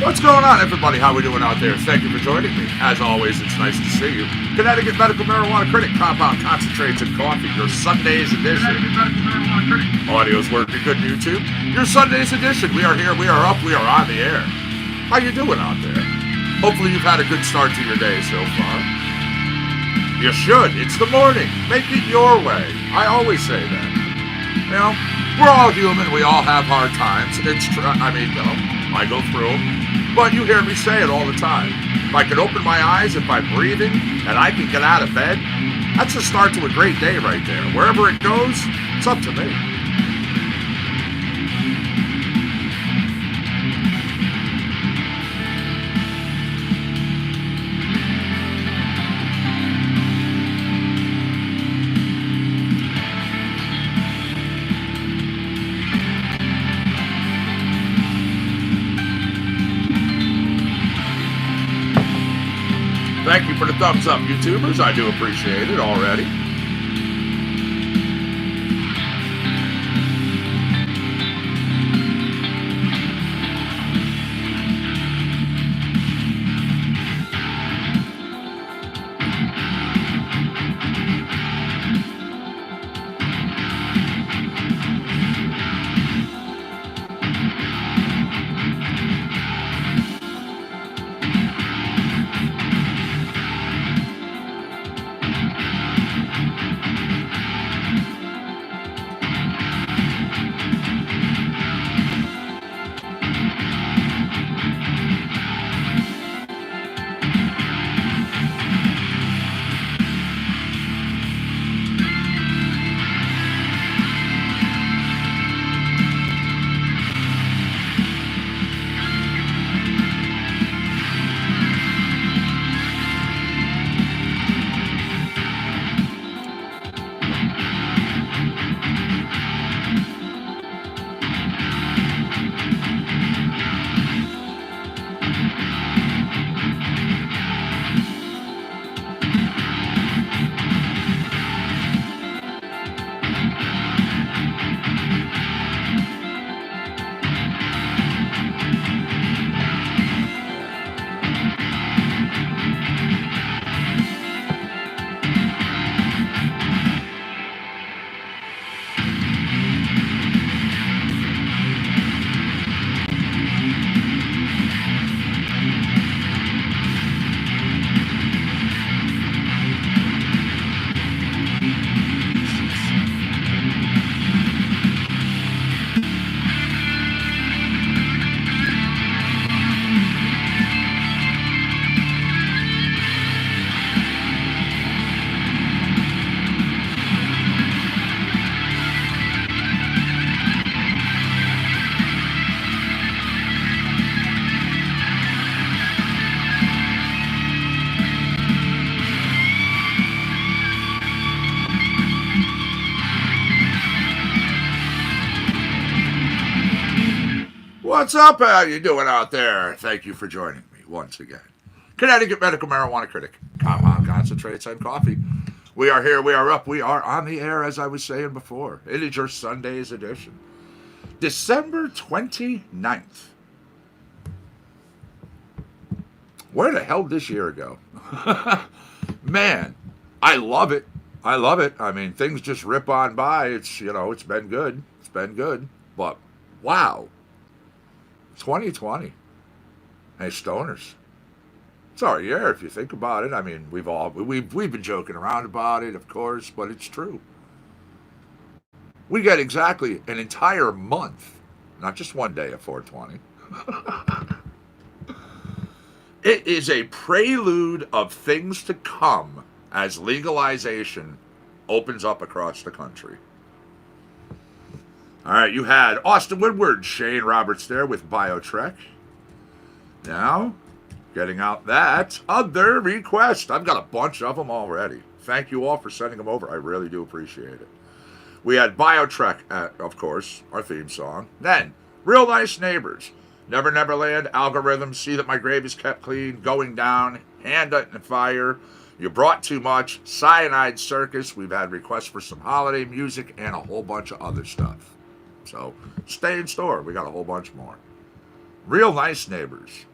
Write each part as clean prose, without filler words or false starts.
What's going on, everybody? How we doing out there? Thank you for joining me. As always, it's nice to see you. Connecticut Medical Marijuana Critic, Compound Concentrates and Coffee, your SunDaze edition. Audio's working good in YouTube. Your SunDaze edition. We are here, we are up, we are on the air. How you doing out there? Hopefully you've had a good start to your day so far. You should. It's the morning. Make it your way. I always say that. You know, we're all human. We all have hard times. It's true. I go through them. But you hear me say it all the time. If I can open my eyes, if I'm breathing, and I can get out of bed, that's a start to a great day right there. Wherever it goes, it's up to me. Thank you for the thumbs up, YouTubers. I do appreciate it already. What's up? How you doing out there? Thank you for joining me once again. Connecticut Medical Marijuana Critic, Compound Concentrates and Coffee. We are here, we are up, we are on the air, as I was saying before. It is your SunDaze edition. December 29th. Where the hell did this year go? Man, I love it. I love it. I mean, things just rip on by. It's been good. It's been good. But, wow. 2020. Hey, stoners. It's our year if you think about it. I mean, we've been joking around about it, of course, but it's true. We get exactly an entire month, not just one day of 420. It is a prelude of things to come as legalization opens up across the country. All right, you had Austin Woodward, Shane Roberts there with BioTrek. Now, getting out that other request. I've got a bunch of them already. Thank you all for sending them over. I really do appreciate it. We had BioTrek, of course, our theme song. Then, Real Nice Neighbors. Never Never Land, Algorithms, See That My Grave Is Kept Clean, Going Down, Hand in the Fire, You Brought Too Much, Cyanide Circus. We've had requests for some holiday music and a whole bunch of other stuff. So stay in store. We got a whole bunch more. Real Nice Neighbors.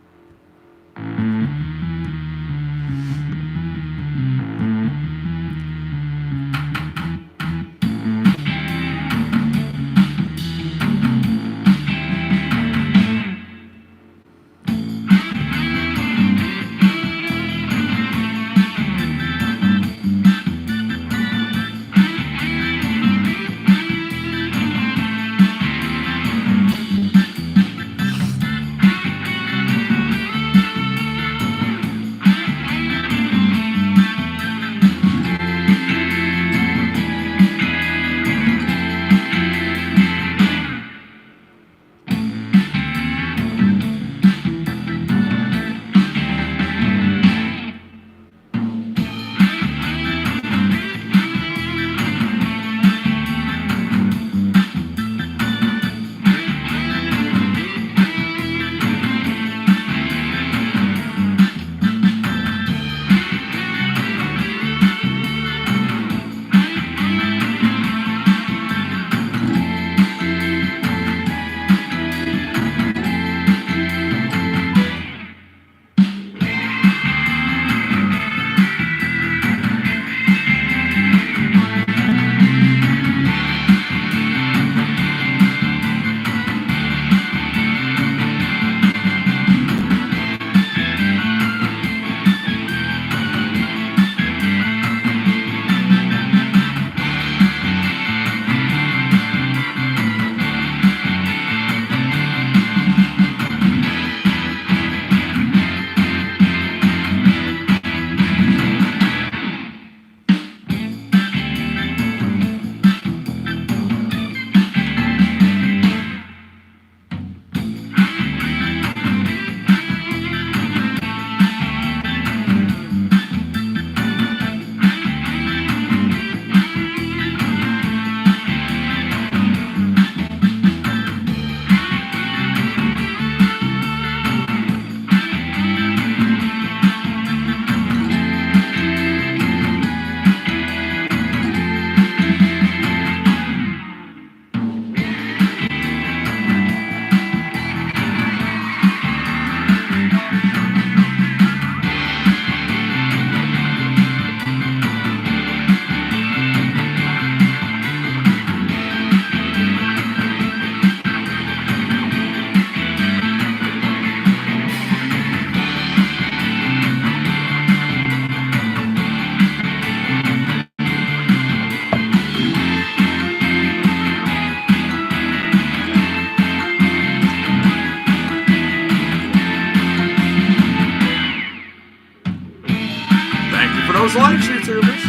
Those likes, YouTubers.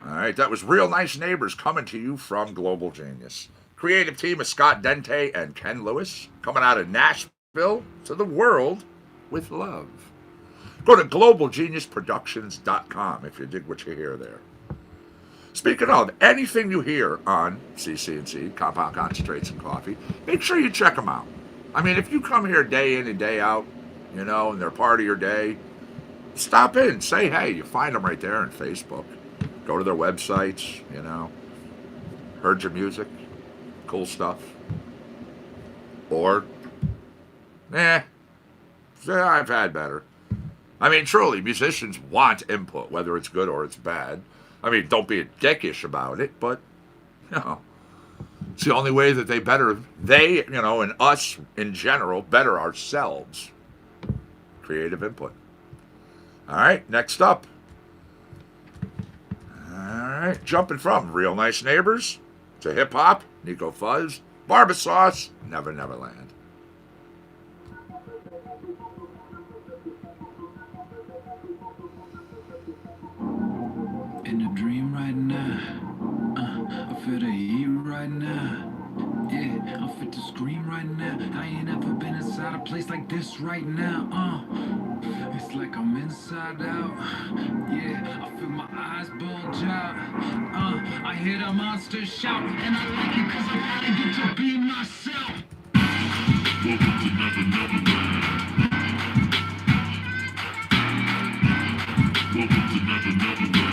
All right, that was Real Nice Neighbors coming to you from Global Genius. Creative team of Scott Dente and Ken Lewis coming out of Nashville to the world with love. Go to globalgeniusproductions.com if you dig what you hear there. Speaking of, anything you hear on CC&C, Compound Concentrates and Coffee, make sure you check them out. I mean, if you come here day in and day out, you know, and they're part of your day, stop in, say hey. You find them right there on Facebook. Go to their websites, you know. Heard your music, cool stuff. Or, I've had better. I mean, truly, musicians want input, whether it's good or it's bad. I mean, don't be a dickish about it, but, you know, it's the only way that and us in general, better ourselves. Creative input. All right, next up. All right, jumping from Real Nice Neighbors to hip hop, Nico Fuzz, Barba Sauce, Never Never Land. In a dream right now, I feel the heat right now. Yeah, I'm fit to scream right now. I ain't ever been inside a place like this right now. It's like I'm inside out. Yeah, I feel my eyes bulge out. I hear the monster shout, and I like it 'cause I wanna get to be myself. Welcome to Never Never Land. Welcome to Never Never Land.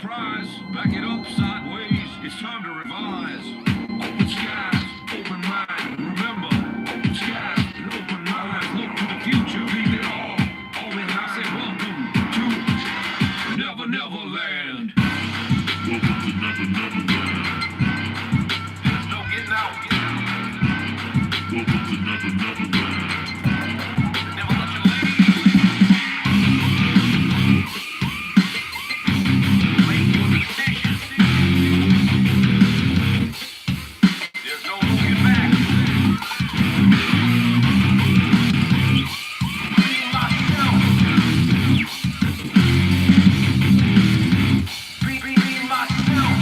surprise. Back it up sideways. It's time to revise. Open skies, open mind. Remember, open skies and open minds. Look to the future, leave it all. Always I say welcome to Never Never Land. Welcome to Never Never Land. There's no getting out. Welcome to Never Never Land. Never let you leave. Make your decisions. There's no looking back. Be myself. Be myself.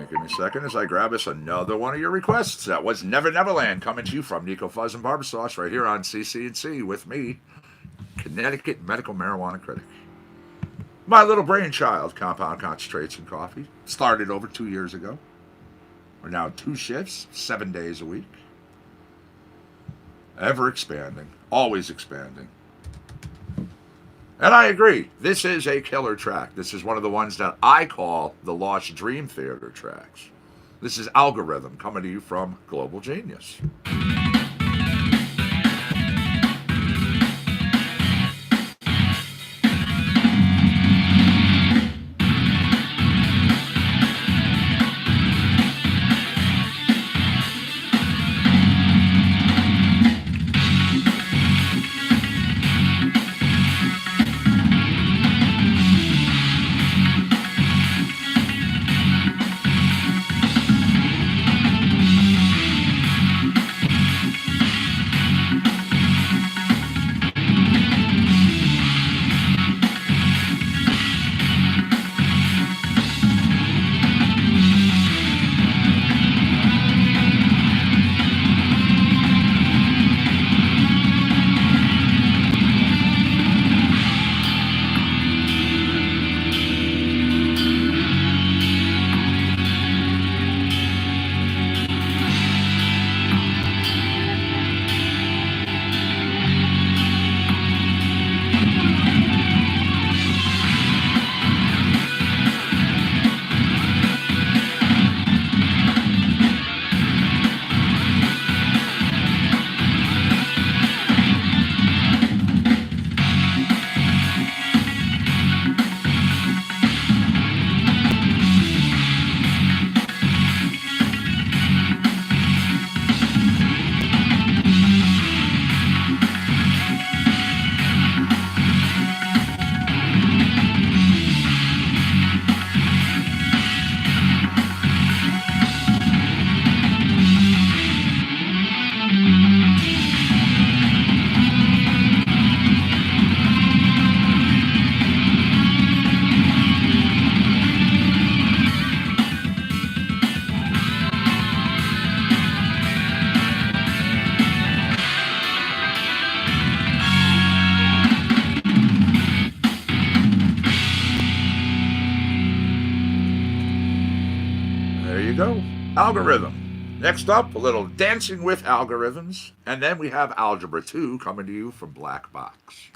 Give me a second as I grab us another one of your requests. That was Never Neverland, coming to you from Nico Fuzz and Barber Sauce right here on CC&C with me, Connecticut medical marijuana critic. My little brainchild, Compound Concentrates and Coffee, started over 2 years ago. We're now 2 shifts, 7 days a week. Ever expanding, always expanding. And I agree. This is a killer track. This is one of the ones that I call the Lost Dream Theater tracks. This is Algorithm, coming to you from Global Genius. Go. Algorithm. Next up, a little Dancing with Algorithms, and then we have Algebra 2 coming to you from Black Box.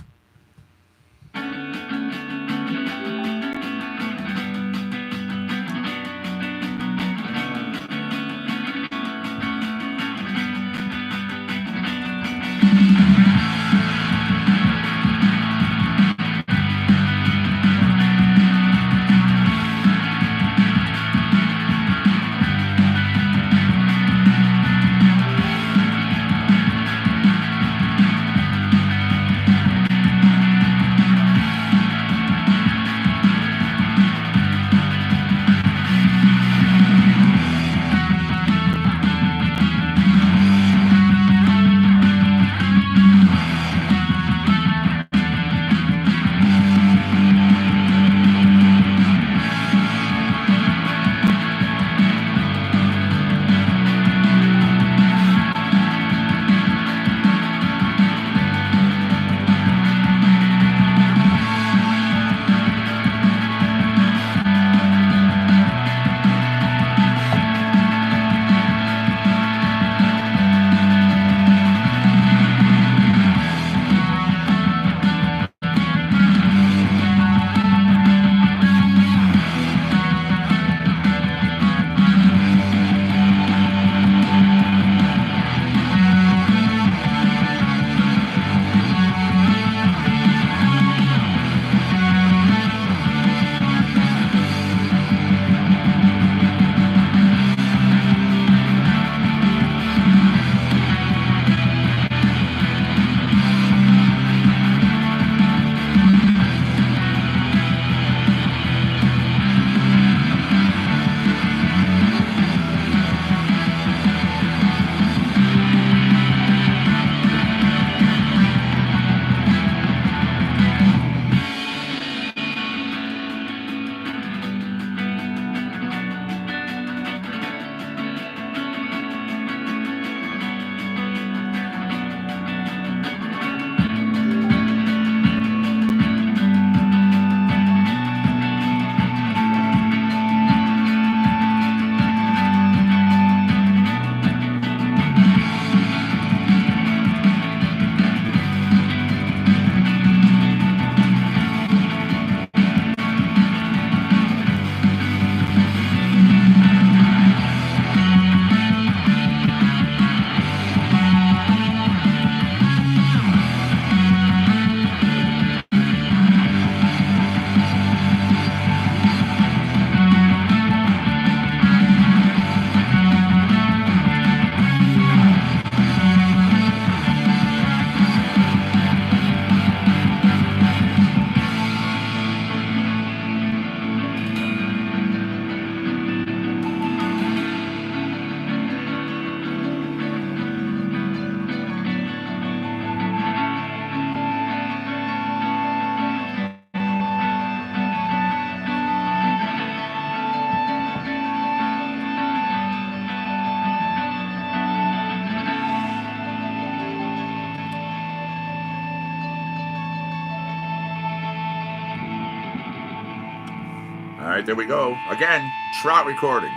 right, there we go. Again, Trout recording.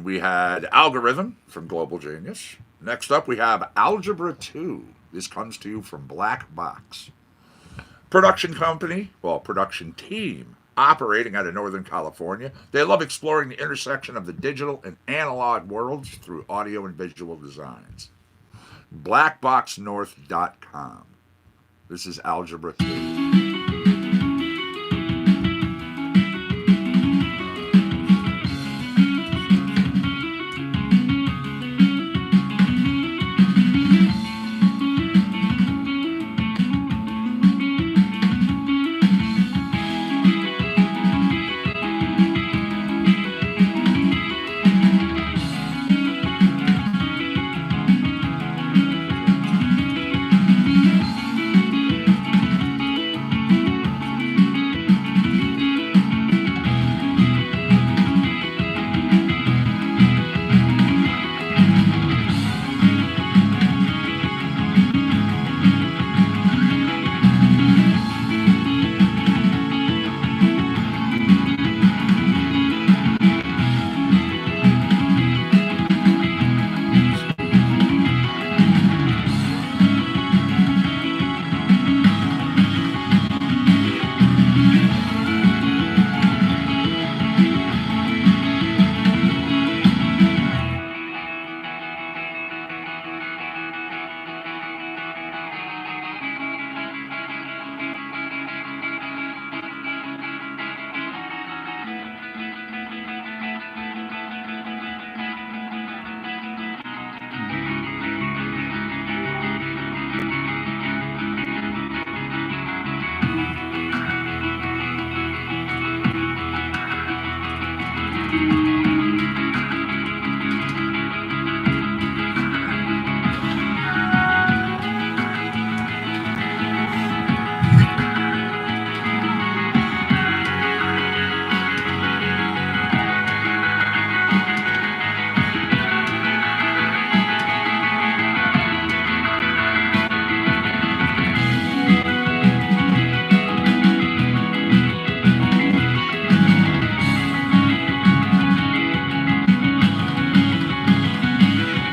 We had Algorithm from Global Genius. Next up, we have Algebra 2. This comes to you from Black Box. Production company, well, production team, operating out of Northern California. They love exploring the intersection of the digital and analog worlds through audio and visual designs. BlackBoxNorth.com. This is Algebra 2.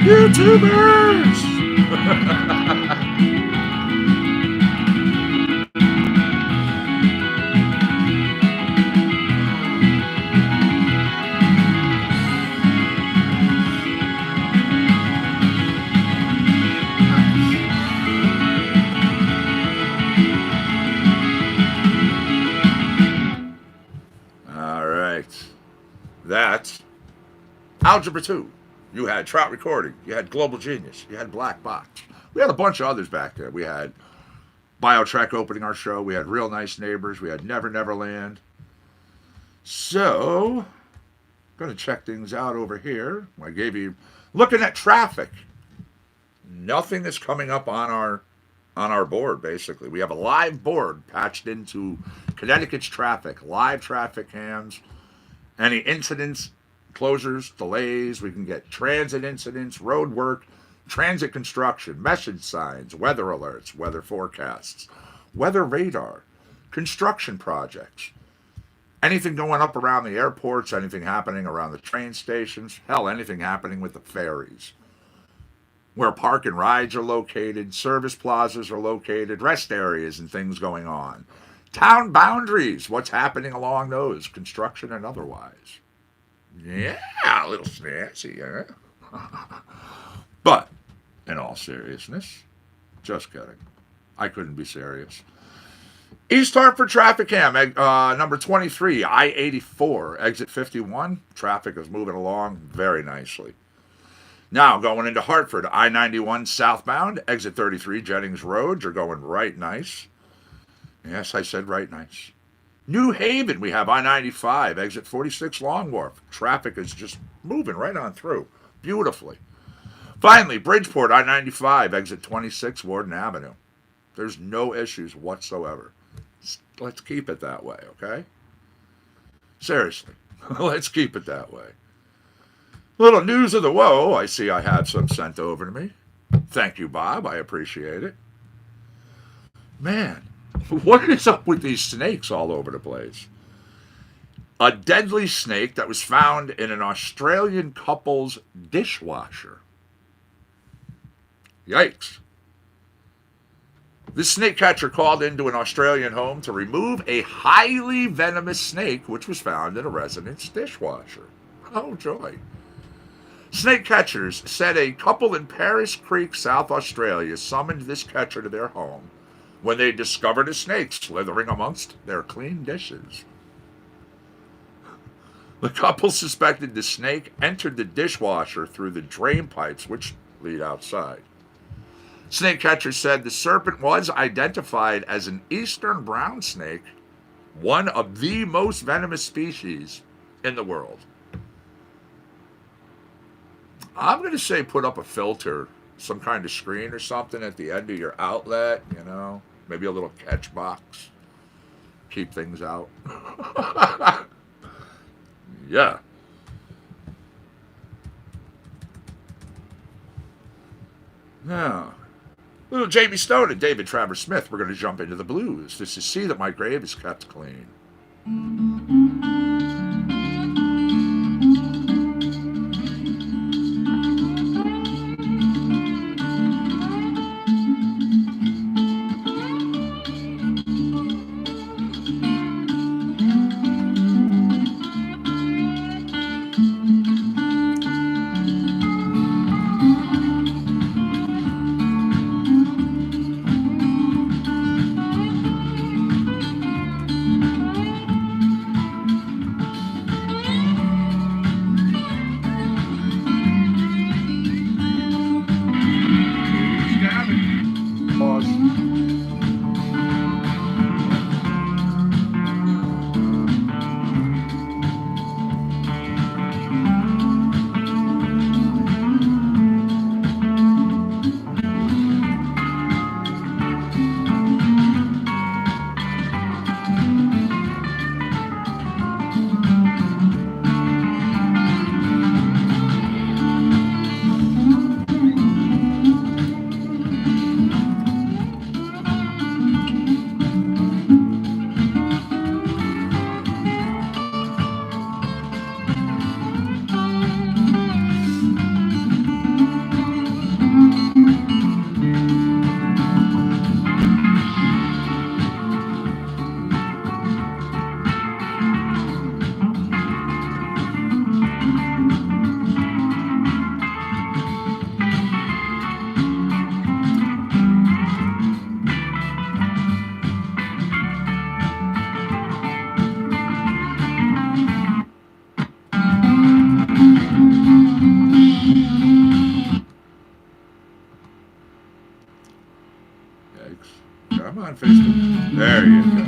YouTubers! All right. That's Algebra 2. You had Trout Recording. You had Global Genius. You had Black Box. We had a bunch of others back there. We had BioTrek opening our show. We had Real Nice Neighbors. We had Never Neverland. So, going to check things out over here. I gave you, looking at traffic. Nothing is coming up on our board, basically. We have a live board patched into Connecticut's traffic. Live traffic cams. Any incidents, closures, delays. We can get transit incidents, road work, transit construction, message signs, weather alerts, weather forecasts, weather radar, construction projects, anything going up around the airports, anything happening around the train stations, hell, anything happening with the ferries, where park and rides are located, service plazas are located, rest areas and things going on, town boundaries, what's happening along those, construction and otherwise. Yeah, a little snazzy, huh? But, in all seriousness, just kidding. I couldn't be serious. East Hartford traffic cam, number 23, I-84, exit 51. Traffic is moving along very nicely. Now, going into Hartford, I-91 southbound, exit 33, Jennings Road. You're going right nice. Yes, I said right nice. New Haven, we have I-95, exit 46, Long Wharf. Traffic is just moving right on through, beautifully. Finally, Bridgeport, I-95, exit 26, Warden Avenue. There's no issues whatsoever. Let's keep it that way, okay? Seriously, let's keep it that way. Little news of the woe. I see I have some sent over to me. Thank you, Bob. I appreciate it. Man, what is up with these snakes all over the place? A deadly snake that was found in an Australian couple's dishwasher. Yikes. This snake catcher called into an Australian home to remove a highly venomous snake which was found in a resident's dishwasher. Oh, joy. Snake catchers said a couple in Paris Creek, South Australia, summoned this catcher to their home when they discovered a snake slithering amongst their clean dishes. The couple suspected the snake entered the dishwasher through the drain pipes which lead outside. Snake catcher said the serpent was identified as an eastern brown snake, one of the most venomous species in the world. I'm going to say put up a filter, some kind of screen or something at the end of your outlet, you know, maybe a little catch box. Keep things out. Yeah. Now, little Jamie Stone and David Travers Smith, we're going to jump into the blues. This is See That My Grave Is Kept Clean. Come on, Facebook. There you go.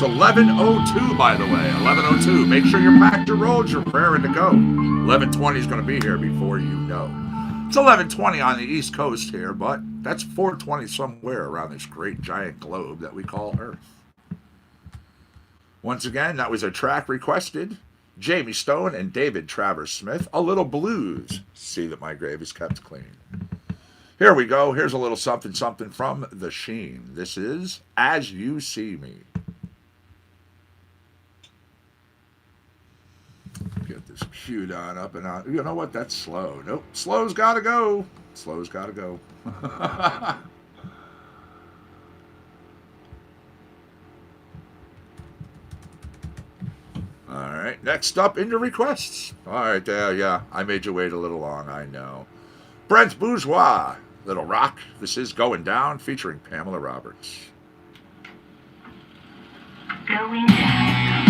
It's 11:02, by the way. 11:02. Make sure you're packed your rolls, you're preparing to go. 11:20 is going to be here before you know. It's 11:20 on the East Coast here, but That's 420 somewhere around this great giant globe that we call Earth. Once again, that was a track requested. Jamie Stone and David Travers Smith, A Little Blues. See that my grave is kept clean. Here we go. Here's a little something something from The Sheen. This is As You See Me. Get this cued on up and on. You know what? That's slow. Nope. Slow's got to go. Slow's got to go. All right. Next up in your requests. All right. Yeah. I made you wait a little long. I know. Brent Bourgeois, Little Rock. This is Going Down, featuring Pamela Roberts. Going down.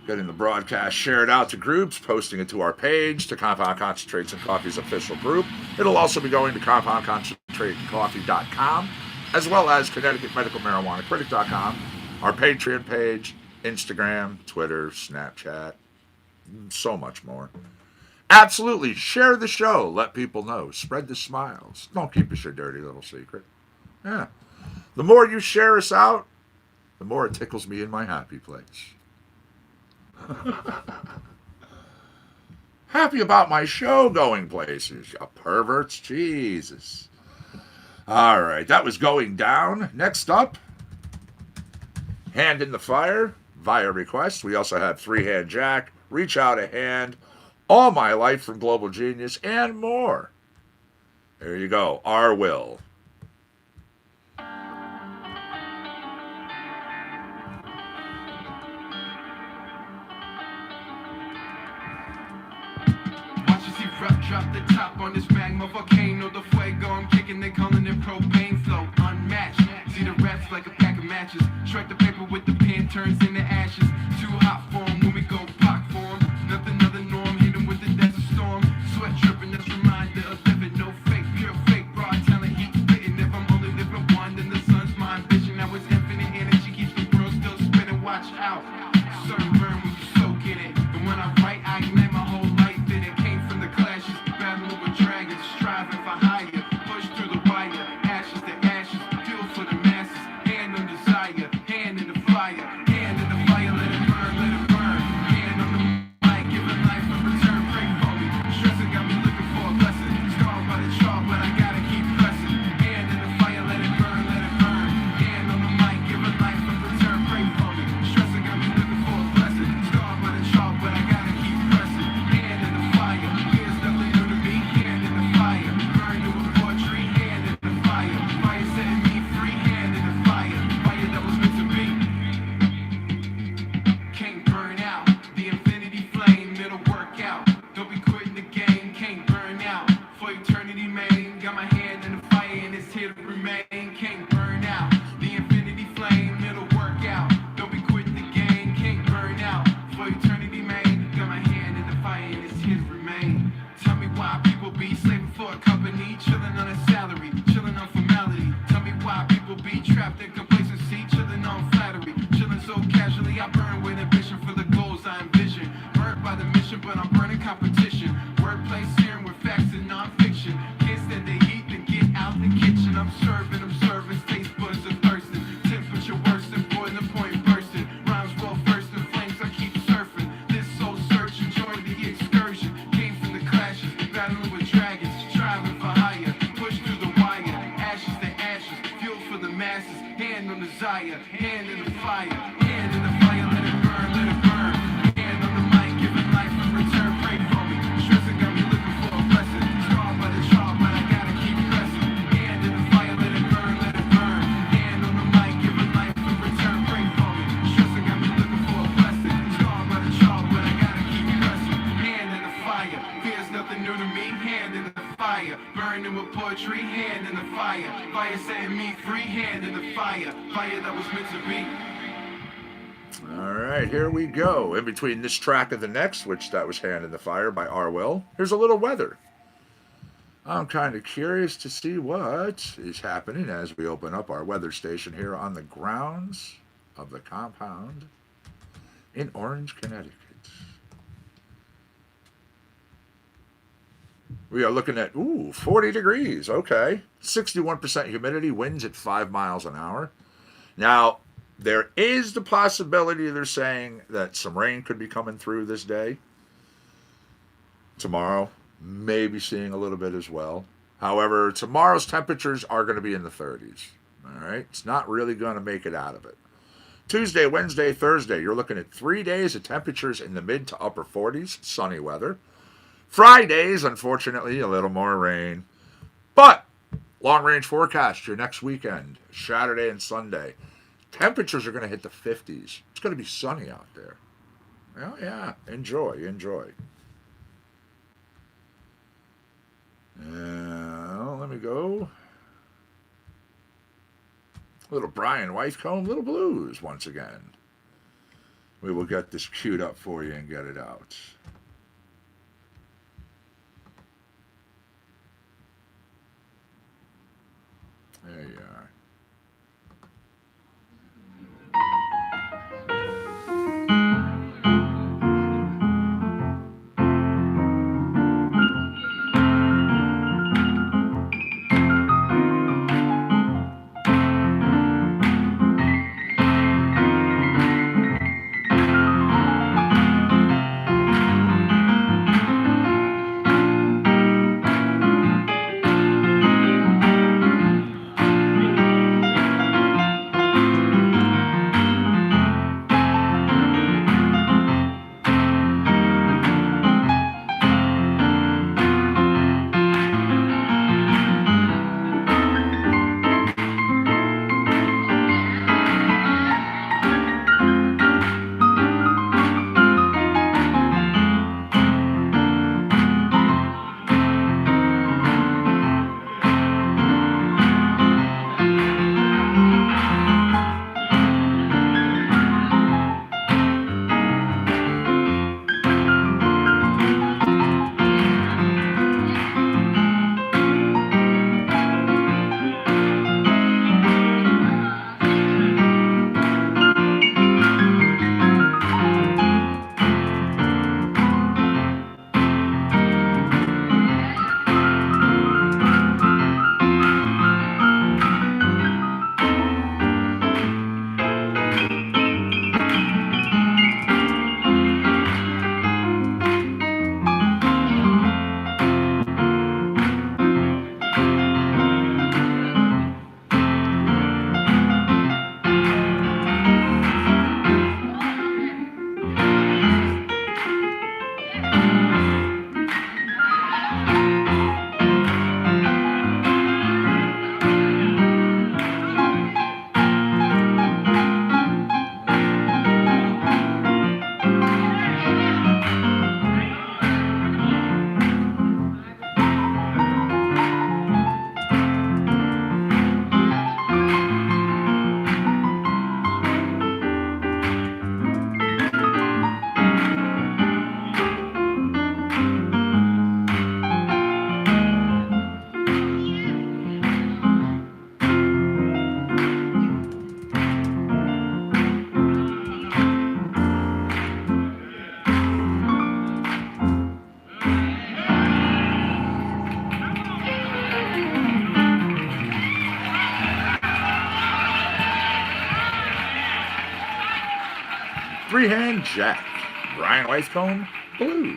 Getting the broadcast shared out to groups, posting it to our page, to Compound Concentrates and Coffee's official group. It'll also be going to CompoundConcentrateandCoffee.com, as well as ConnecticutMedicalMarijuanaCritic.com, our Patreon page, Instagram, Twitter, Snapchat, so much more. Absolutely, share the show. Let people know. Spread the smiles. Don't keep us your dirty little secret. Yeah. The more you share us out, the more it tickles me in my happy place. Happy about my show going places, you perverts. Jesus. All right, that was Going Down. Next up, Hand in the Fire, via request. We also have Three Hand Jack, Reach Out a Hand, All My Life from Global Genius, and more. There you go, Our Will. Drop the top on this magma volcano, the fuego I'm kicking, they calling it propane flow, unmatched. See the raps like a pack of matches, strike the paper with the pen, turns into ashes. Too hot for 'em when we go pop for 'em. Nothing other norm, hit 'em with the desert storm. Sweat dripping, that's reminder of living, no fake, pure fake, raw talent, heat spitting. If I'm only living one, then the sun's my ambition. Now it's infinite energy, keeps the world still spinning, watch out. Certain burn when you soak in it, and when I write, I ignite my whole life in it. Came from the clashes, battling with dragons, striving for higher, push through the wire, ashes to ashes, fuel for the masses, hand on desire, hand in the fire, let it burn, hand on masses. Hand on desire, hand in the fire. Hand in the fire, let it burn, let it burn. Hand on the mic, giving life in return. Pray for me. Stressing got me looking for a blessing. Scarred by the chart, but I gotta keep pressing. Hand in the fire, let it burn, let it burn. Hand on the mic, giving life in return. Pray for me. Stressing got me looking for a blessing. Scarred by the chart, but I gotta keep pressing. Hand in the fire, fear's nothing new to me. Hand in the fire, burning with poetry. Hand in the fire, fire setting me free. Hand in the fire, fire that was meant to be. All right, here we go. In between this track and the next, which that was Hand in the Fire by R. Will, here's a little weather. I'm kind of curious to see what is happening as we open up our weather station here on the grounds of the compound in Orange, Connecticut. We are looking at, 40 degrees. Okay. 61% humidity, winds at 5 miles an hour. Now, there is the possibility, they're saying, that some rain could be coming through this day. Tomorrow, maybe seeing a little bit as well. However, tomorrow's temperatures are going to be in the 30s. All right? It's not really going to make it out of it. Tuesday, Wednesday, Thursday, you're looking at 3 days of temperatures in the mid to upper 40s, sunny weather. Fridays, unfortunately, a little more rain. But long-range forecast, your next weekend, Saturday and Sunday. Temperatures are going to hit the 50s. It's going to be sunny out there. Well, yeah, enjoy. Let me go. Little Brian Wythcombe, Little Blues once again. We will get this queued up for you and get it out. There you are. Three-Hand Jack, Brian Wythcombe, Blues.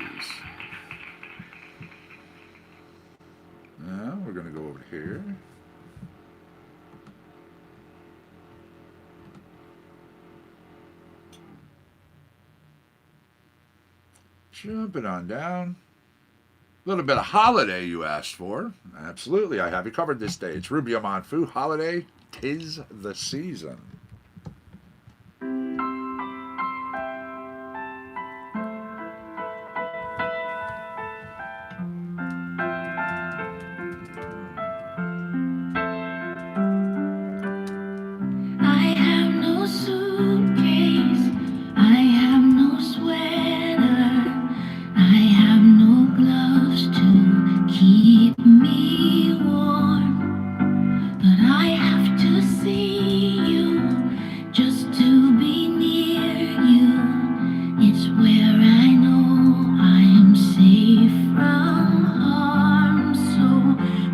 Now we're going to go over here. Jumping on down. A little bit of Holiday you asked for. Absolutely, I have you covered this day. It's Rubio Monfu, Holiday, 'Tis the Season. I have no suitcase, I have no sweater, I have no gloves to keep me warm. But I have to see you just to be near you. It's where I know I'm safe from harm. So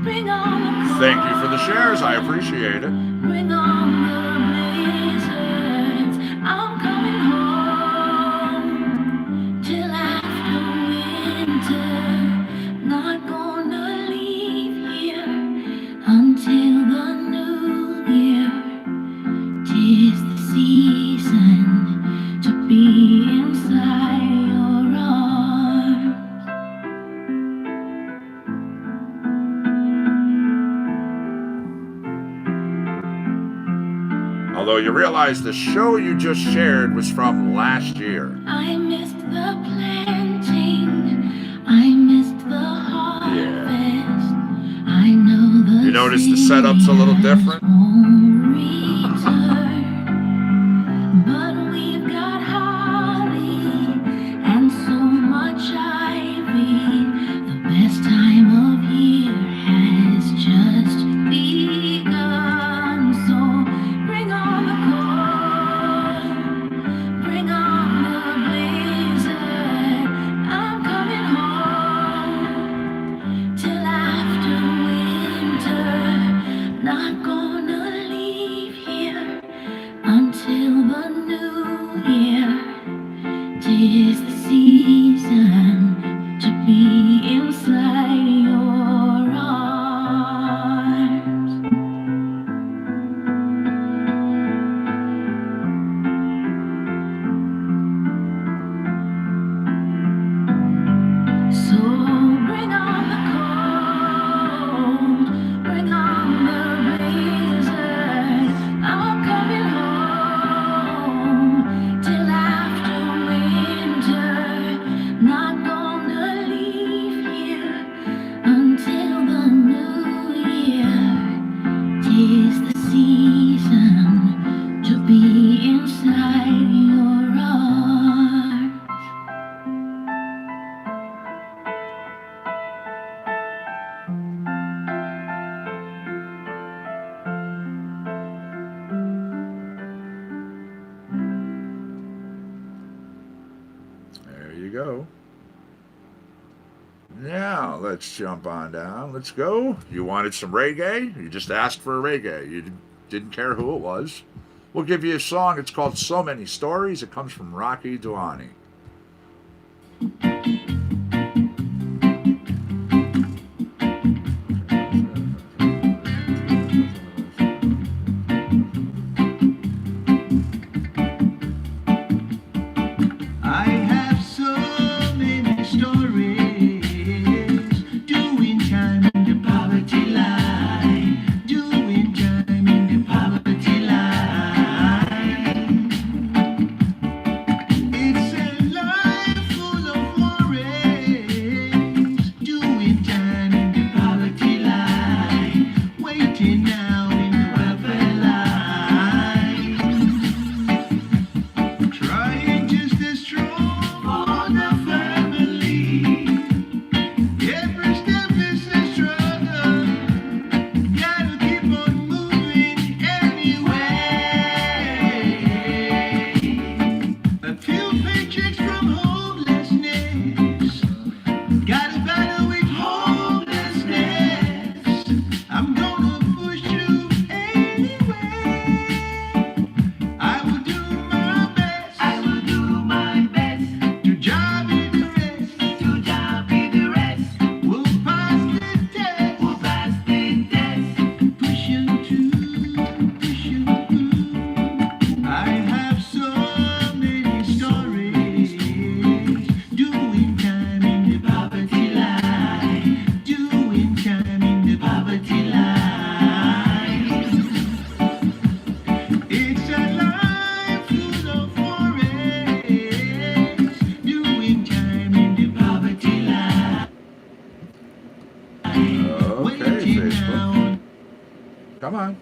bring on the cold. Thank you for the shares. I appreciate it. Bring on the blizzards. I'm coming home till after winter. Not gonna leave here until the new year. 'Tis the season to be inside your arms. Although you realize the show you just shared was from last year. I missed the planting, I missed the harvest. I know the You notice the setup's a little different? won't return. But we've got holly and so much ivy. The best time of year has just begun. So bring on the cold, bring on the blizzard. I'm coming home till after winter. Not gonna leave here until the new year. 'Tis the season to be inside your arms. So bring on the cold, bring on the blizzard. I'm coming home till after winter. Not gonna leave here until the new year. 'Tis the season to be inside your arms. There you go. Now, let's jump on down. Let's go. You wanted some reggae? You just asked for a reggae. You didn't care who it was. We'll give you a song. It's called So Many Stories. It comes from Rocky Duani. I have so many stories, doing time in the poverty line, doing time in the poverty line. It's a life full of worry.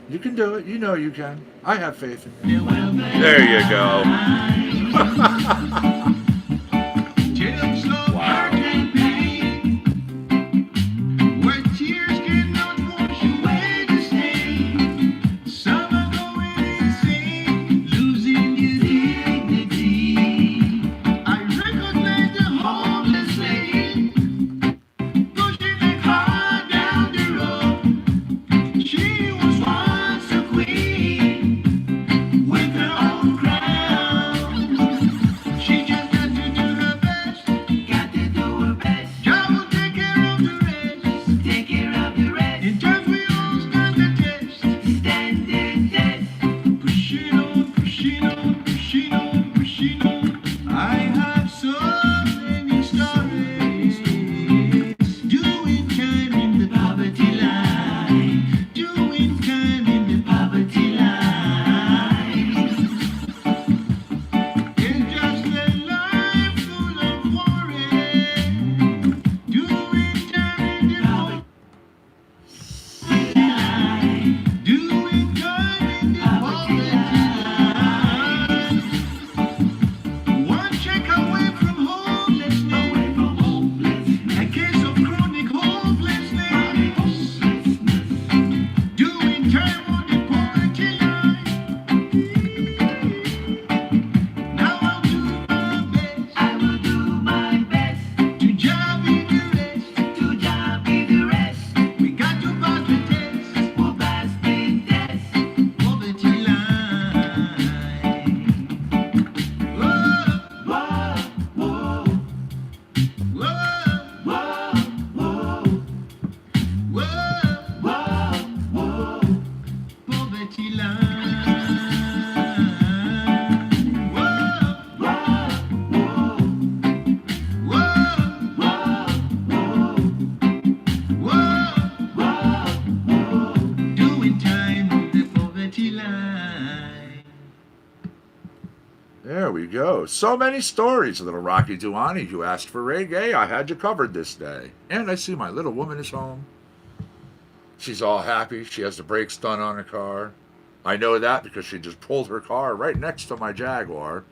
You can do it. You know you can. I have faith in you. There you go. Wow. Where tears cannot wash away the stain. Some are going insane, losing their dignity. I recognize the homeless lady, pushing the car down the road. She was once a queen with her own crown. She just got to do her best. Got to do her best. God will take care of the rest. Take care of the rest. In times we all stand the test. Stand the test. Pushing on, pushing on, pushing on, pushing on. I have so many stories. Doing time in the poverty line. Doing time in the poverty line. It's just a life full of worry. Doing time in the poverty line. Doing time in the poverty line. One check away from homelessness. A case of chronic hopelessness. Doing time on the poverty line. Now I'll do my best. I will do my best. To job be the rest. To job be the rest. We got to pass the test. We'll pass the test. Poverty line. Whoa, whoa, whoa. Whoa, whoa, whoa. Whoa, whoa, whoa. Poverty line. Whoa, whoa, whoa. Whoa, whoa, whoa. Whoa, whoa. Doing time on the poverty line. There we go. So many stories. Little Rocky Duani, you asked for reggae. I had you covered this day. And I see my little woman is home. She's all happy. She has the brakes done on her car. I know that because she just pulled her car right next to my Jaguar,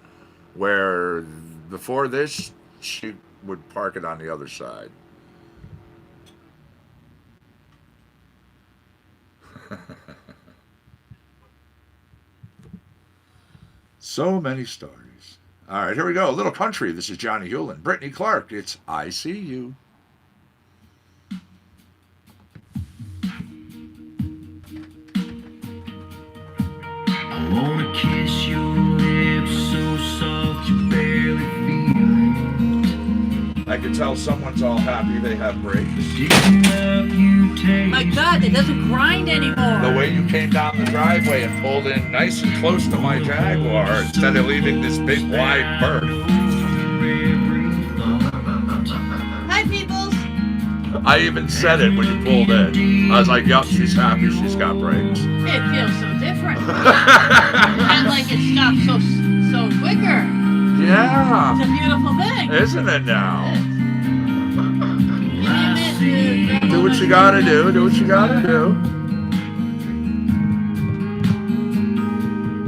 where before this, she would park it on the other side. So many stories. All right, here we go. A little country. This is Johnny Hewlin. Brittany Clark. It's I See You. I wanna kiss your lips so soft you barely feel it. I can tell someone's all happy they have brakes. Digging up you taste. My God, it doesn't grind anymore. The way you came down the driveway and pulled in nice and close to my Jaguar instead of leaving this big wide berth. Hi, peoples. I even said it when you pulled in. I was like, yup, she's happy she's got brakes. It feels so different. And like it stops so quicker. Yeah. It's a beautiful thing. Isn't it now? Do Do what you gotta do. Do what you gotta do.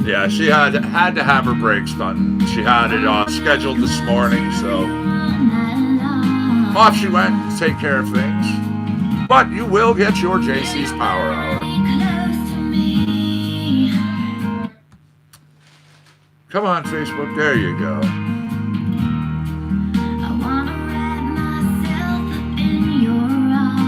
Yeah, she had to have her brakes done. She had it scheduled this morning, so off she went to take care of things. But you will get your JC's Power Hour. Come on, Facebook. There you go. I wanna wrap myself up in your arms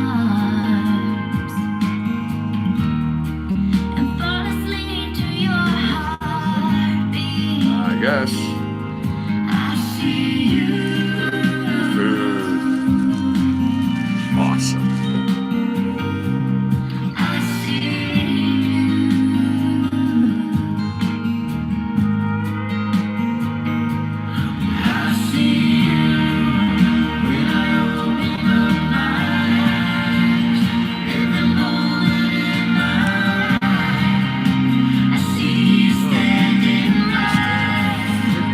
and fall asleep to your heartbeat. I guess. I see you. Food. Awesome. I see you. I see you when I open up my eyes. Every moment in my life, I see you standing right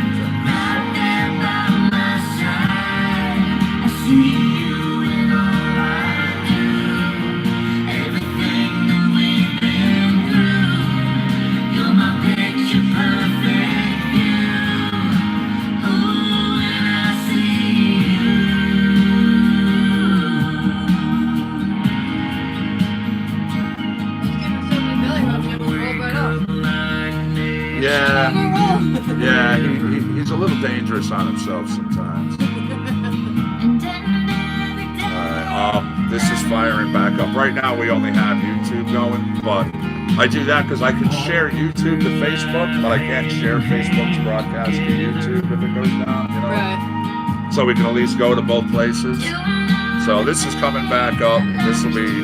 Yeah. overall. Yeah, he's a little dangerous on himself sometimes. Alright, this is firing back up. Right now we only have YouTube going, but I do that because I can share YouTube to Facebook, but I can't share Facebook's broadcast to YouTube if it goes down, you know? Right. So we can at least go to both places. So this is coming back up. This will be...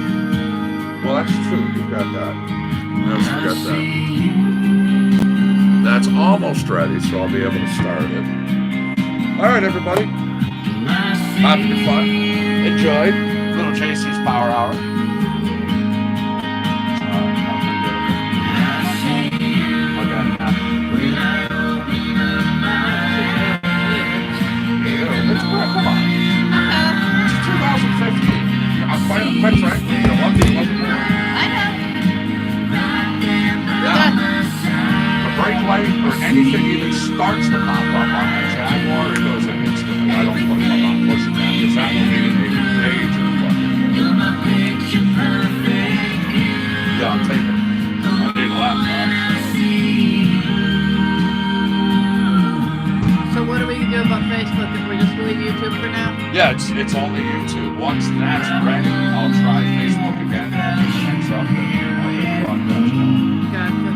Well, that's true. You got that. Let's forget that. That's almost ready, so I'll be able to start it. Alright, everybody. Having fun. Enjoy. Little JC's Power Hour. Come on. It's 2015. I'm quite frankly, you know, one thing wasn't more. I know. A brake light or anything even starts to pop up on that Jaguar, it goes in instantly. I don't put it on pushing that because that will be a major fucking. Yeah, I'm taking it. I need a laptop. So what are we gonna do about Facebook if we're just gonna leave YouTube for now? Yeah, it's only YouTube. Once that's ready, I'll try Facebook again. It's up and I'll get broadcast. Gotcha.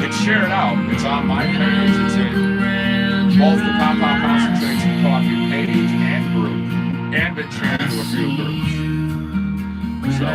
It's shared out. It's on my page. It's in both the Compound Concentrates and Coffee page and group. And been shared to a few groups. So.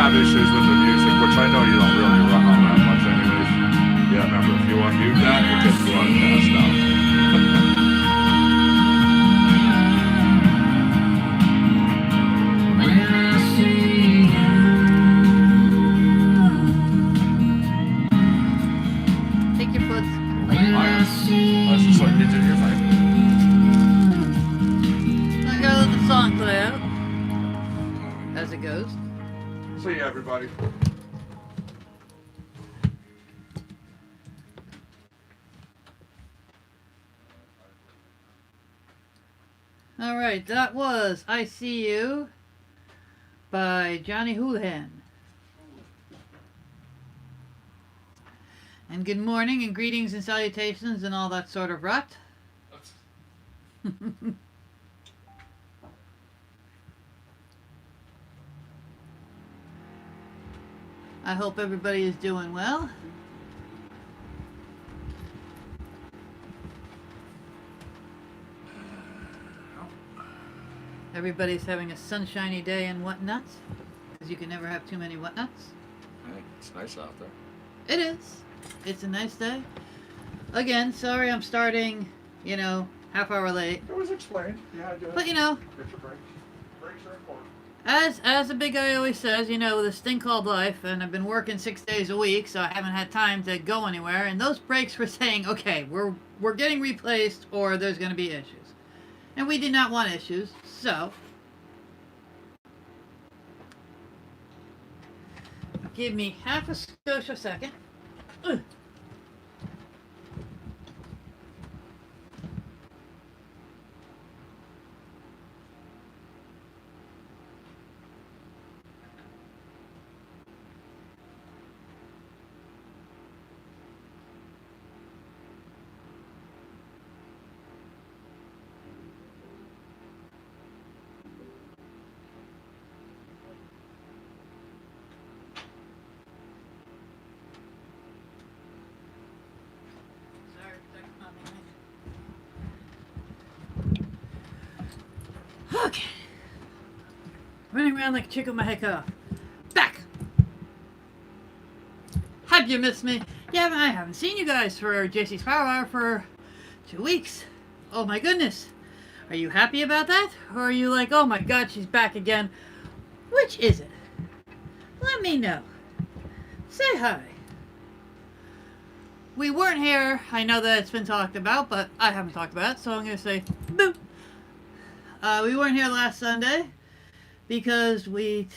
Issues with the music, which I know you don't really run on that much anyways. Yeah, remember, if you unmute that, it gets broadcast out. Take your foot. That's just what you do here, right? I gotta let the song play out. As it goes. See you, everybody. Alright, that was I See You by Johnny Houlihan. And good morning and greetings and salutations and all that sort of rot. I hope everybody is doing well. Everybody's having a sunshiny day and whatnots, because you can never have too many whatnots. Hey, it's nice out there. It is. It's a nice day. Again, sorry I'm starting, half hour late. It was explained. Yeah, I do. But, Get your breaks. Breaks are important. As the big guy always says, this thing called life, and I've been working 6 days a week, so I haven't had time to go anywhere, and those breaks were saying, okay, we're getting replaced, or there's going to be issues. And we did not want issues, so give me half a Scotia second. Ugh. Okay. Running around like a chicken with my head cut off. Back! Have you missed me? Yeah, I haven't seen you guys for JC's Power Hour for 2 weeks. Oh my goodness. Are you happy about that? Or are you like, oh my god, she's back again? Which is it? Let me know. Say hi. we weren't here. I know that it's been talked about, but I haven't talked about it, so I'm going to say boo. We weren't here last Sunday because we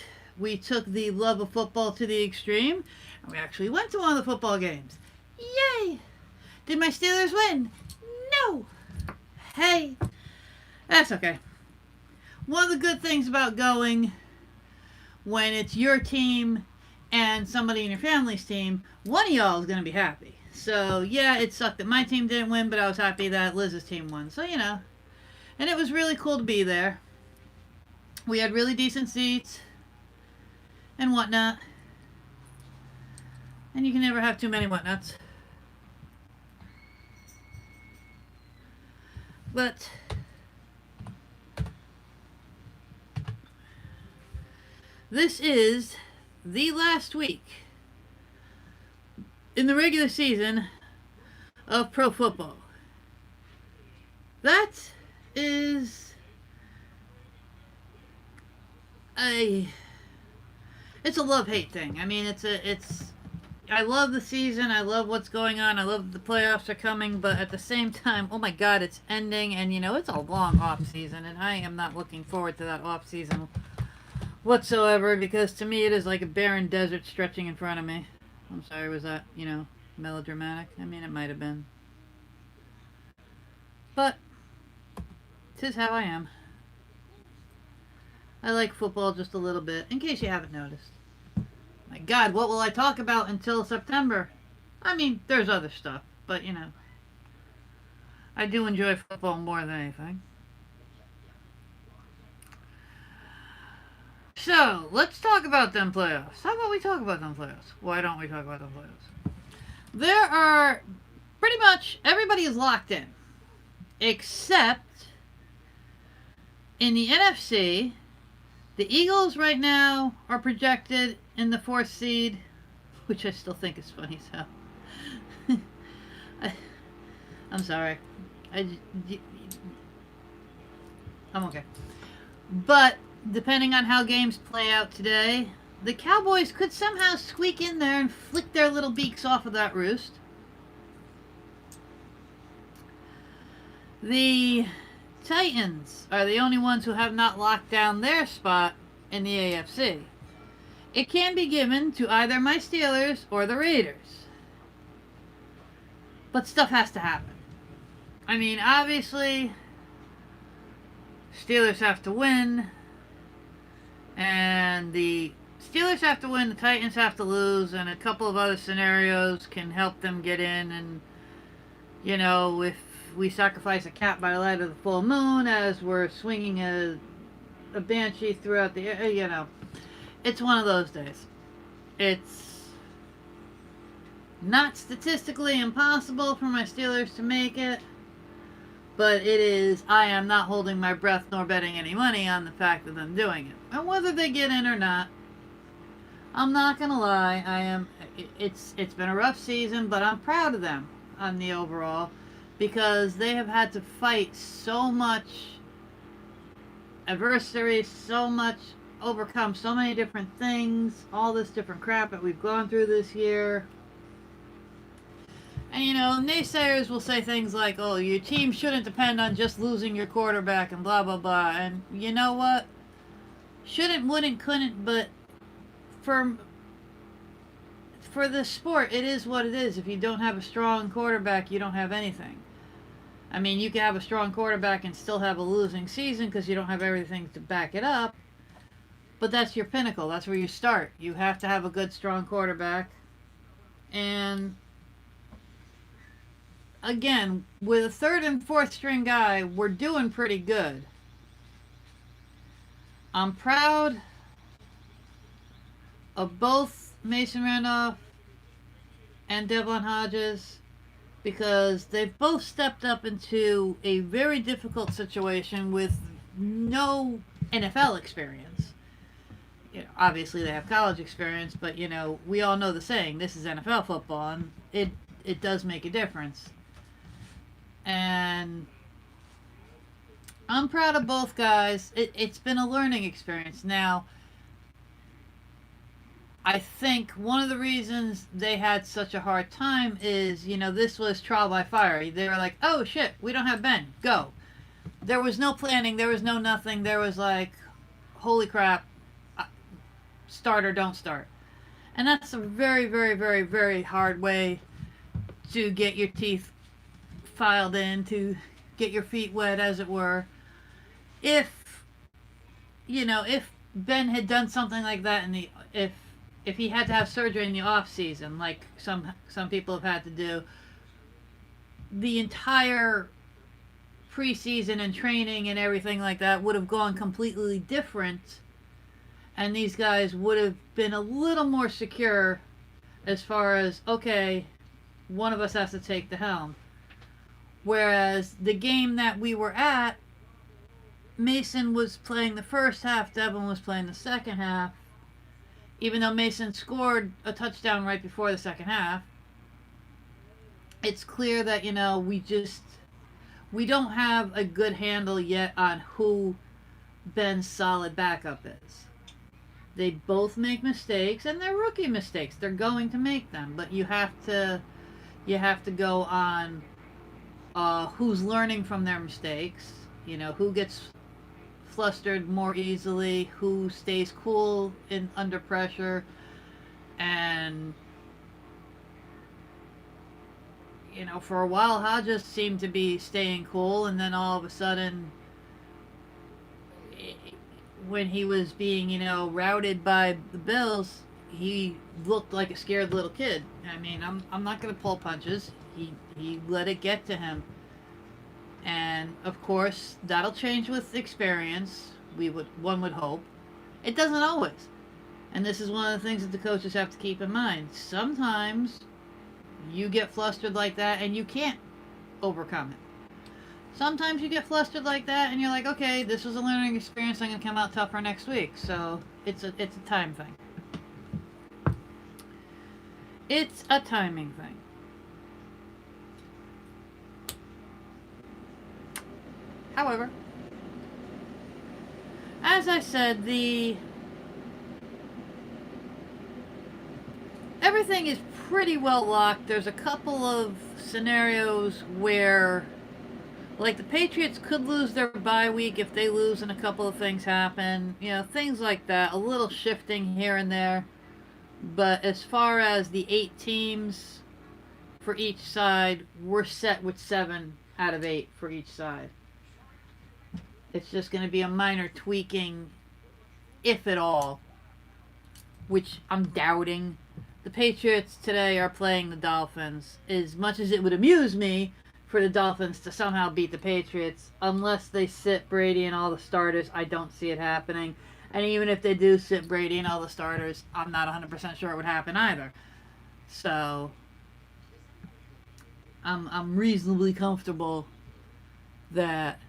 took the love of football to the extreme, and we actually went to one of the football games. Yay! Did my Steelers win? No! Hey, that's okay. One of the good things about going when it's your team and somebody in your family's team, one of y'all is going to be happy. So, yeah, it sucked that my team didn't win, but I was happy that Liz's team won. So, you know. And it was really cool to be there. We had really decent seats and whatnot. And you can never have too many whatnots. But this is the last week in the regular season of pro football. That is it's a love-hate thing. I mean, I love the season, I love what's going on, I love the playoffs are coming, but at the same time, oh my god, it's ending, and you know, it's a long off season, and I am not looking forward to that off season whatsoever, because to me it is like a barren desert stretching in front of me. I'm sorry, was that, you know, melodramatic? I mean, it might have been. But 'tis how I am. I like football just a little bit, in case you haven't noticed. My god, what will I talk about until September? I mean, there's other stuff, but you know, I do enjoy football more than anything. So, let's talk about them playoffs. How about we talk about them playoffs? Why don't we talk about them playoffs? There are pretty much everybody is locked in, except in the NFC. The Eagles right now are projected in the 4th seed, which I still think is funny as hell. I'm sorry. I'm okay. But depending on how games play out today, the Cowboys could somehow squeak in there and flick their little beaks off of that roost. The Titans are the only ones who have not locked down their spot in the AFC. It can be given to either my Steelers or the Raiders. But stuff has to happen. I mean, obviously, Steelers have to win, and the Steelers have to win, the Titans have to lose, and a couple of other scenarios can help them get in. And, you know, if we sacrifice a cat by the light of the full moon as we're swinging a banshee throughout the air, you know, it's one of those days. It's not statistically impossible for my Steelers to make it, but it is, I am not holding my breath nor betting any money on the fact of them doing it. And whether they get in or not, I'm not gonna lie, it's been a rough season, but I'm proud of them on the overall, because they have had to fight so much adversity, overcome so many different things, all this different crap that we've gone through this year. And you know, naysayers will say things like, oh, your team shouldn't depend on just losing your quarterback and blah, blah, blah. And you know what? Shouldn't, wouldn't, couldn't, but for the sport, it is what it is. If you don't have a strong quarterback, you don't have anything. I mean, you can have a strong quarterback and still have a losing season because you don't have everything to back it up. But that's your pinnacle. That's where you start. You have to have a good, strong quarterback. And again, with a 3rd and 4th string guy, we're doing pretty good. I'm proud of both Mason Randolph and Devlin Hodges, because they've both stepped up into a very difficult situation with no NFL experience. You know, obviously they have college experience, but you know, we all know the saying, this is NFL football, and it does make a difference. And I'm proud of both guys. It's been a learning experience. Now, I think one of the reasons they had such a hard time is, this was trial by fire. They were like, oh shit, we don't have Ben, go. There was no planning, there was no nothing. There was like, holy crap, start or don't start. And that's a very, very, very, very hard way to get your teeth filed in, to get your feet wet, as it were. If Ben had done something like that if he had to have surgery in the off season, like some people have had to do, the entire preseason and training and everything like that would have gone completely different, and these guys would have been a little more secure as far as, okay, one of us has to take the helm. Whereas the game that we were at, Mason was playing the first half, Devin was playing the second half. Even though Mason scored a touchdown right before the second half, it's clear that, we don't have a good handle yet on who Ben's solid backup is. They both make mistakes, and they're rookie mistakes. They're going to make them, but you have to go on who's learning from their mistakes, who gets flustered more easily, who stays cool under pressure, and for a while Hodges seemed to be staying cool, and then all of a sudden, when he was being routed by the Bills, he looked like a scared little kid. I mean, I'm not going to pull punches. He let it get to him. And of course, that'll change with experience. One would hope. It doesn't always. And this is one of the things that the coaches have to keep in mind. Sometimes you get flustered like that and you can't overcome it. Sometimes you get flustered like that and you're like, okay, this was a learning experience. I'm going to come out tougher next week. So it's a time thing. It's a timing thing. However, as I said, everything is pretty well locked. There's a couple of scenarios where, like, the Patriots could lose their bye week if they lose and a couple of things happen. Things like that. A little shifting here and there. But as far as the 8 teams for each side, we're set with 7 out of 8 for each side. It's just going to be a minor tweaking, if at all, which I'm doubting. The Patriots today are playing the Dolphins. As much as it would amuse me for the Dolphins to somehow beat the Patriots, unless they sit Brady and all the starters, I don't see it happening. And even if they do sit Brady and all the starters, I'm not 100% sure it would happen either. So, I'm reasonably comfortable that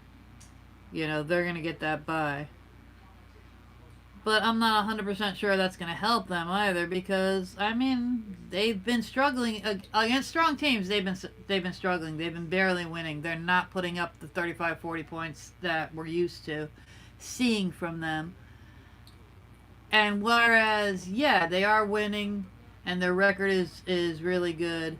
they're going to get that bye. But I'm not 100% sure that's going to help them either, because, I mean, they've been struggling against strong teams. They've been struggling. They've been barely winning. They're not putting up the 35, 40 points that we're used to seeing from them. And whereas, yeah, they are winning and their record is really good,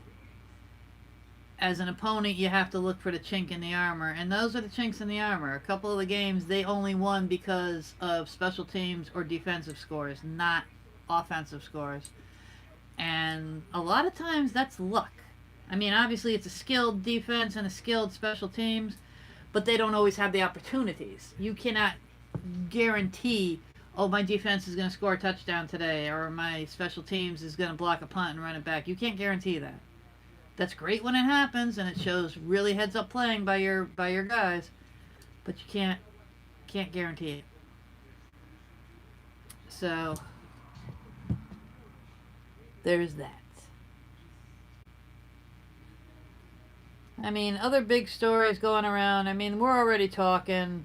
as an opponent, you have to look for the chink in the armor, and those are the chinks in the armor. A couple of the games, they only won because of special teams or defensive scores, not offensive scores. And a lot of times, that's luck. I mean, obviously, it's a skilled defense and a skilled special teams, but they don't always have the opportunities. You cannot guarantee, oh, my defense is going to score a touchdown today, or my special teams is going to block a punt and run it back. You can't guarantee that. That's great when it happens, and it shows really heads-up playing by your guys, but you can't guarantee it. So there's that. I mean, other big stories going around. I mean, we're already talking.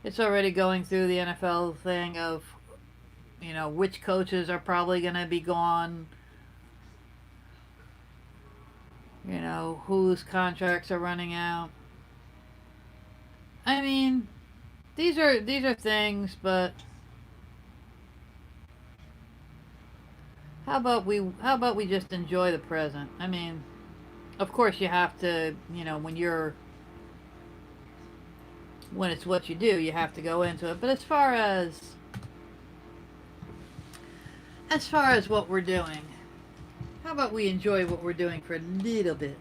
It's already going through the NFL thing of, which coaches are probably going to be gone. Whose contracts are running out. I mean, these are things, but how about we just enjoy the present? I mean, of course you have to, when it's what you do, you have to go into it. But as far as what we're doing, how about we enjoy what we're doing for a little bit?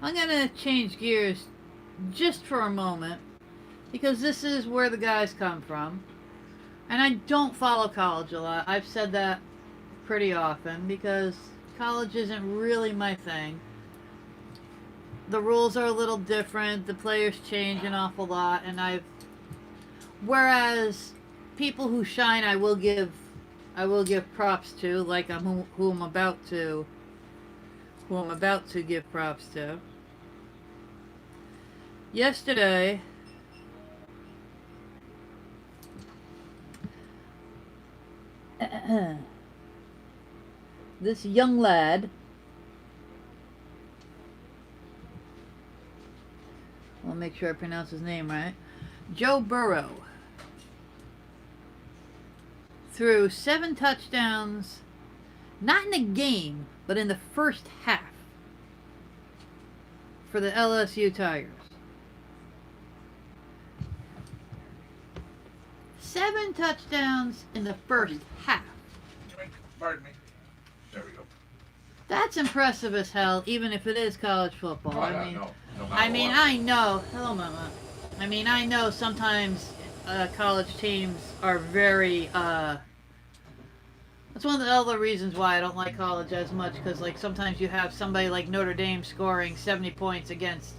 I'm going to change gears just for a moment because this is where the guys come from. And I don't follow college a lot. I've said that pretty often because college isn't really my thing. The rules are a little different. The players change an awful lot. And whereas people who shine, I will give props to, like who I'm about to give props to. Yesterday, this young lad, I'll make sure I pronounce his name right, Joe Burrow, threw 7 touchdowns, not in the game, but in the first half for the LSU Tigers. 7 touchdowns in the first half. Pardon me. There we go. That's impressive as hell, even if it is college football. Oh, I mean, I know. Hello, Mama. I mean, I know sometimes college teams are very. That's one of the other reasons why I don't like college as much, because like sometimes you have somebody like Notre Dame scoring 70 points against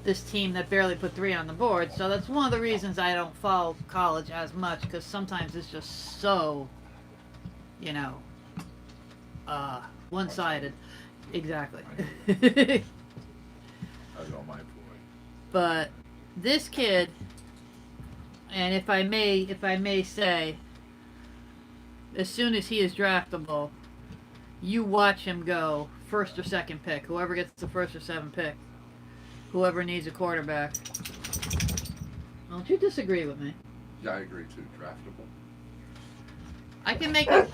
this team that barely put 3 on the board. So that's one of the reasons I don't follow college as much, because sometimes it's just so, one-sided. Exactly. That's all my boy. But this kid, and if I may say, as soon as he is draftable, you watch him go first or second pick. Whoever gets the first or 7th pick. Whoever needs a quarterback. Don't you disagree with me? Yeah, I agree too. Draftable. I can make it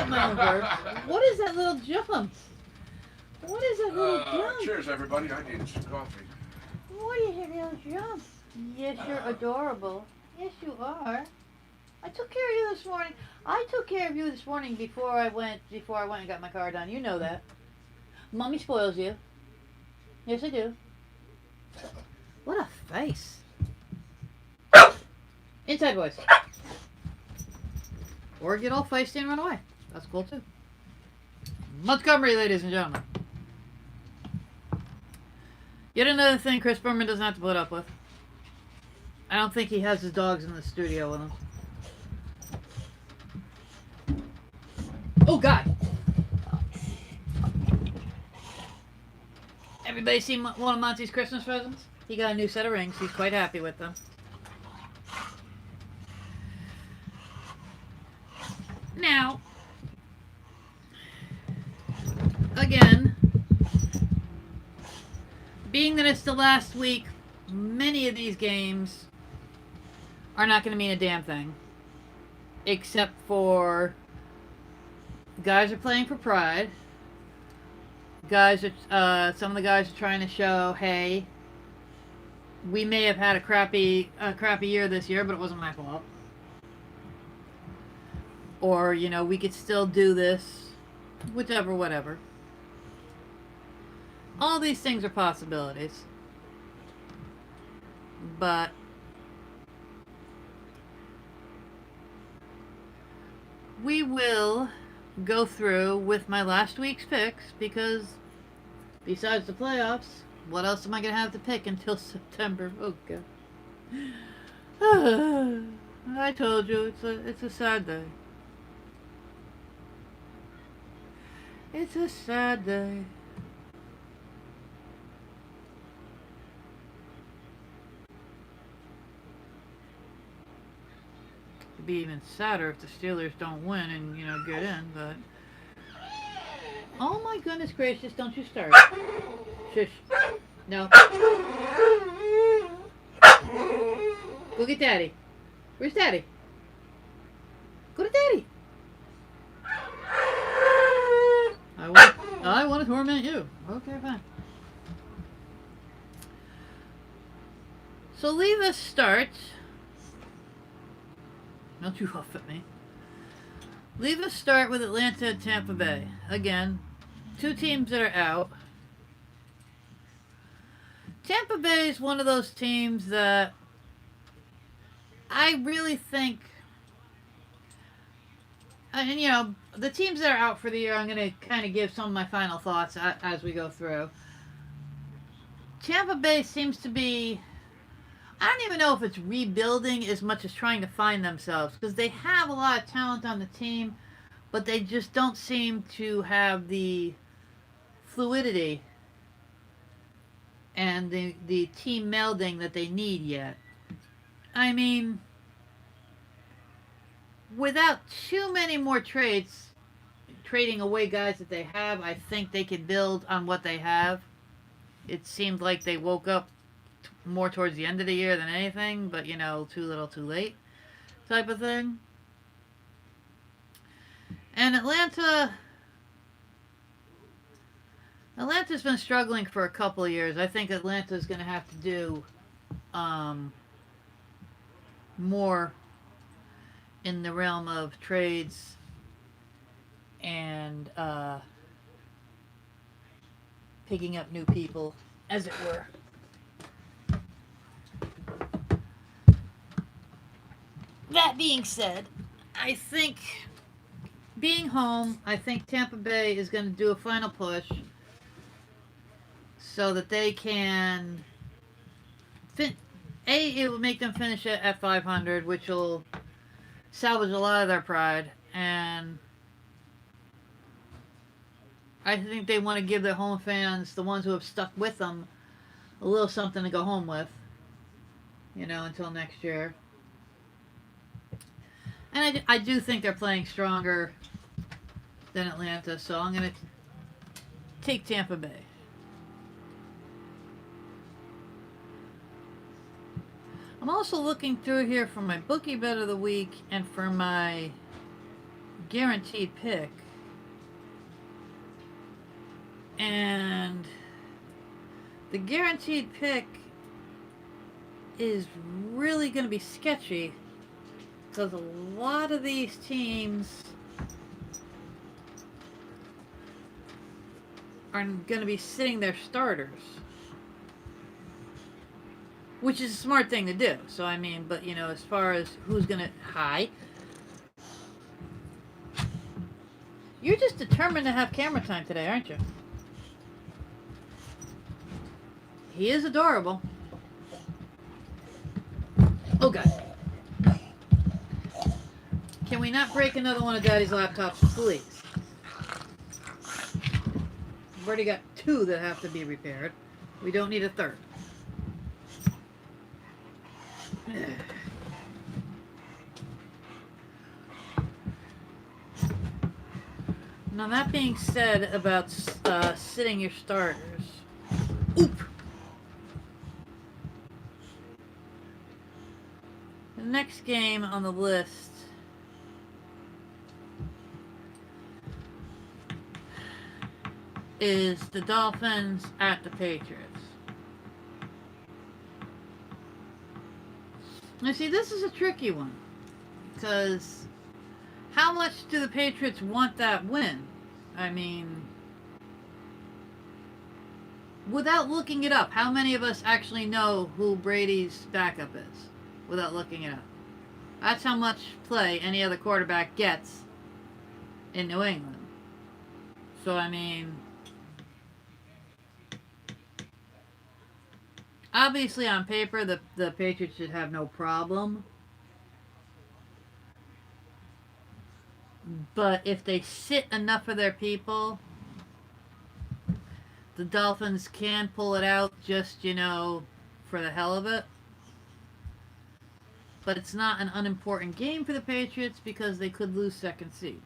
my own words. What is that little jump? What is that little jump? Cheers, everybody. I need some coffee. What is that little jump? Yes, you're adorable. Yes, you are. I took care of you this morning. Before I went and got my car done. You know that. Mommy spoils you. Yes, I do. What a face. Inside voice. Or get all feisty and run away. That's cool too. Montgomery, ladies and gentlemen. Yet another thing Chris Berman doesn't have to put up with. I don't think he has his dogs in the studio with him. Oh, God. Everybody seen one of Monty's Christmas presents? He got a new set of rings. He's quite happy with them. Now, again, being that it's the last week, many of these games are not going to mean a damn thing. Except for guys are playing for pride. Some of the guys are trying to show, hey, we may have had a crappy year this year, but it wasn't my fault. Or, we could still do this, whatever. All these things are possibilities. But we will go through with my last week's picks, because besides the playoffs, what else am I going to have to pick until September? Oh, God. I told you, it's a sad day. It's a sad day. be even sadder if the Steelers don't win and, you know, get in, but... Oh my goodness gracious, don't you start. Shush. No. Go get Daddy. Where's Daddy? Go to Daddy. I want to torment you. Okay, fine. So leave us start. Don't you huff at me. Leave us start with Atlanta and Tampa Bay. Again, two teams that are out. Tampa Bay is one of those teams that I really think, and you know, the teams that are out for the year, I'm going to kind of give some of my final thoughts as we go through. Tampa Bay seems to be, I don't even know if it's rebuilding as much as trying to find themselves, because they have a lot of talent on the team, but they just don't seem to have the fluidity and the team melding that they need yet. I mean, without too many more trades, trading away guys that they have, I think they can build on what they have. It seemed like they woke up more towards the end of the year than anything, but, you know, too little too late type of thing. And Atlanta's been struggling for a couple of years. I think Atlanta's going to have to do more in the realm of trades and picking up new people, as it were. That being said, I think being home, I think Tampa Bay is going to do a final push so that they can it will make them finish it at 500, which will salvage a lot of their pride, and I think they want to give their home fans, the ones who have stuck with them, a little something to go home with, you know, until next year. And I do think they're playing stronger than Atlanta, so I'm going to take Tampa Bay. I'm also looking through here for my bookie bet of the week and for my guaranteed pick. And the guaranteed pick is really going to be sketchy because a lot of these teams are going to be sitting their starters, which is a smart thing to do. So, I mean, but, you know, as far as who's going to... Hi. You're just determined to have camera time today, aren't you? He is adorable. Oh, God. Can we not break another one of Daddy's laptops, please? We've already got 2 that have to be repaired. We don't need a 3rd. Now, that being said about sitting your starters. Oop! The next game on the list is the Dolphins at the Patriots. Now, see, this is a tricky one, because how much do the Patriots want that win? I mean, without looking it up, how many of us actually know who Brady's backup is without looking it up? That's how much play any other quarterback gets in New England. So, I mean, obviously on paper, the Patriots should have no problem. But if they sit enough of their people, the Dolphins can pull it out just, you know, for the hell of it. but it's not an unimportant game for the Patriots because they could lose second seed.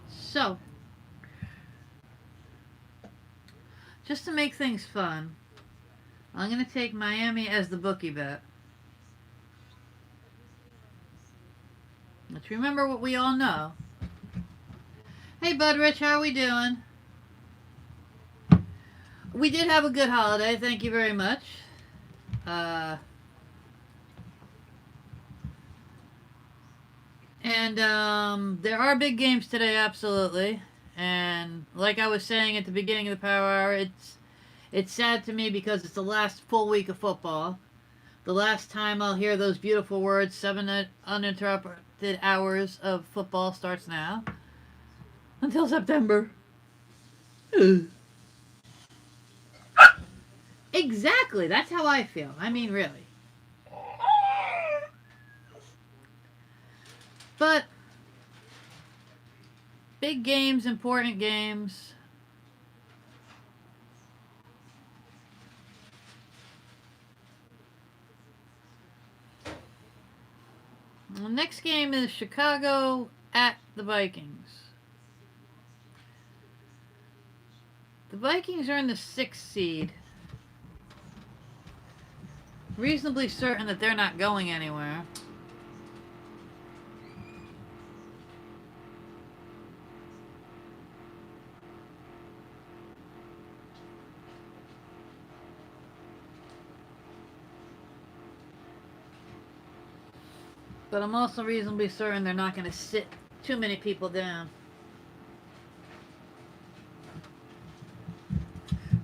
So, just to make things fun, I'm going to take Miami as the bookie bet. Let's remember what we all know. Hey, Bud Rich, how are we doing? We did have a good holiday. Thank you very much. There are big games today, absolutely. And like I was saying at the beginning of the Power Hour, it's sad to me because it's the last full week of football. The last time I'll hear those beautiful words, 7 uninterrupted hours of football starts now. Until September. Exactly, that's how I feel. I mean, really. But big games, important games. The next game is Chicago at the Vikings. The Vikings are in the 6th seed. Reasonably certain that they're not going anywhere. But I'm also reasonably certain they're not going to sit too many people down.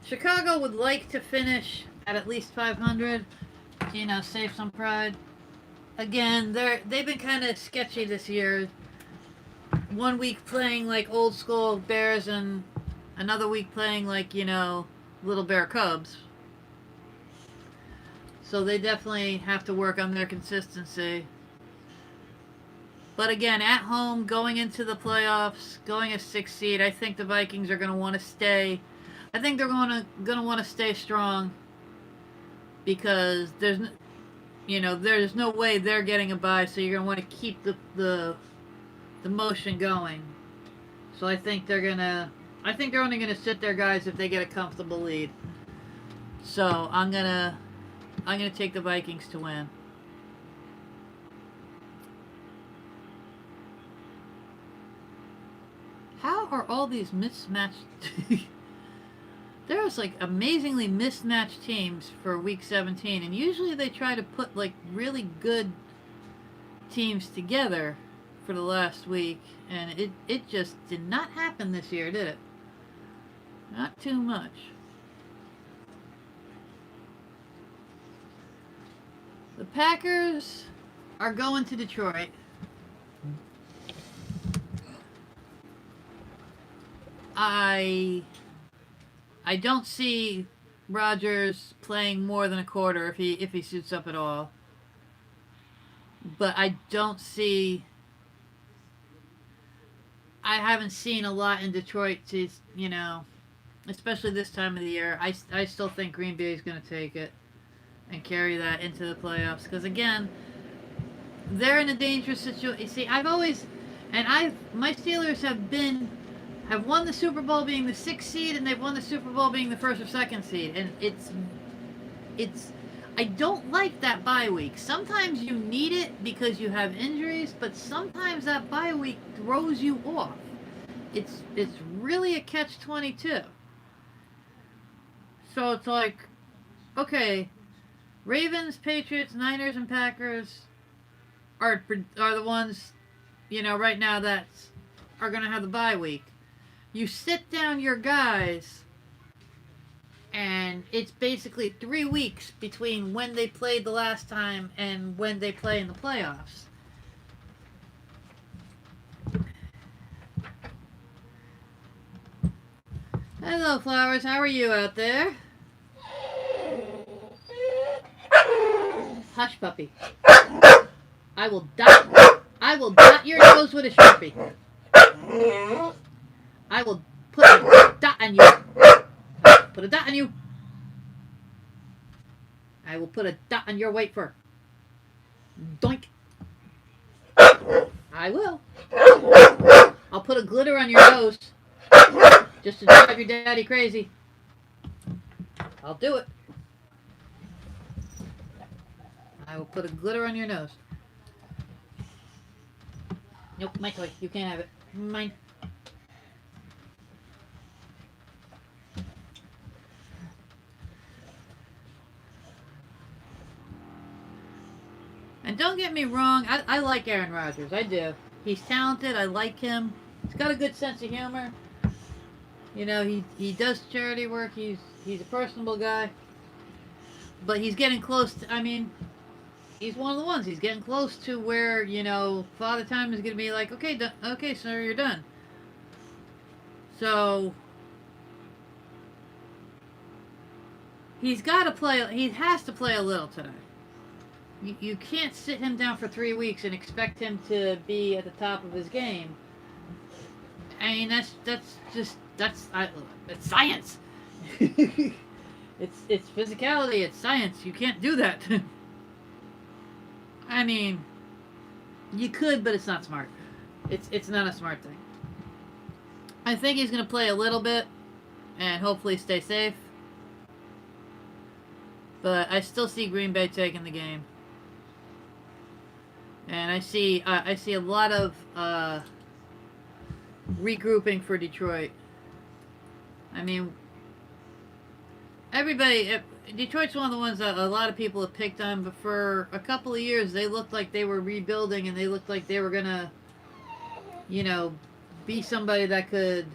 Chicago would like to finish at least 500, save some pride. Again, they've been kind of sketchy this year. One week playing like old school Bears and another week playing like, Little Bear Cubs. So they definitely have to work on their consistency. But again, at home, going into the playoffs, going a 6th seed, I think the Vikings are going to want to stay. I think they're going to want to stay strong because there's no way they're getting a bye, so you're going to want to keep the motion going. So I think they're only going to sit their guys if they get a comfortable lead. So I'm going to take the Vikings to win. How are all these mismatched? There's like amazingly mismatched teams for week 17, and usually they try to put like really good teams together for the last week, and it just did not happen this year, did it? Not too much. The Packers are going to Detroit. I don't see Rodgers playing more than a quarter if he suits up at all. But I haven't seen a lot in Detroit to, especially this time of the year. I still think Green Bay is going to take it and carry that into the playoffs. Because again, they're in a dangerous situation. You see, my Steelers have won the Super Bowl being the 6th seed, and they've won the Super Bowl being the 1st or 2nd seed. And I don't like that bye week. Sometimes you need it because you have injuries, but sometimes that bye week throws you off. It's really a catch-22. So it's like, okay, Ravens, Patriots, Niners, and Packers are the ones, right now that are going to have the bye week. You sit down your guys, and it's basically 3 weeks between when they played the last time and when they play in the playoffs. Hello, Flowers. How are you out there? Hush, puppy. I will I will dot your nose with a Sharpie. I will put a dot on you. Put a dot on you. I will put a dot on your white fur. Doink. I will. I'll put a glitter on your nose. Just to drive your daddy crazy. I'll do it. I will put a glitter on your nose. Nope, my toy. You can't have it. Mine. And don't get me wrong, I like Aaron Rodgers. I do. He's talented. I like him. He's got a good sense of humor. You know, he does charity work. He's a personable guy. But he's getting close to, I mean, he's one of the ones. He's getting close to where, you know, Father Time is going to be like, okay, okay, sir, you're done. So he's got to play, he has to play a little today. You can't sit him down for 3 weeks and expect him to be at the top of his game. I mean, it's science. It's physicality. It's science. You can't do that. I mean, you could, but it's not smart. It's not a smart thing. I think he's gonna play a little bit, and hopefully stay safe. But I still see Green Bay taking the game. And I see a lot of regrouping for Detroit. I mean, Detroit's one of the ones that a lot of people have picked on, but for a couple of years they looked like they were rebuilding and they looked like they were gonna, you know, be somebody that could,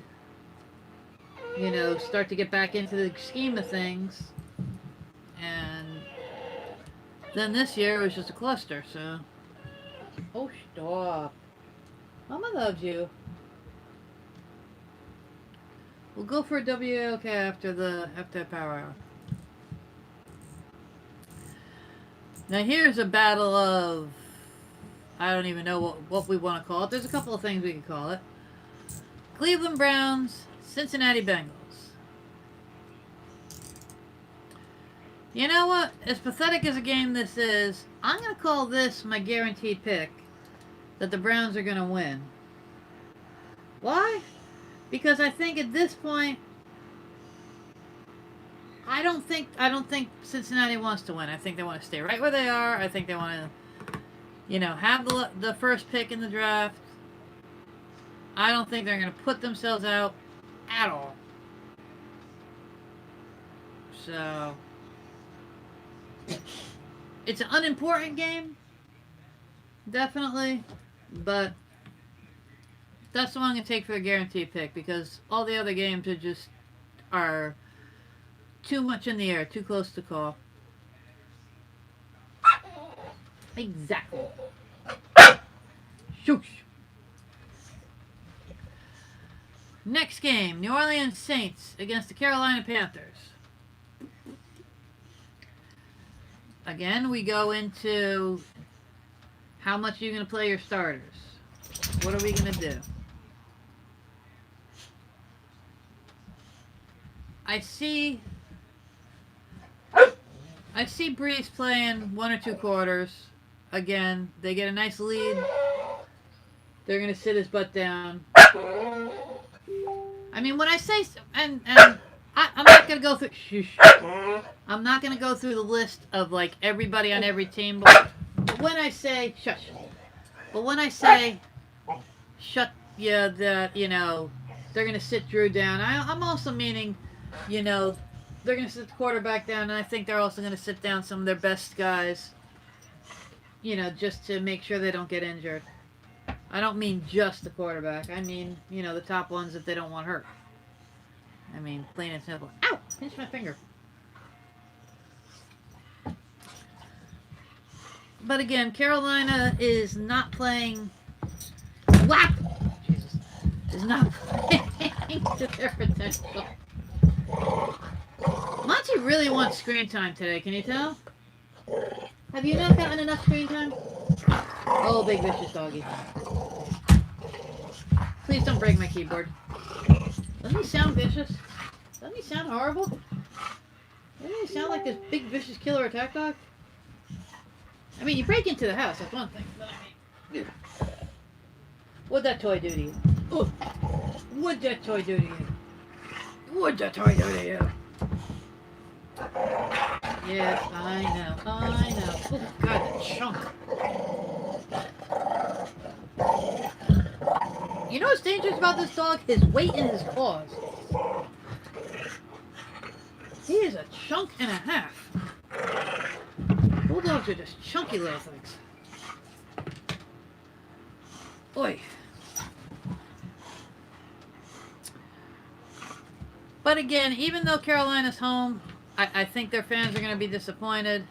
you know, start to get back into the scheme of things. And then this year it was just a cluster, so. Oh, stop. Mama loves you. We'll go for a WAOK after the power hour. Now here's a battle of, I don't even know what we want to call it. There's a couple of things we can call it. Cleveland Browns, Cincinnati Bengals. You know what? As pathetic as a game this is, I'm going to call this my guaranteed pick that the Browns are going to win. Why? Because I think at this point, I don't think Cincinnati wants to win. I think they want to stay right where they are. I think they want to, you know, have the first pick in the draft. I don't think they're going to put themselves out at all. So it's an unimportant game, definitely, but that's the one I'm going to take for a guaranteed pick because all the other games are too much in the air, too close to call. Exactly. Shoosh. Next game, New Orleans Saints against the Carolina Panthers. Again, we go into how much are you going to play your starters? What are we going to do? I see Breeze playing 1 or 2 quarters. Again, they get a nice lead. They're going to sit his butt down. I mean, when I say... And I'm not going to go through... I'm not going to go through the list of, like, everybody on every team. But when I say... Shush. But when I say... Shut... Yeah, that, you know... They're going to sit Drew down. I'm also meaning... You know... They're going to sit the quarterback down. And I think they're also going to sit down some of their best guys. You know, just to make sure they don't get injured. I don't mean just the quarterback. I mean, you know, the top ones that they don't want hurt. I mean, plain and simple. Ow! Pinch my finger. But again, Carolina is not playing... Whap! Jesus. Is not playing to their potential. Monty really wants screen time today, can you tell? Have you not gotten enough screen time? Oh, big vicious doggy. Please don't break my keyboard. Doesn't he sound vicious? Doesn't he sound horrible? Doesn't he sound like this big vicious killer attack dog? I mean, you break into the house, that's one thing. But I mean, what'd that toy do to you? Oh, what'd that toy do to you? What'd that toy do to you? Yes, I know. Oh, God, that chunk. You know what's dangerous about this dog? His weight in his claws. He is a chunk and a half. Bulldogs are just chunky little things. Oi. But again, even though Carolina's home, I think their fans are going to be disappointed.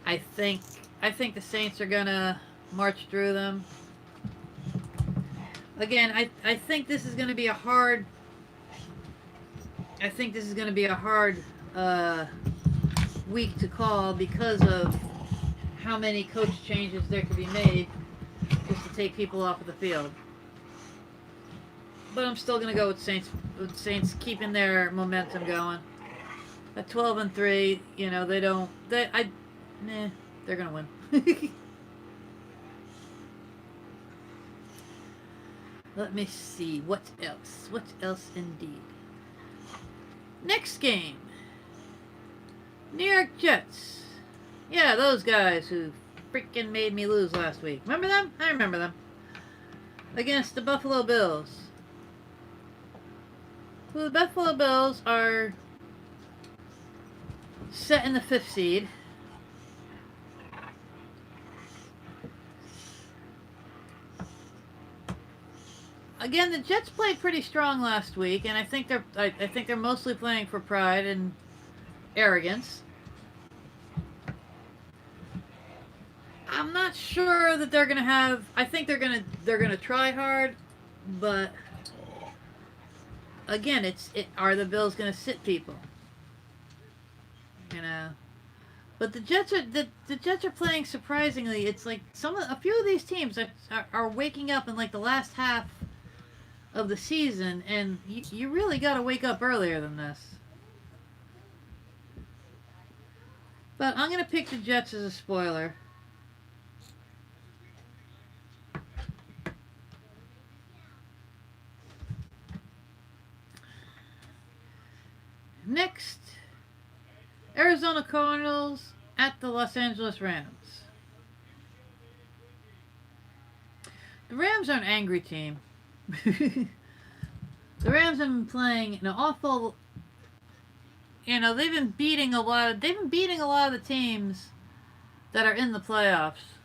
I think the Saints are going to march through them. Again, I think this is going to be a hard. I think this is going to be a hard week to call because of how many coach changes there could be made just to take people off of the field. But I'm still going to go with Saints. With Saints keeping their momentum going. At 12-3, you know they're going to win. Let me see. What else? What else indeed? Next game. New York Jets. Yeah, those guys who freaking made me lose last week. Remember them? I remember them. Against the Buffalo Bills. Well, the Buffalo Bills are set in the 5th seed. Again, the Jets played pretty strong last week, and I think they're mostly playing for pride and arrogance. I'm not sure that they're gonna have. I think they're gonna try hard, but again, are the Bills gonna sit people? You know. But the Jets are playing surprisingly. It's like a few of these teams are waking up in like the last half of the season, and you really got to wake up earlier than this. But I'm going to pick the Jets as a spoiler. Next, Arizona Cardinals at the Los Angeles Rams. The Rams are an angry team. The Rams have been playing an awful. You know, they've been beating a lot of the teams that are in the playoffs.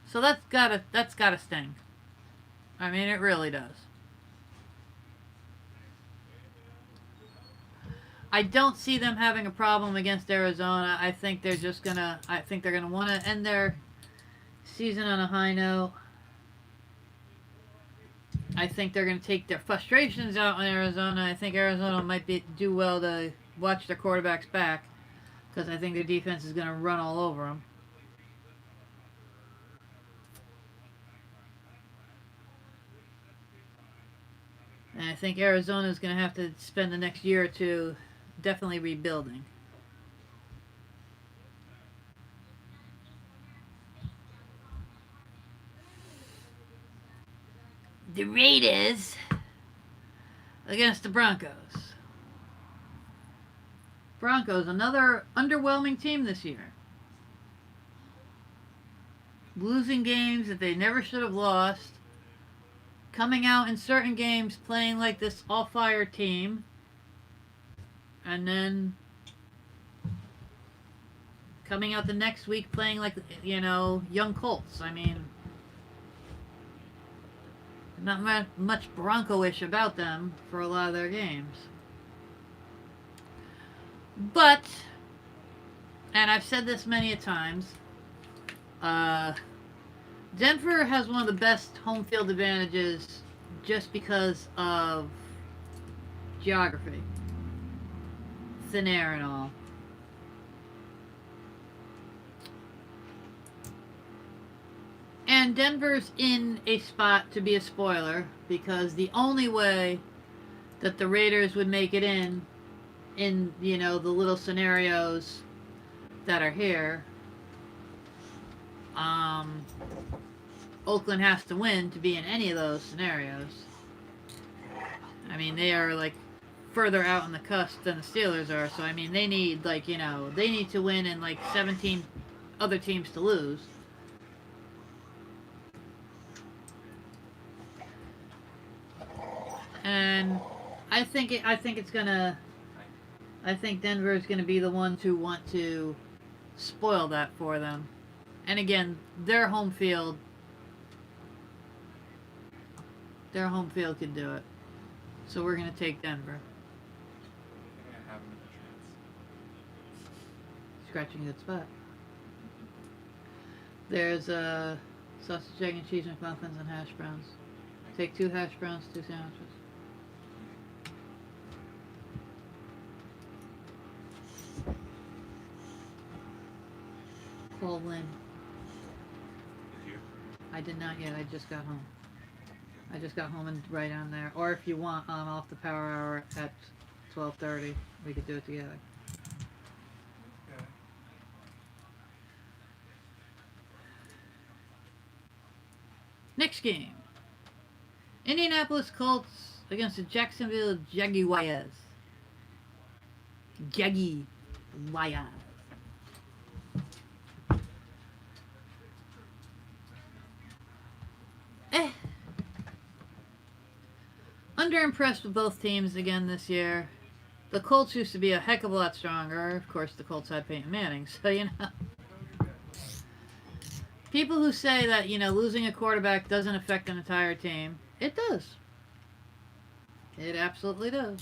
So that's gotta sting. I mean, it really does. I don't see them having a problem against Arizona. I think they're gonna want to end their season on a high note. I think they're going to take their frustrations out on Arizona. I think Arizona might do well to watch their quarterbacks back, because I think their defense is going to run all over them. And I think Arizona is going to have to spend the next year or two definitely rebuilding. The Raiders against the Broncos. Broncos, another underwhelming team this year. Losing games that they never should have lost. Coming out in certain games playing like this all-fire team. And then coming out the next week playing like, young Colts. I mean, not much Bronco-ish about them for a lot of their games. But, and I've said this many a times, Denver has one of the best home field advantages just because of geography. Thin air and all. And Denver's in a spot to be a spoiler because the only way that the Raiders would make it in, you know, the little scenarios that are here, Oakland has to win to be in any of those scenarios. I mean, they are like further out on the cusp than the Steelers are, so I mean, they need, like, you know, they need to win and like 17 other teams to lose. And I think Denver is gonna be the ones who want to spoil that for them. And again, their home field could do it. So we're gonna take Denver. Scratching a good spot. There's sausage, egg, and cheese McMuffins and hash browns. Take 2 hash browns, 2 sandwiches. Call Lynn. I did not yet. I just got home. I just got home and right on there. Or if you want, I'm off the power hour at 12:30. We could do it together. Next game. Indianapolis Colts against the Jacksonville Jaguars. Jaguars. Underimpressed with both teams again this year. The Colts used to be a heck of a lot stronger. Of course, the Colts had Peyton Manning, so you know. People who say that, you know, losing a quarterback doesn't affect an entire team, it does. It absolutely does.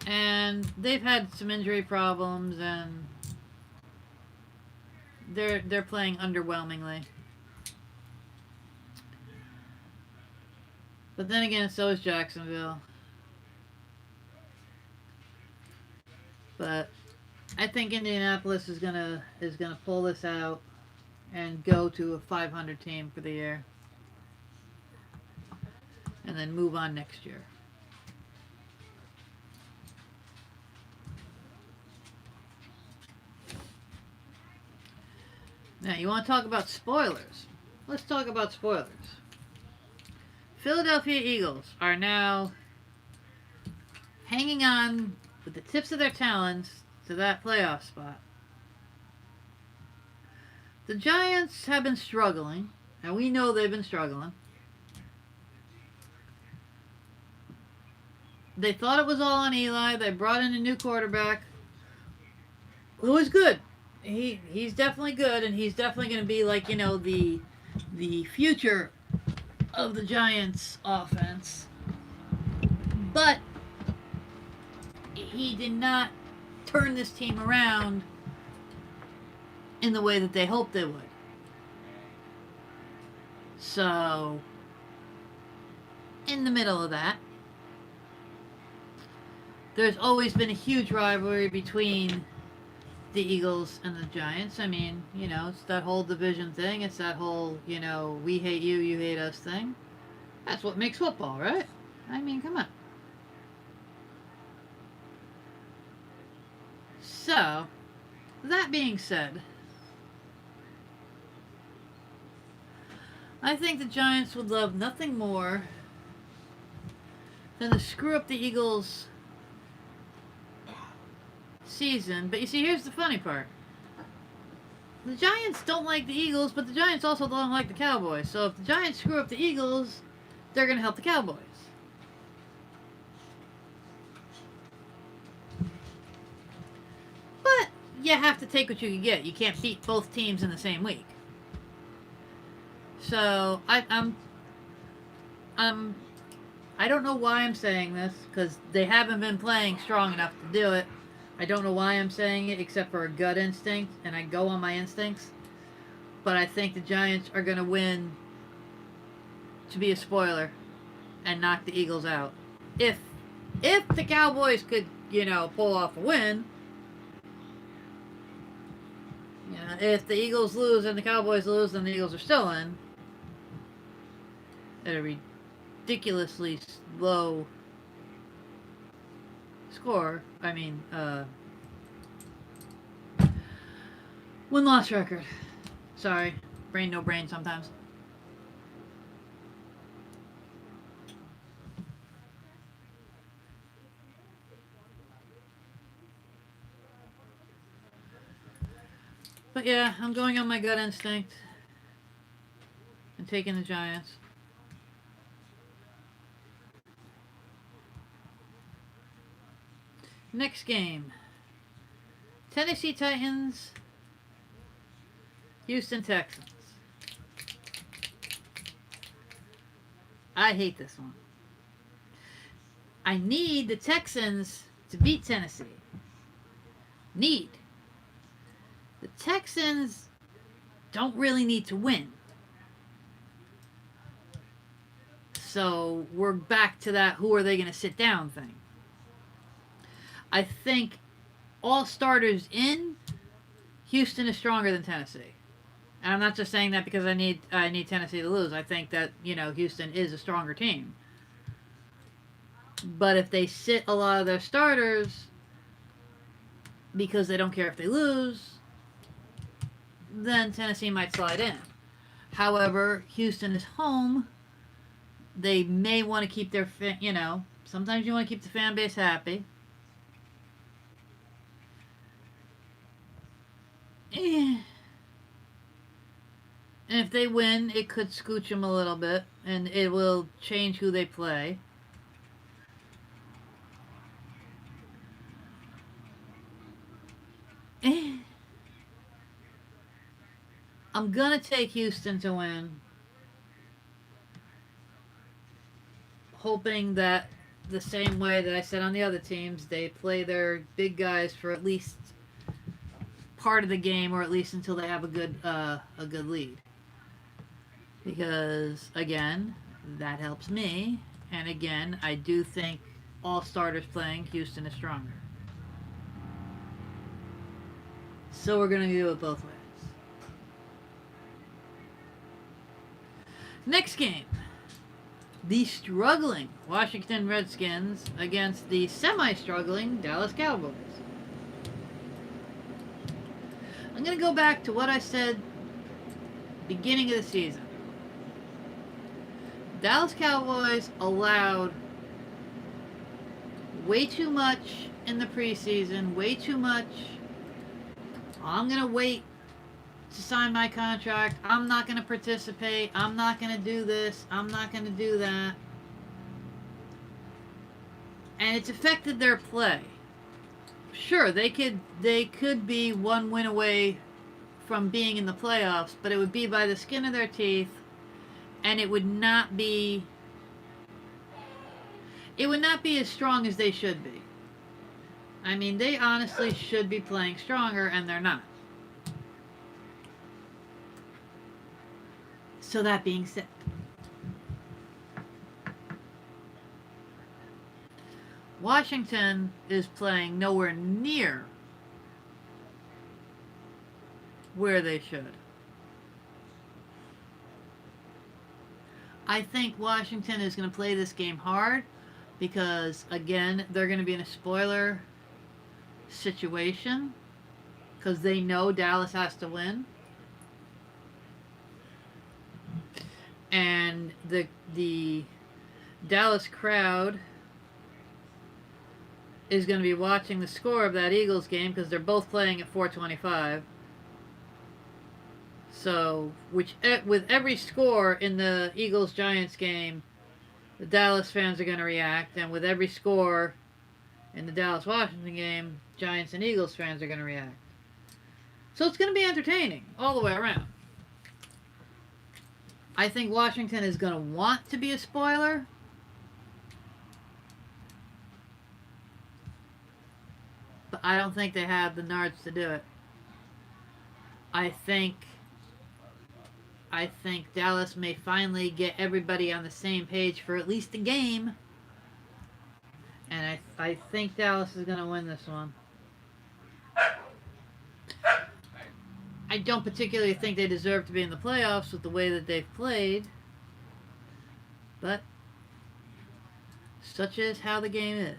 And they've had some injury problems, and they're playing underwhelmingly. But then again, so is Jacksonville. But I think Indianapolis is gonna pull this out and go to a 500 team for the year, and then move on next year. Now, you want to talk about spoilers? Let's talk about spoilers. Philadelphia Eagles are now hanging on with the tips of their talons to that playoff spot. The Giants have been struggling, and we know they've been struggling. They thought it was all on Eli. They brought in a new quarterback who is good. He's definitely good, and he's definitely going to be, like, you know, the future of the Giants offense. But he did not turn this team around in the way that they hoped they would. So, in the middle of that, there's always been a huge rivalry between the Eagles and the Giants. I mean, you know, it's that whole division thing. It's that whole, you know, we hate you, you hate us thing. That's what makes football, right? I mean, come on. So, that being said, I think the Giants would love nothing more than to screw up the Eagles' season. But you see, here's the funny part. The Giants don't like the Eagles, but the Giants also don't like the Cowboys. So if the Giants screw up the Eagles, they're going to help the Cowboys. But you have to take what you can get. You can't beat both teams in the same week. So I don't know why I'm saying this, because they haven't been playing strong enough to do it. I don't know why I'm saying it, except for a gut instinct, and I go on my instincts. But I think the Giants are going to win to be a spoiler and knock the Eagles out. If the Cowboys could, you know, pull off a win, Yeah, if the Eagles lose and the Cowboys lose, then the Eagles are still in at a ridiculously low score. I mean, win-loss record. Sorry, brain no brain sometimes. But yeah, I'm going on my gut instinct and taking the Giants. Next game. Tennessee Titans, Houston Texans. I hate this one. I need the Texans to beat Tennessee. Need. The Texans don't really need to win. So we're back to that who are they going to sit down thing. I think all starters in, Houston is stronger than Tennessee. And I'm not just saying that because I need Tennessee to lose. I think that, Houston is a stronger team. But if they sit a lot of their starters because they don't care if they lose, then Tennessee might slide in. However, Houston is home. They may want to keep their, sometimes you want to keep the fan base happy. And if they win, it could scooch them a little bit, and it will change who they play. I'm going to take Houston to win, hoping that the same way that I said on the other teams, they play their big guys for at least part of the game, or at least until they have a good lead. Because, again, that helps me. And again, I do think all starters playing, Houston is stronger. So we're going to do it both ways. Next game. The struggling Washington Redskins against the semi-struggling Dallas Cowboys. I'm going to go back to what I said beginning of the season. Dallas Cowboys allowed way too much in the preseason, way too much. I'm going to wait to sign my contract. I'm not going to participate. I'm not going to do this. I'm not going to do that. And it's affected their play. Sure, they could be one win away from being in the playoffs, but it would be by the skin of their teeth, and it would not be as strong as they should be. I mean, they honestly should be playing stronger, and they're not. So that being said, Washington is playing nowhere near where they should. I think Washington is going to play this game hard because, again, they're going to be in a spoiler situation because they know Dallas has to win. And the Dallas crowd is going to be watching the score of that Eagles game because they're both playing at 4:25. So, with every score in the Eagles-Giants game, the Dallas fans are going to react, and with every score in the Dallas-Washington game, Giants and Eagles fans are going to react. So it's going to be entertaining all the way around. I think Washington is going to want to be a spoiler. But I don't think they have the nards to do it. I think Dallas may finally get everybody on the same page for at least a game. And I think Dallas is going to win this one. I don't particularly think they deserve to be in the playoffs with the way that they've played. But such is how the game is.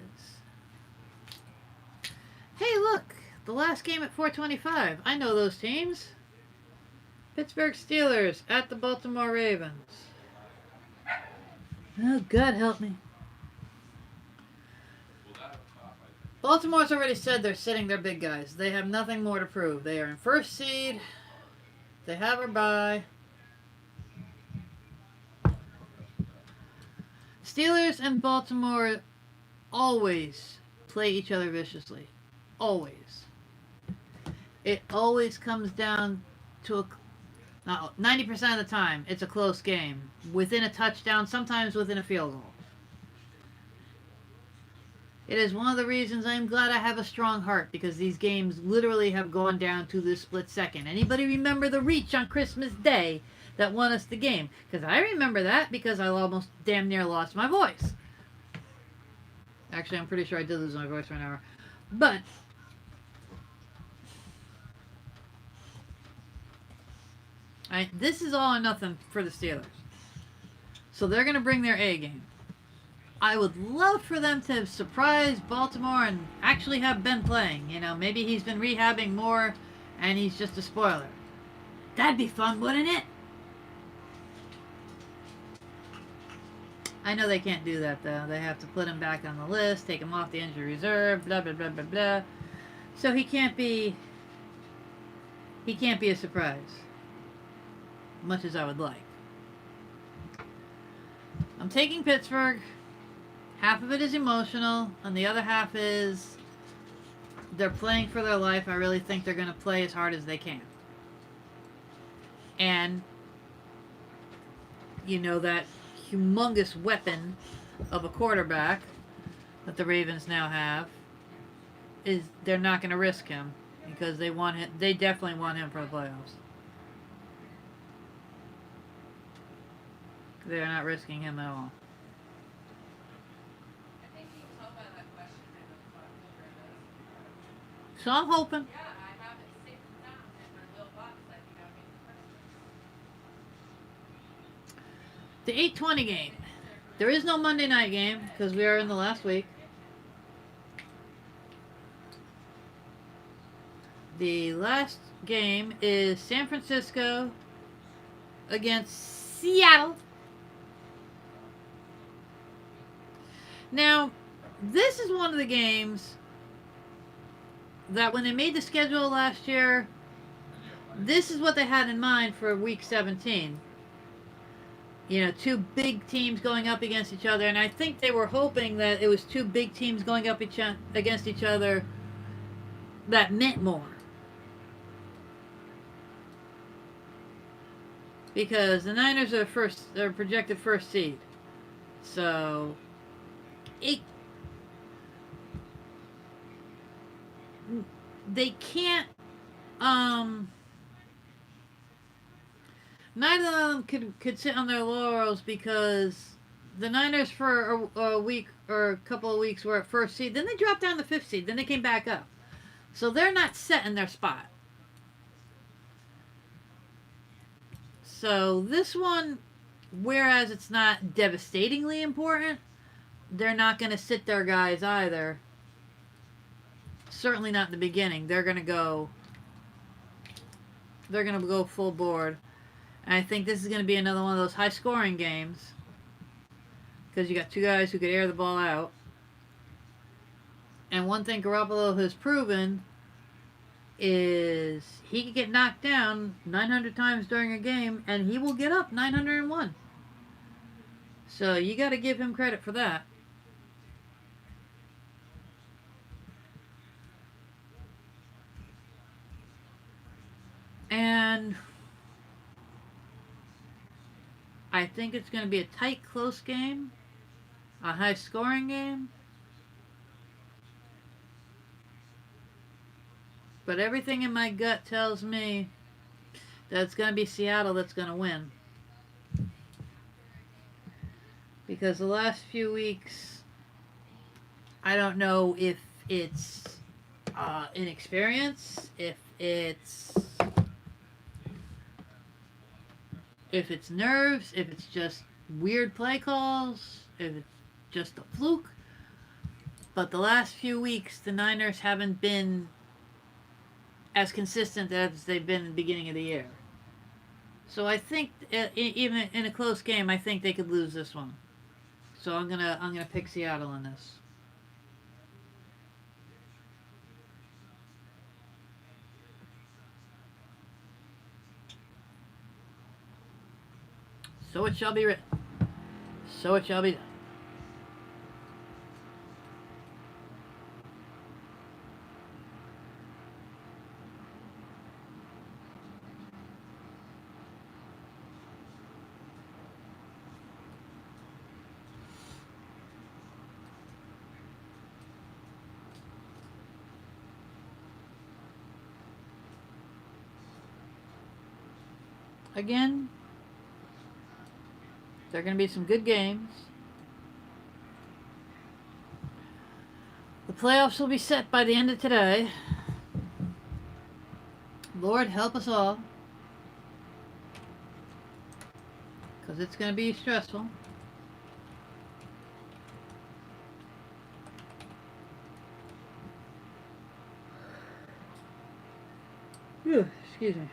Hey, look! The last game at 425. I know those teams. Pittsburgh Steelers at the Baltimore Ravens. Oh, God help me. Baltimore's already said they're sitting their big guys. They have nothing more to prove. They are in first seed. They have a bye. Steelers and Baltimore always play each other viciously. Always. It always comes down to 90% of the time, it's a close game. Within a touchdown, sometimes within a field goal. It is one of the reasons I'm glad I have a strong heart, because these games literally have gone down to this split second. Anybody remember the reach on Christmas Day that won us the game? Because I remember that because I almost damn near lost my voice. Actually, I'm pretty sure I did lose my voice for an hour. But this is all or nothing for the Steelers. So they're going to bring their A game. I would love for them to surprise Baltimore and actually have Ben playing. You know, maybe he's been rehabbing more and he's just a spoiler. That'd be fun, wouldn't it? I know they can't do that, though. They have to put him back on the list, take him off the injury reserve, blah, blah, blah, blah, blah. So he can't be a surprise. Much as I would like. I'm taking Pittsburgh. Half of it is emotional, and the other half is they're playing for their life. I really think they're going to play as hard as they can. And, you know, that humongous weapon of a quarterback that the Ravens now have, is they're not going to risk him because they want him. They definitely want him for the playoffs. They're not risking him at all. So I'm hoping. The 8:20 game. There is no Monday night game because we are in the last week. The last game is San Francisco against Seattle. Now, this is one of the games that when they made the schedule last year, this is what they had in mind for week 17. You know, two big teams going up against each other, and I think they were hoping that it was two big teams going up against each other that meant more. Because the Niners are they're projected first seed. So they can't neither of them could sit on their laurels because the Niners for a week or a couple of weeks were at first seed, then they dropped down to fifth seed, then they came back up. So they're not set in their spot. So this one, whereas it's not devastatingly important, they're not going to sit their guys either. Certainly not in the beginning. They're going to go full board. And I think this is going to be another one of those high-scoring games because you got two guys who could air the ball out. And one thing Garoppolo has proven is he can get knocked down 900 times during a game, and he will get up 901. So you got to give him credit for that. And I think it's going to be a tight, close game, a high-scoring game. But everything in my gut tells me that it's going to be Seattle that's going to win. Because the last few weeks, I don't know if it's inexperience, if it's if it's nerves, if it's just weird play calls, if it's just a fluke. But the last few weeks, the Niners haven't been as consistent as they've been in the beginning of the year. So I think even in a close game, I think they could lose this one. So I'm gonna pick Seattle in this. So it shall be written. So it shall be done. Again, there are going to be some good games. The playoffs will be set by the end of today. Lord help us all. Because it's going to be stressful. Whew, excuse me.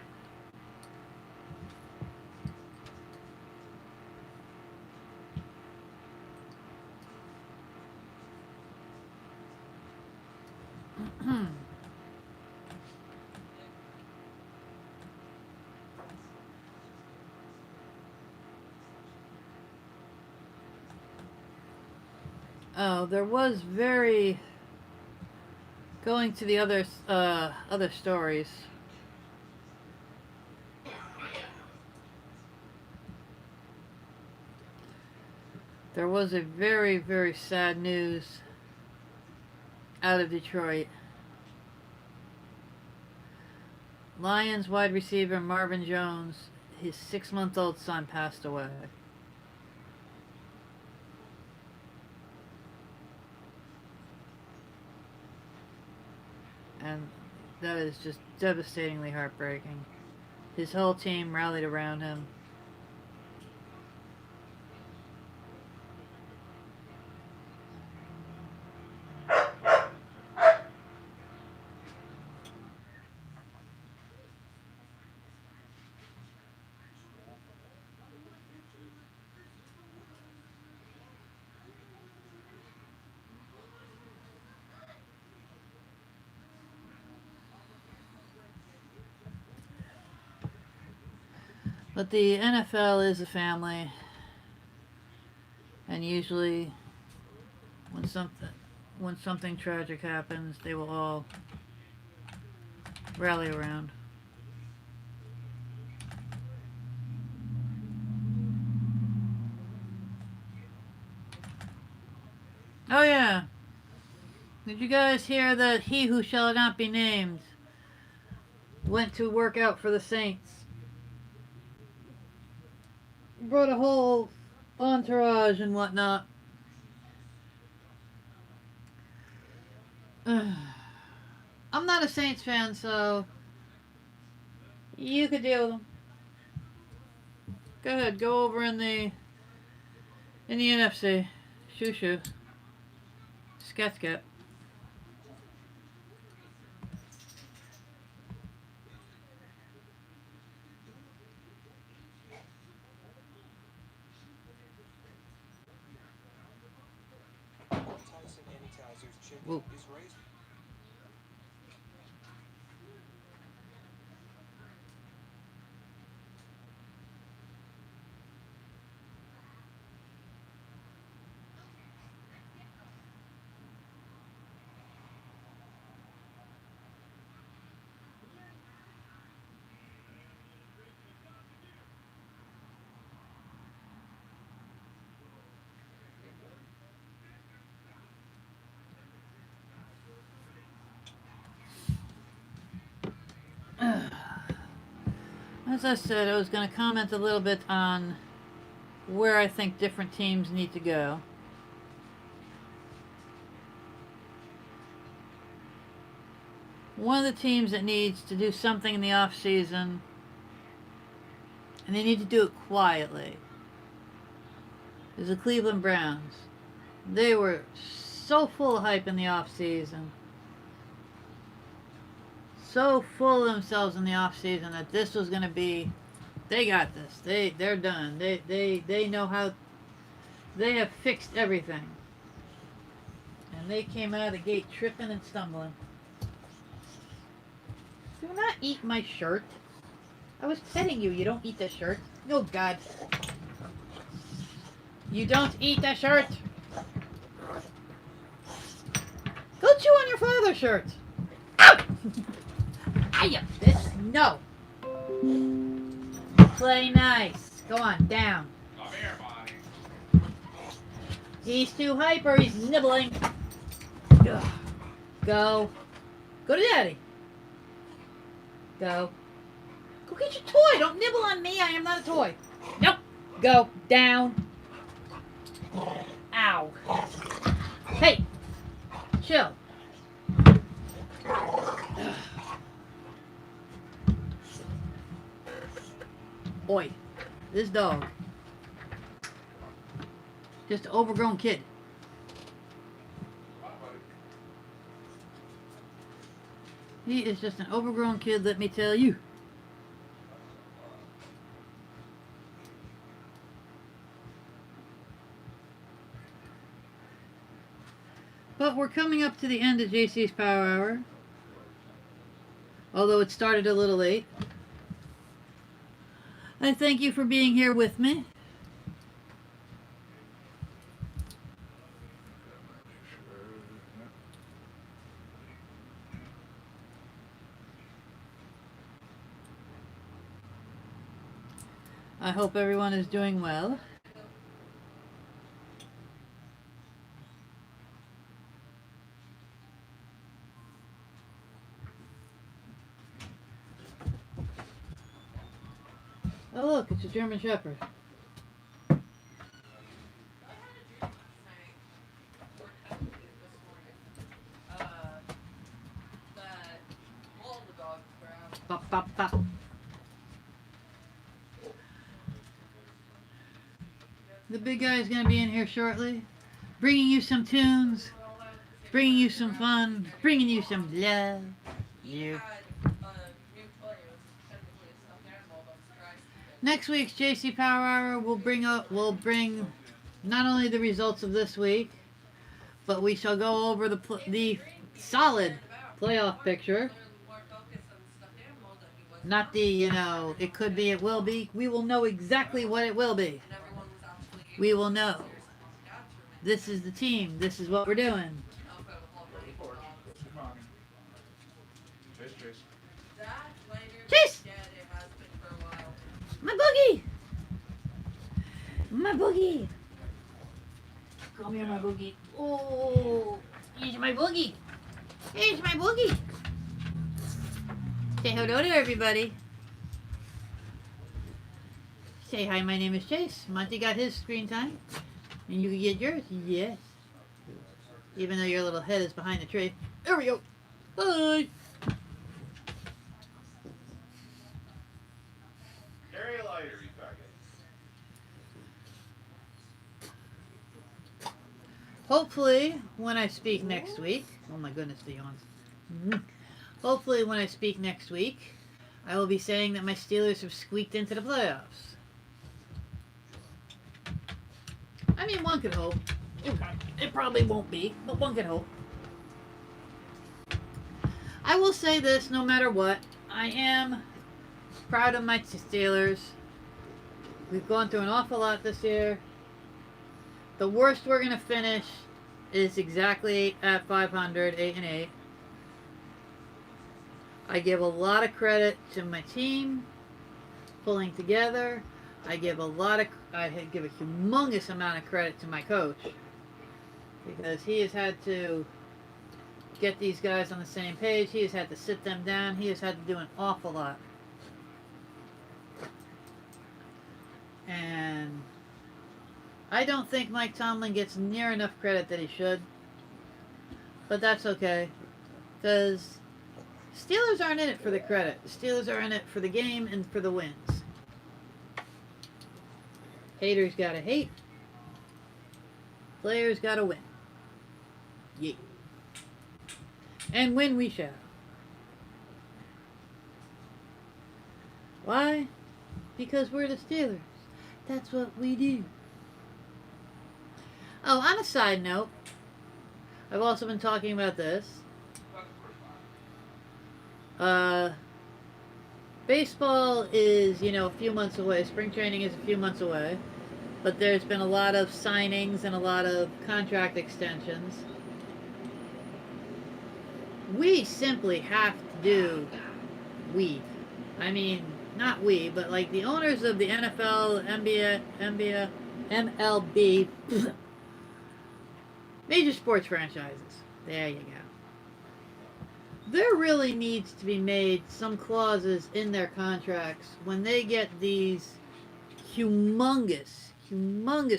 Oh, there was very going to the other stories. There was a very, very sad news out of Detroit. Lions wide receiver Marvin Jones, his 6-month-old son passed away. And that is just devastatingly heartbreaking. His whole team rallied around him. But the NFL is a family, and usually when something tragic happens, they will all rally around. Oh yeah. Did you guys hear that he who shall not be named went to work out for the Saints? Brought a whole entourage and whatnot. I'm not a Saints fan, so you could deal with them. Go ahead, go over in the NFC. Shoo shoo. Scat scat. Whoa. As I said, I was going to comment a little bit on where I think different teams need to go. One of the teams that needs to do something in the off season And they need to do it quietly. Is the Cleveland Browns. They were so full of hype in the offseason. So full of themselves in the offseason that this was going to be, they got this. They're done. They know how, they have fixed everything. And they came out of the gate tripping and stumbling. Do not eat my shirt. I was petting you. You don't eat the shirt. Oh, God. You don't eat the shirt. Go chew on your father's shirt. Ow! Ah, you bitch. No. Play nice. Go on, down. Come here, Bonnie. He's too hyper. He's nibbling. Ugh. Go. Go to daddy. Go. Go get your toy. Don't nibble on me. I am not a toy. Nope. Go. Down. Ow. Hey. Chill. Boy, this dog. Just an overgrown kid. He is just an overgrown kid, let me tell you. But we're coming up to the end of JC's Power Hour. Although it started a little late. I thank you for being here with me. I hope everyone is doing well. Oh look, it's a German Shepherd. Bop, bop, bop. The big guy is going to be in here shortly, bringing you some tunes, bringing you some fun, bringing you some love. Yeah. Next week's JC Power Hour will bring not only the results of this week, but we shall go over the solid playoff picture. Not the, it could be, it will be. We will know exactly what it will be. We will know. This is the team. This is what we're doing. Chase! My boogie! My boogie! Come here, my boogie. Oh, here's my boogie. Here's my boogie. Say hello to everybody. Say hi, my name is Chase. Monty got his screen time. And you can get yours? Yes. Even though your little head is behind the tree. There we go. Bye. Carry a lighter, you faggot. Hopefully, when I speak next week. Oh my goodness, the yawns. Hopefully, when I speak next week, I will be saying that my Steelers have squeaked into the playoffs. I mean, one could hope. It probably won't be, but one could hope. I will say this, no matter what, I am proud of my Steelers. We've gone through an awful lot this year. The worst we're going to finish is exactly at 500, 8-8. I give a lot of credit to my team pulling together. I give a humongous amount of credit to my coach because he has had to get these guys on the same page. He has had to sit them down. He has had to do an awful lot. And I don't think Mike Tomlin gets near enough credit that he should. But that's okay. Because Steelers aren't in it for the credit. The Steelers are in it for the game and for the wins. Haters gotta hate. Players gotta win. Yeah. And win we shall. Why? Because we're the Steelers. That's what we do. Oh, on a side note, I've also been talking about this. Baseball is, a few months away. Spring training is a few months away. But there's been a lot of signings and a lot of contract extensions. We simply have to do not we, but like the owners of the NFL, NBA, MLB, major sports franchises. There you go. There really needs to be made some clauses in their contracts when they get these humongous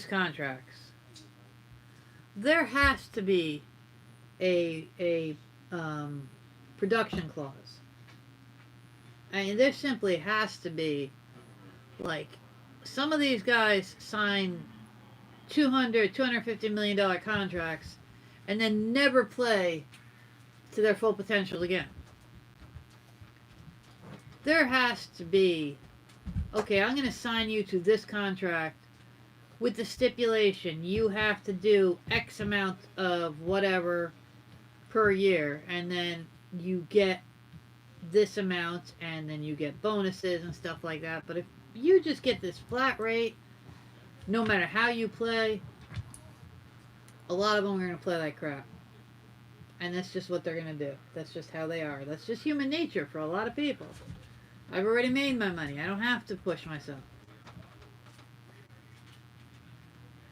contracts. There has to be a production clause. I mean, there simply has to be, like, some of these guys sign $250 million contracts and then never play to their full potential again. There has to be, okay, I'm going to sign you to this contract with the stipulation you have to do X amount of whatever per year, and then you get this amount, and then you get bonuses and stuff like that. But if you just get this flat rate, no matter how you play, a lot of them are going to play like crap. And that's just what they're going to do. That's just how they are. That's just human nature for a lot of people. I've already made my money. I don't have to push myself.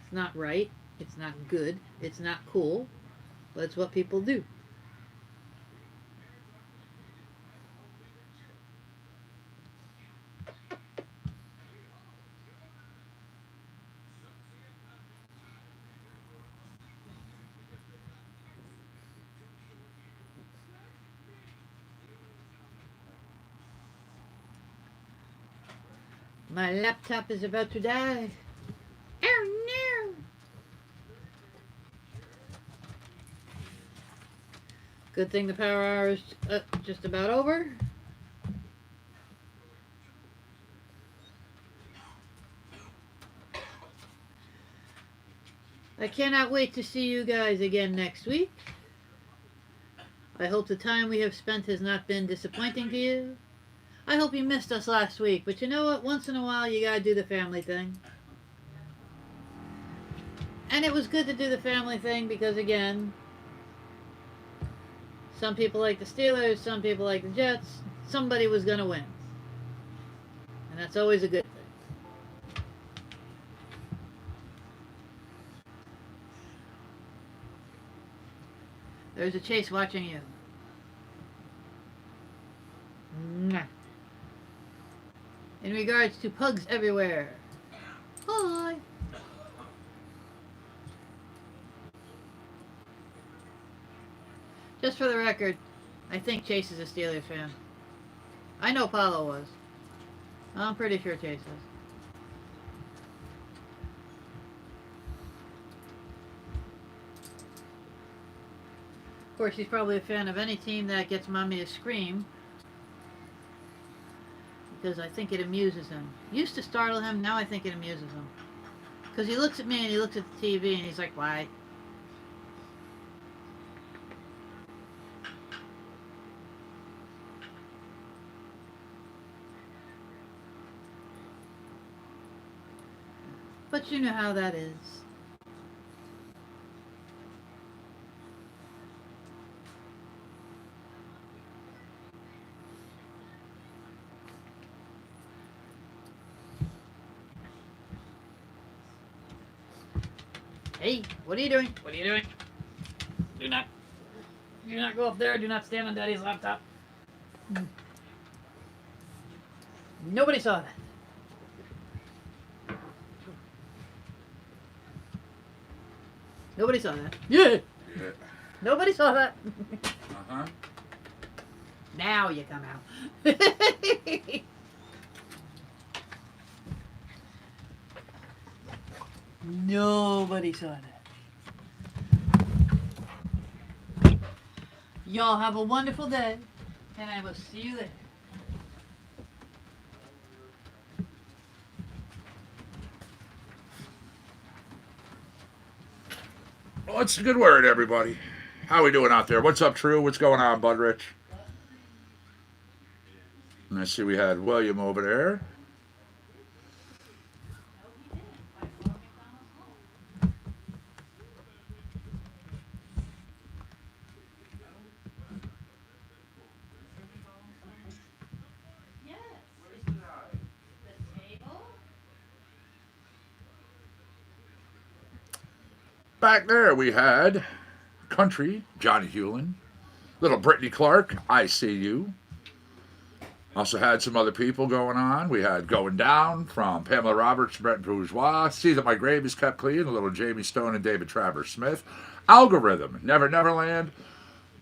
It's not right. It's not good. It's not cool. But it's what people do. My laptop is about to die. Oh no! Good thing the power hour is just about over. I cannot wait to see you guys again next week. I hope the time we have spent has not been disappointing to you. I hope you missed us last week, but you know what? Once in a while, you gotta do the family thing. And it was good to do the family thing because, again, some people like the Steelers, some people like the Jets. Somebody was gonna win. And that's always a good thing. There's a Chase watching you. Mwah. In regards to pugs everywhere. Hi. Just for the record, I think Chase is a Steelers fan. I know Paulo was. I'm pretty sure Chase is. Of course, he's probably a fan of any team that gets mommy to scream. Because I think it amuses him. Used to startle him, now I think it amuses him. Because he looks at me and he looks at the TV and he's like, why? But you know how that is. Hey, what are you doing? What are you doing? Do not go up there. Do not stand on Daddy's laptop. Nobody saw that. Nobody saw that. Yeah. Nobody saw that. Uh-huh. Now you come out. Nobody saw that. Y'all have a wonderful day, and I will see you later. Well, it's a good word, everybody. How we doing out there? What's up, True? What's going on, Bud Rich? And I see we had William over there. Back there we had Country, Johnny Hewlin, little Brittany Clark, I See You. Also had some other people going on. We had Going Down from Pamela Roberts, Brett Bourgeois, See That My Grave Is Kept Clean, a little Jamie Stone and David Travers Smith, Algorithm, Never Neverland,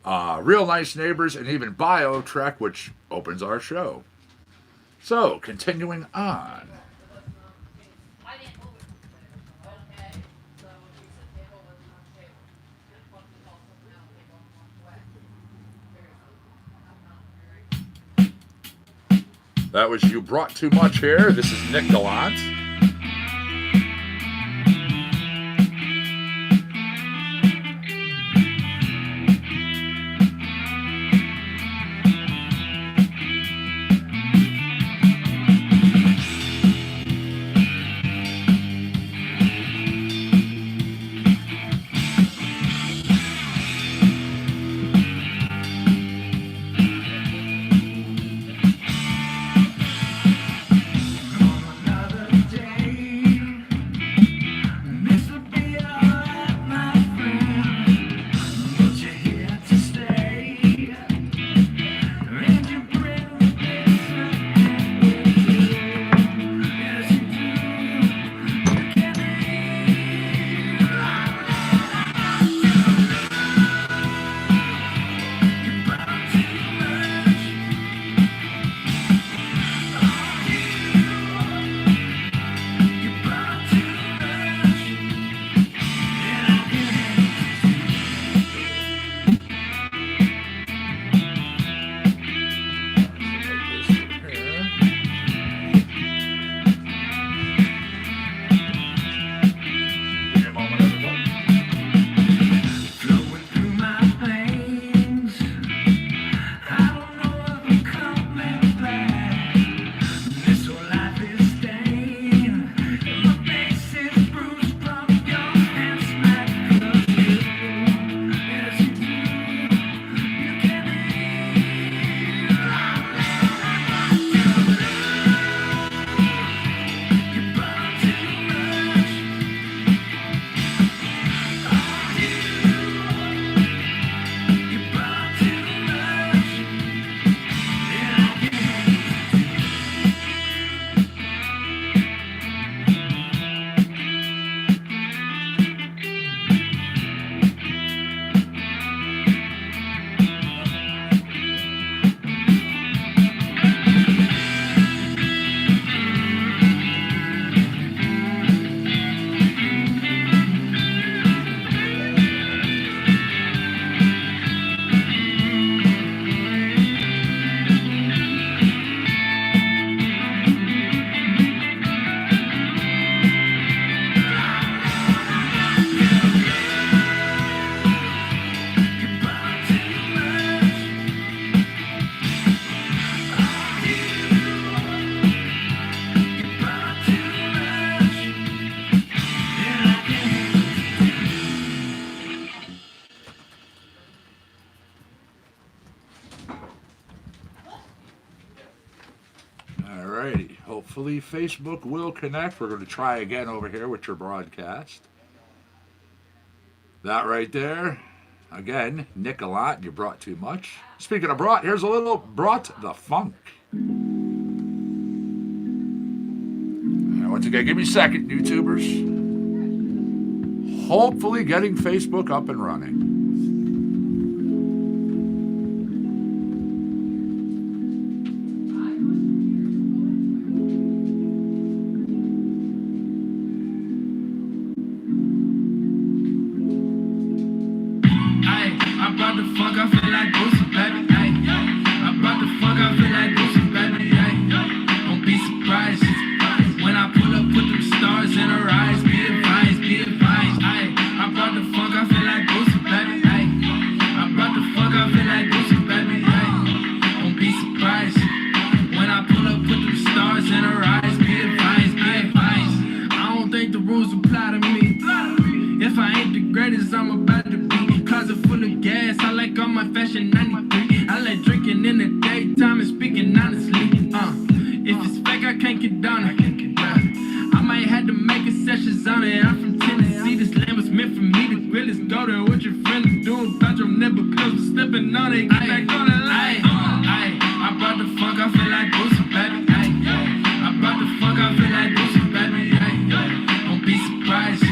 Real Nice Neighbors, and even Bio Trek, which opens our show. So, continuing on. That was You Brought Too Much here. This is Nick Gallant. Alrighty. Hopefully Facebook will connect. We're going to try again over here with your broadcast. That right there. Again, Nick a lot. You brought too much. Speaking of brought, here's a little Brought the Funk. And once again, give me a second, YouTubers. Hopefully getting Facebook up and running. time and speaking honestly. If it's fake, I can't get down it. I might have to make a sessions on it. I'm from Tennessee, this land was meant for me. The grill is golden. What your friends doing? Thought your neighbor cuz was stepping on it. Get back on the line. I brought the funk, I feel like Boosie, baby. I brought the funk, I feel like Boosie, baby. Don't be surprised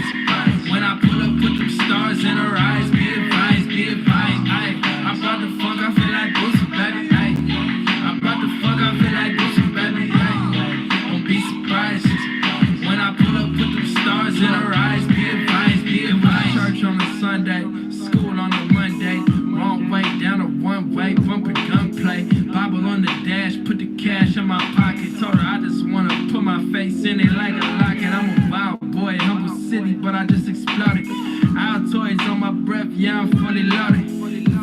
when I pull up, put them stars in her eyes. Be advised, be advised. I brought the funk, I feel like Boosie, baby. I brought the funk, I feel like Boosie, baby. Don't be surprised when I pull up, put them stars in her eyes. Be advised, be advised. Church on a Sunday, school on a Monday. Wrong way down a one-way, bumping gunplay. Bible on the dash, put the cash in my pocket. Told her I just wanna put my face in it like a locket. I'm a wild boy, humble city, but I just exploded. Altoids on my breath, yeah, I'm fully loaded.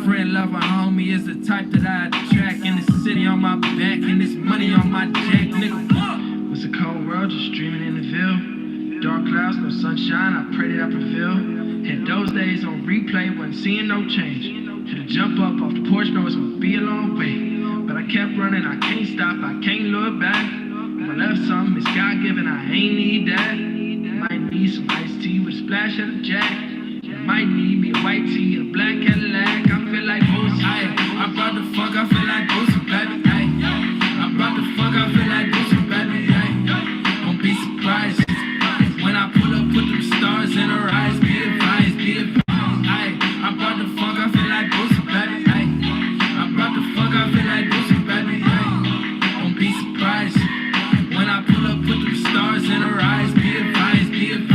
Friend, lover, homie is the type that I attract. In the city on my back, and this money on my jack, nigga. It's a cold world, just dreaming in the Ville. Dark clouds, no sunshine, I pray that I prevail. Had those days on replay, wasn't seeing no change. Had to jump up off the porch, know it's gonna be a long way. But I kept running, I can't stop, I can't look back. If I left something, it's God-given, I ain't need that. Might need some iced tea with a splash of the jack. Might need me a white tee and a black Cadillac. I feel like Boosie. I brought the funk, I feel like Boosie, baby. I brought the funk, I feel like Boosie, baby. Don't be surprised when I pull up, put them stars in her eyes. Be advised, be advised. I brought the funk, I feel like Boosie, baby. I brought the funk, I feel like Boosie, baby. Don't be surprised when I pull up, put them stars in her eyes. Be advised, be advised.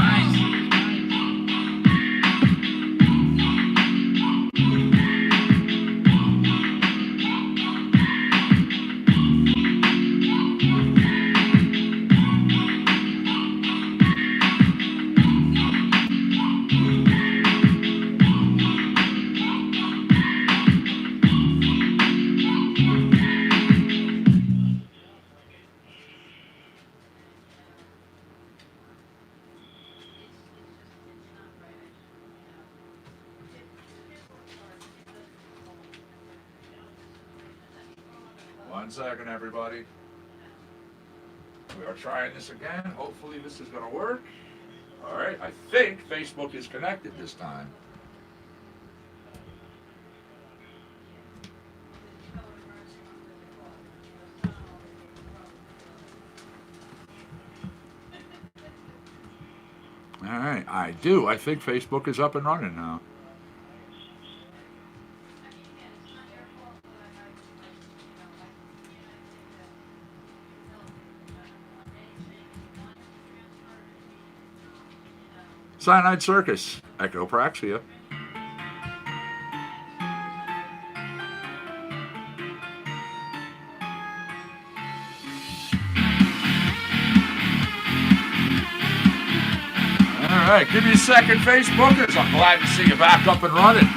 One second, everybody. We are trying this again. Hopefully this is going to work. All right. I think Facebook is connected this time. All right. I do. I think Facebook is up and running now. Cyanide Circus, Echopraxia. All right, give me a second, Facebookers. I'm glad to see you back up and running.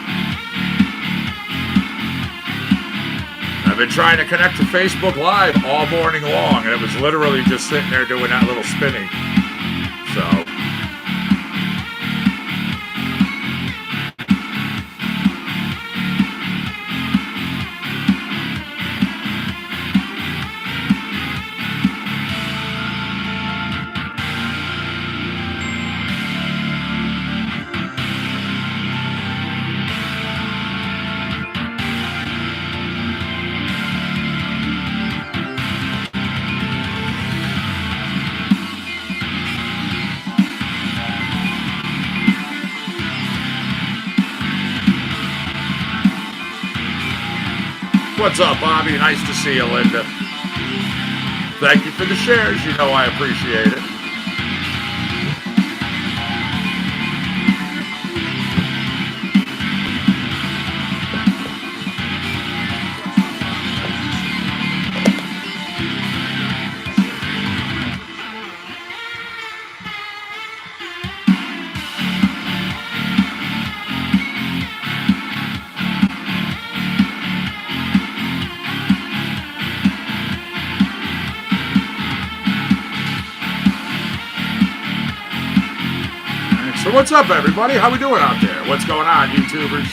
I've been trying to connect to Facebook Live all morning long, and it was literally just sitting there doing that little spinning. So... What's up, Bobby? Nice to see you, Linda. Thank you for the shares. You know I appreciate it. So what's up, everybody? How we doing out there? What's going on, YouTubers?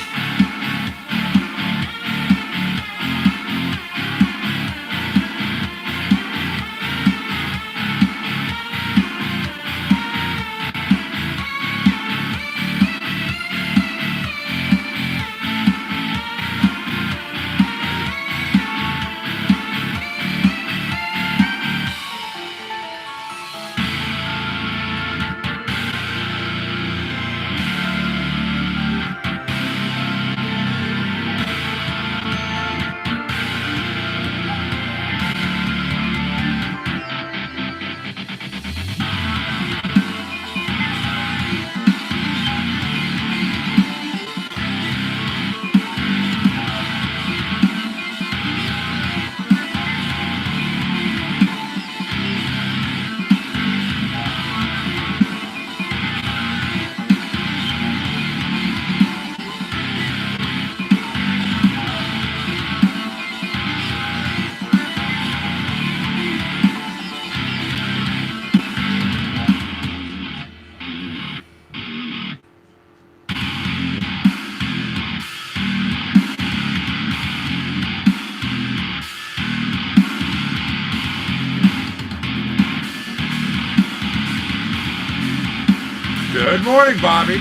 Good morning, Bobby.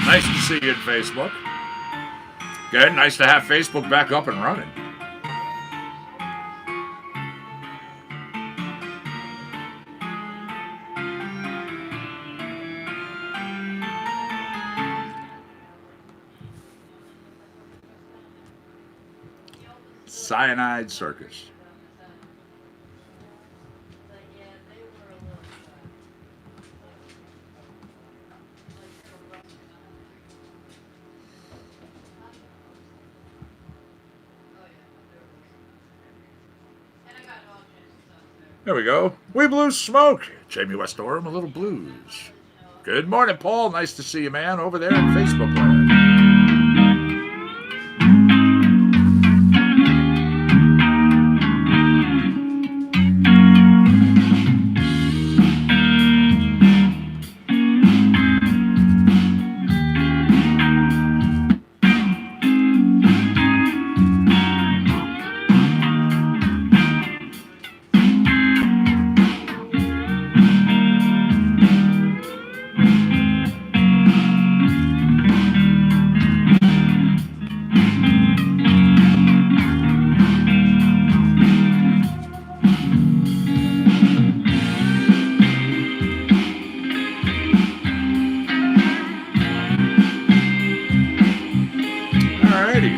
Nice to see you in Facebook. Good. Nice to have Facebook back up and running. Cyanide Circus. There we go. We Blue Smoke. Jamie West Orem, a little blues. Good morning, Paul. Nice to see you, man, over there in Facebook land.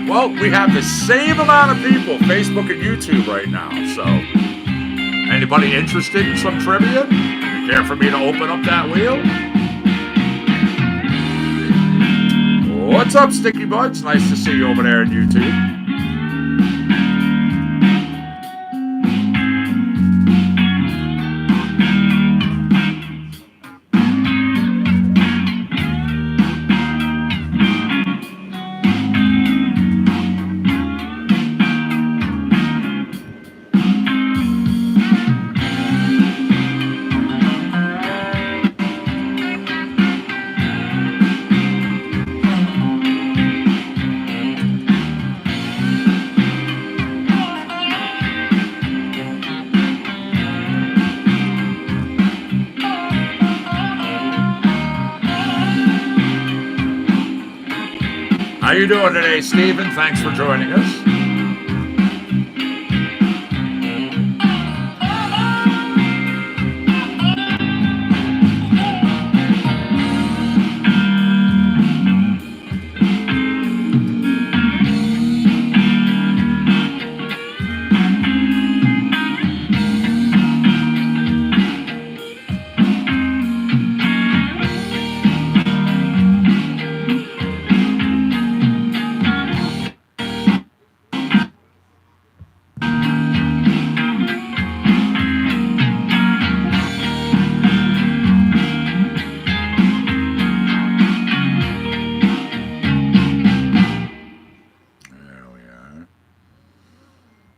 Well, we have the same amount of people, Facebook and YouTube right now. So, anybody interested in some trivia? You care for me to open up that wheel? What's up, Sticky Buds? Nice to see you over there on YouTube. How you doing today, Stephen? Thanks for joining us.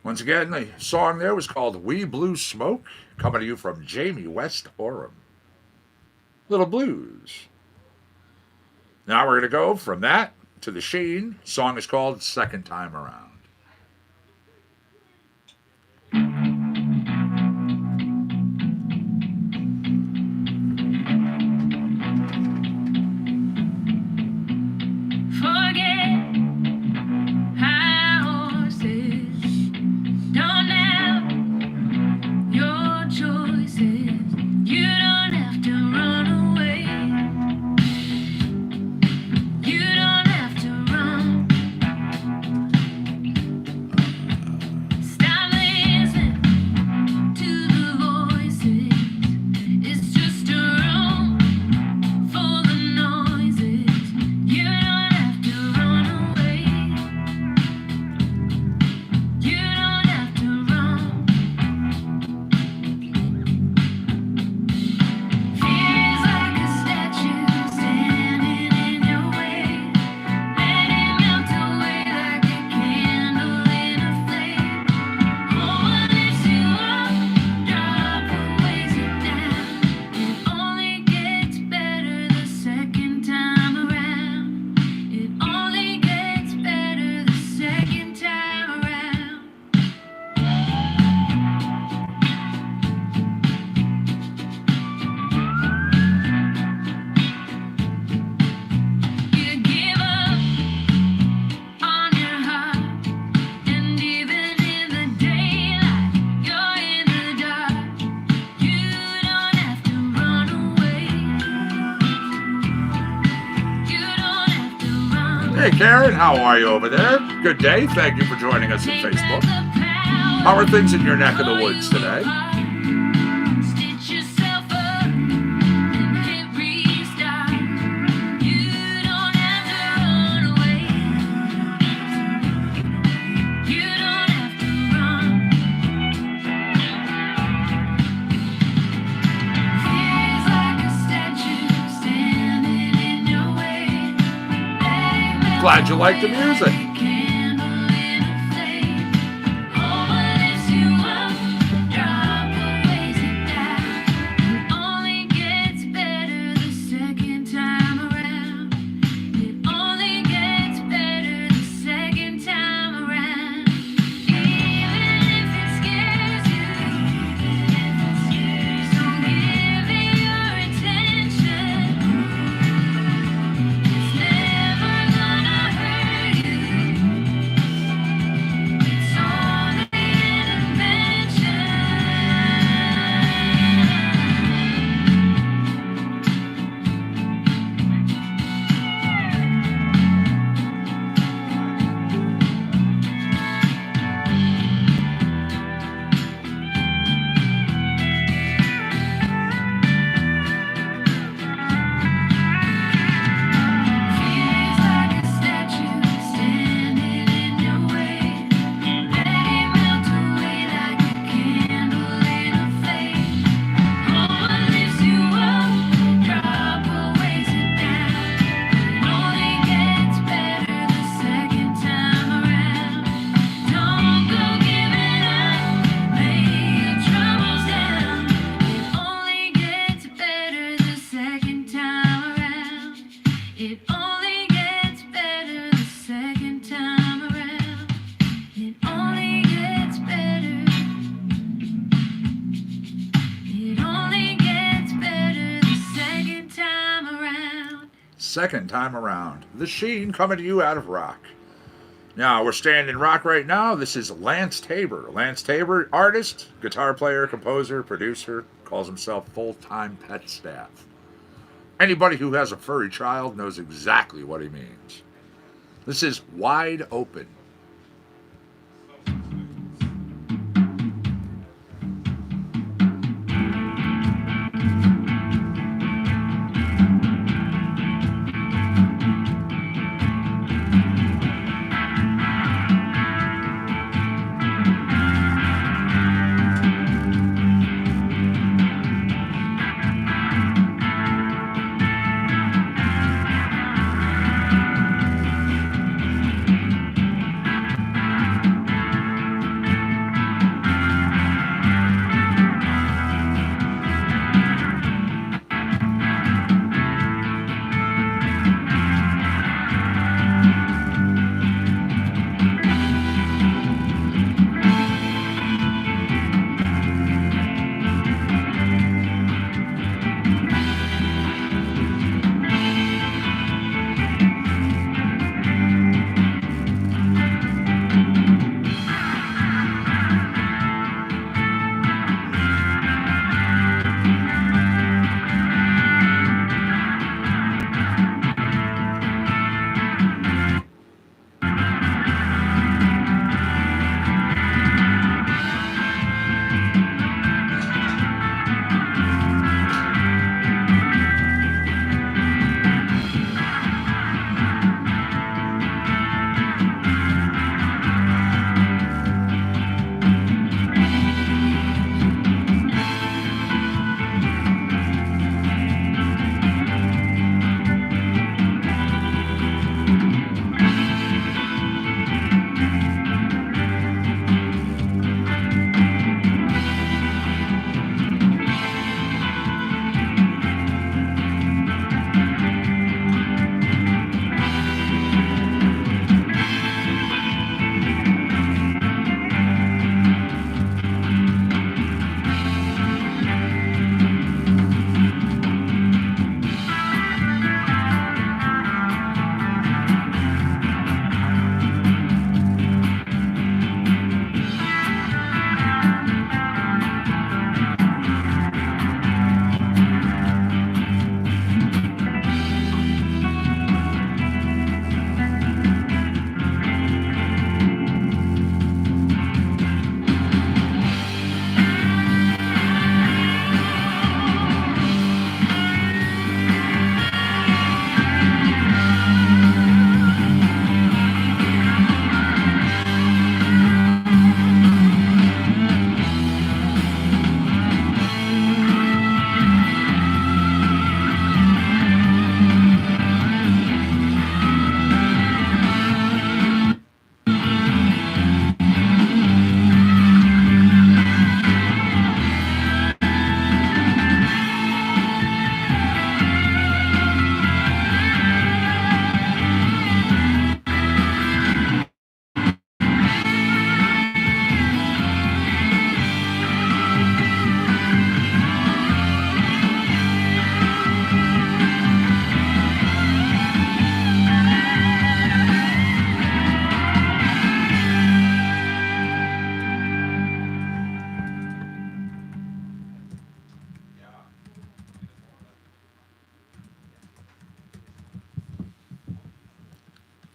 Once again, the song there was called We Blue Smoke, coming to you from Jamie West Orem. Little blues. Now we're going to go from that to the Sheen. Song is called Second Time Around. Hey, Karen, how are you over there? Good day. Thank you for joining us on Facebook. How are things in your neck of the woods today? Glad you like the music. Second time around. The Sheen coming to you out of rock. Now, we're standing rock right now. This is Lance Tabor. Lance Tabor, artist, guitar player, composer, producer, calls himself full-time pet staff. Anybody who has a furry child knows exactly what he means. This is Wide Open.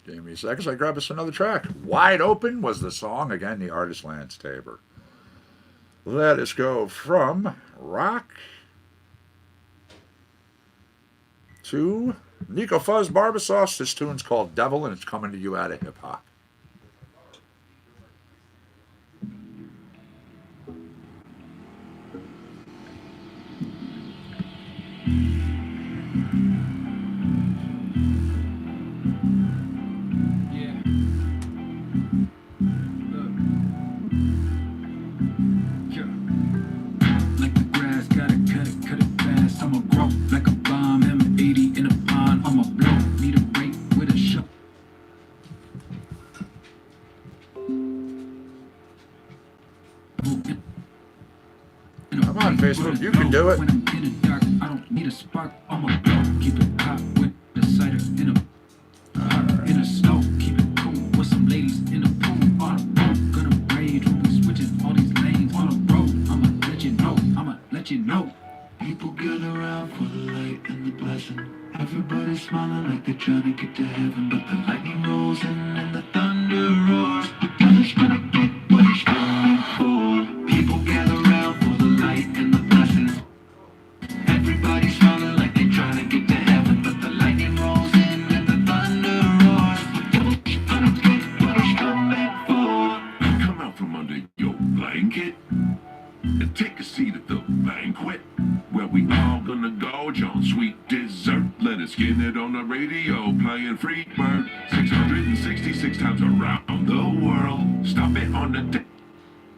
Give me a second. I grab us another track. Wide Open was the song. Again, the artist Lance Tabor. Let us go from rock to Nico Fuzz Barbasauce. This tune's called Devil, and it's coming to you out of hip hop. Come on, Facebook, you can do it. When I'm in the dark, I don't need a spark. I'm a blow. Keep it hot with the cider in a snow. Keep it cool with some ladies in the pool on a boat. Gonna rage when we switching all these lanes on a road. I'ma let you know. People gather around for the light and the blessing. Everybody's smiling like they're trying to get to heaven. But the lightning rolls in and the thunder roars. The devil's gonna get what he's coming for. People gather around for the light and the blessing. Everybody's smiling like they're trying to get to heaven. But the lightning rolls in and the thunder roars. The devil's gonna get what he's coming for. Come out from under your blanket and take a seat at the banquet where we all gonna gorge on sweet dessert. Let us get it on the radio, playing Freebird 666 times around the world. Stop it on the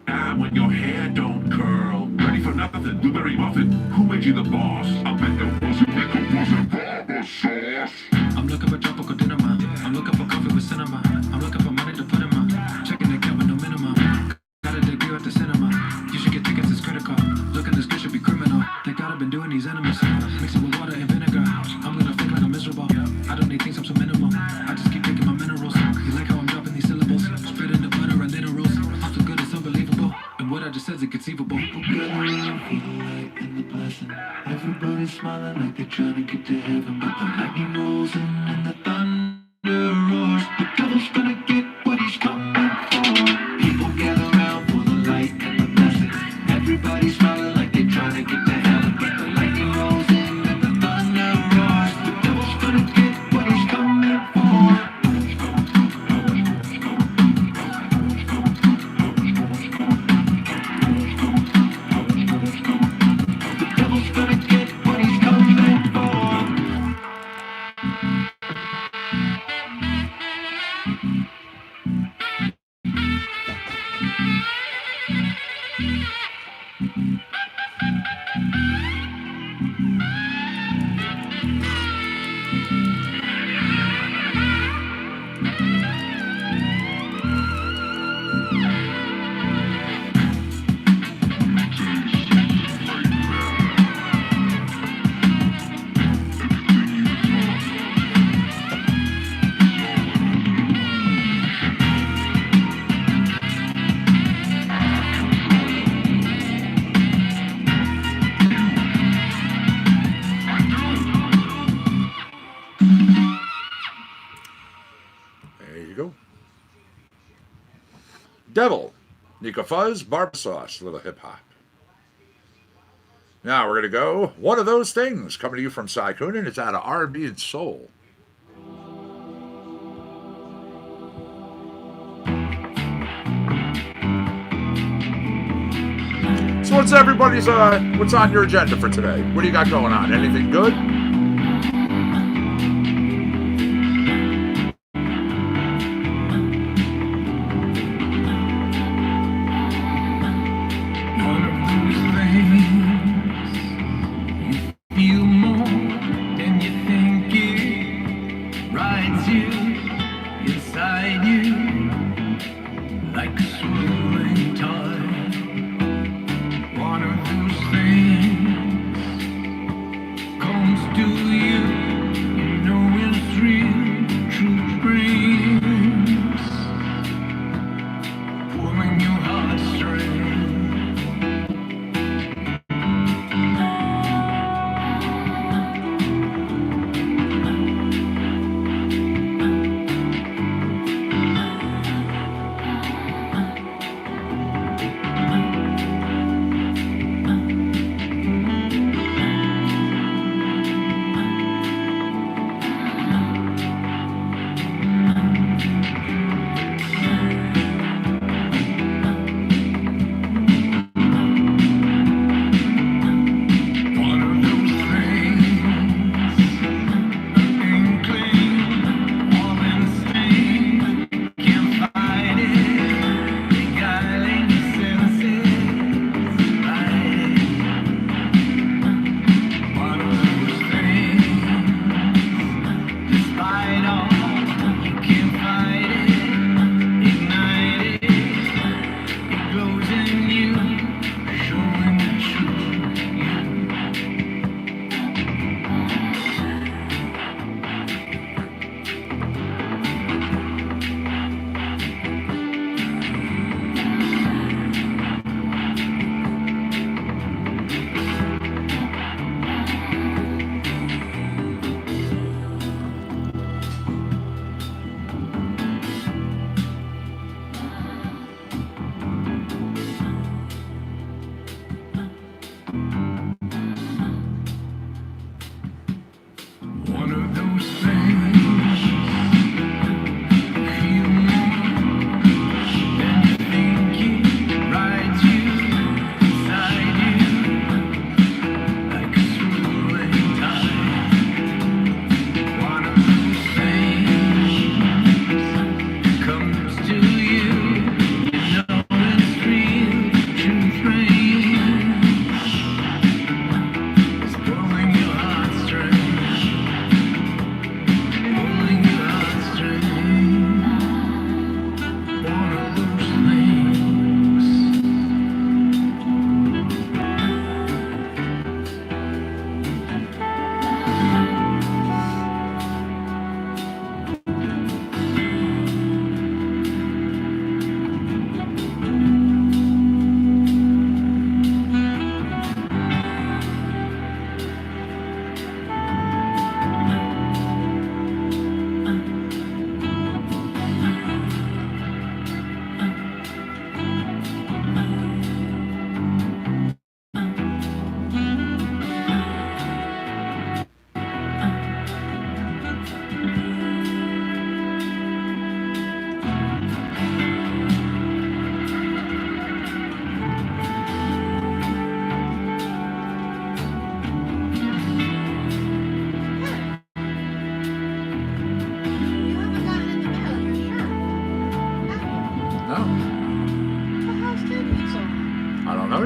time when your hair don't curl. Ready for nothing, blueberry muffin. Who made you the boss? I bet there wasn't barber sauce. I'm looking for tropical dinner, man. I'm looking for coffee with cinema. I'm looking for money to put in my checking the account with no minimum. Got a debut at the cinema. You should get tickets, it's critical. Looking this good should be criminal. Think I've been doing these enemies. Mixing with water and vinegar. I'm gonna fake like I'm miserable. I don't need things, I'm so minimal. I just keep taking my minerals. You like how I'm dropping these syllables? Spreading the butter and dinner rolls. I'm so good, it's unbelievable. And what I just said is inconceivable. People gather around for the light and the blessing. Everybody's smiling like they're trying to get to heaven. But the lightning rolls in and the thunder roars. The devil's gonna get what he's coming for. People gather around for the light and the blessing. Everybody's smiling like they're trying to get to heaven. But the lightning rolls in and the thunder roars. The devil's gonna get what he's coming for. The devil's gonna get what he's coming for. There you go. Devil, Nico Fuzz, Barbasauce, little hip hop. Now we're going to go One of Those Things, coming to you from Cy Coonan. It's out of R&B and Soul. So what's everybody's, what's on your agenda for today? What do you got going on? Anything good? One of those things you feel more than you think it rides you inside you like a swirling tide. One of those things comes to you, you know it's real, truth brings, pulling your heartstrings.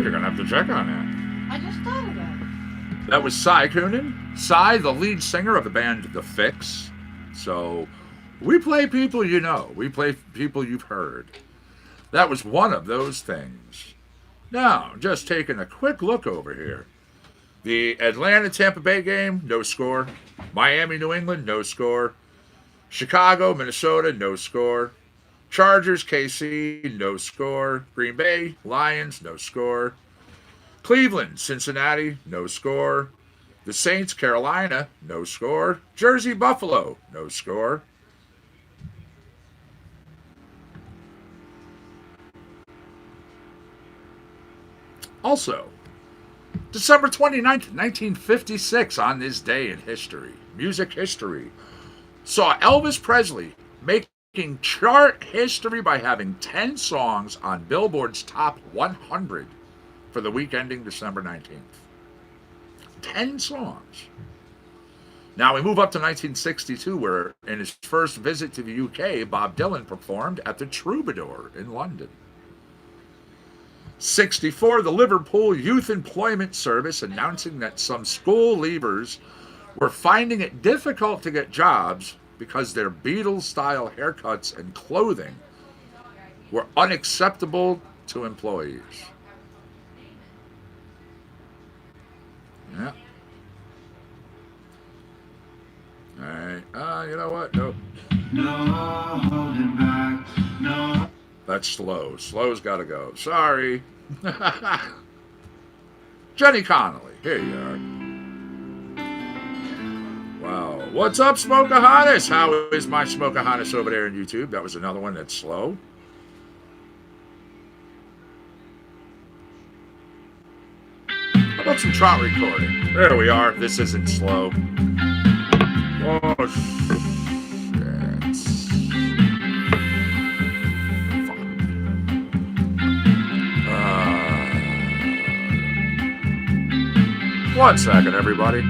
you're going to have to check on that. I just thought of that. That was Cy Coonan. Cy, the lead singer of the band The Fix. So, we play people you know. We play people you've heard. That was one of those things. Now, just taking a quick look over here. The Atlanta-Tampa Bay game, no score. Miami-New England, no score. Chicago, Minnesota, no score. Chargers, KC, no score. Green Bay, Lions, no score. Cleveland, Cincinnati, no score. The Saints, Carolina, no score. Jersey, Buffalo, no score. Also, December 29th, 1956, on this day in history, music history, saw Elvis Presley making chart history by having 10 songs on Billboard's Top 100 for the week ending December 19th. 10 songs. Now we move up to 1962, where in his first visit to the UK, Bob Dylan performed at the Troubadour in London. 64, the Liverpool Youth Employment Service announcing that some school leavers were finding it difficult to get jobs because their Beatles-style haircuts and clothing were unacceptable to employees. Yeah. All right. You know what? Nope. No holding back, no. That's slow. Slow's got to go. Sorry. Jenny Connolly. Here you are. Wow. What's up, Smokahannes? How is my Smokahannes over there on YouTube? That was another one that's slow. How about some trout recording? There we are. This isn't slow. Oh, shit. One second, everybody.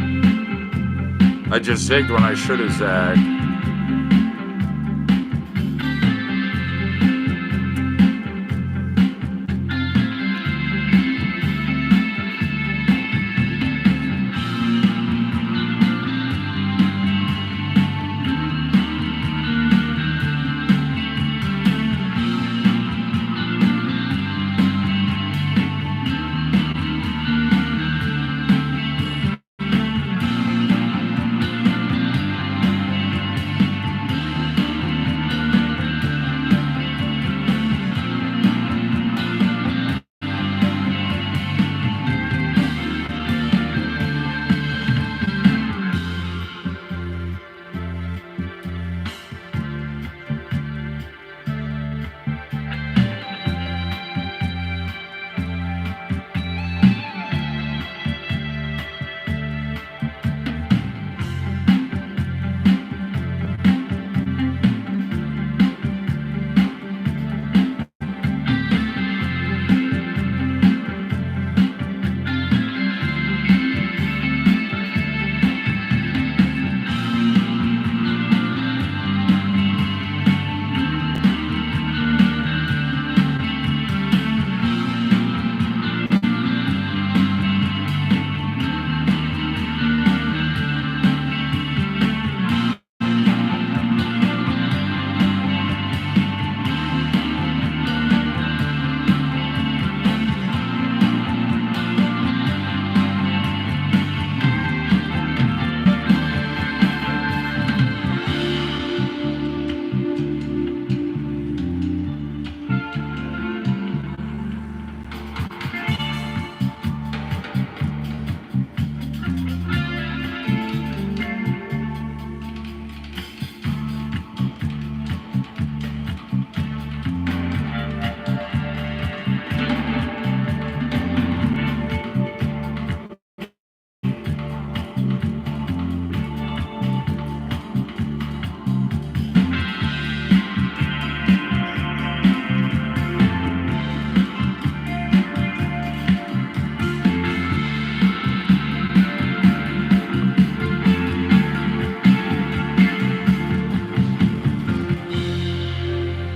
I just zigged when I should have zagged.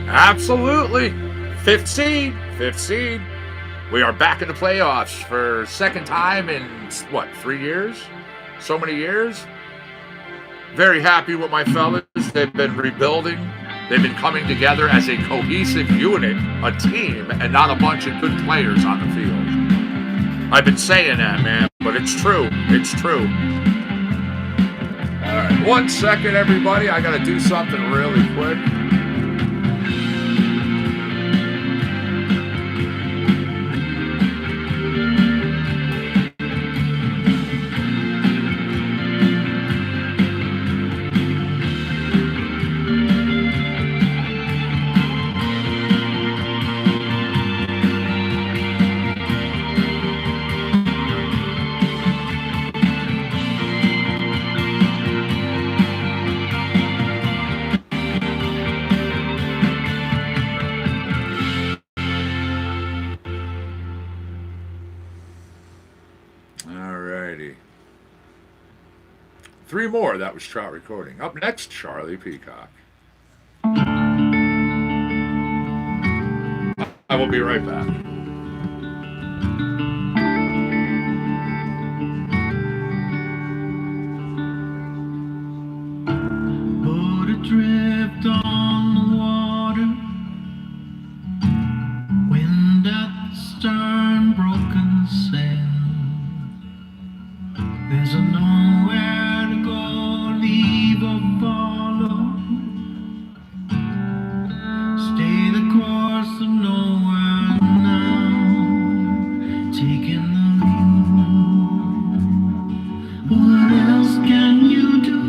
Absolutely. 15. We are back in the playoffs for second time in, what, 3 years? So many years. Very happy with my fellas. They've been rebuilding. They've been coming together as a cohesive unit, a team, and not a bunch of good players on the field. I've been saying that, man, but it's true. It's true. All right, 1 second, everybody. I got to do something really quick. Three more. That was Trout recording. Up next, Charlie Peacock. I will be right back. Boat adrift on the water, wind at the stern, broken sail. There's a nowhere to go, leave or follow. Stay the course of nowhere now, taking the lead. What else can you do?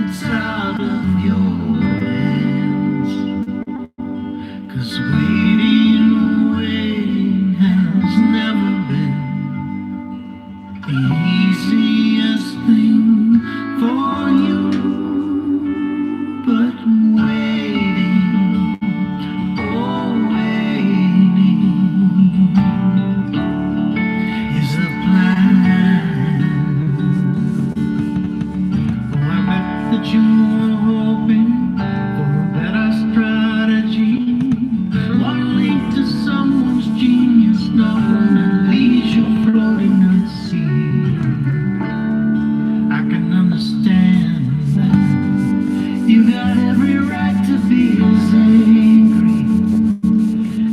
It's out of your hands. 'Cause waiting has never been the easiest thing for you, but waiting, oh waiting, is the plan. Oh, I bet that you were hoping for a better strategy, one link to someone's genius, not one that leaves you floating at sea. I can understand that. You got every right to be as angry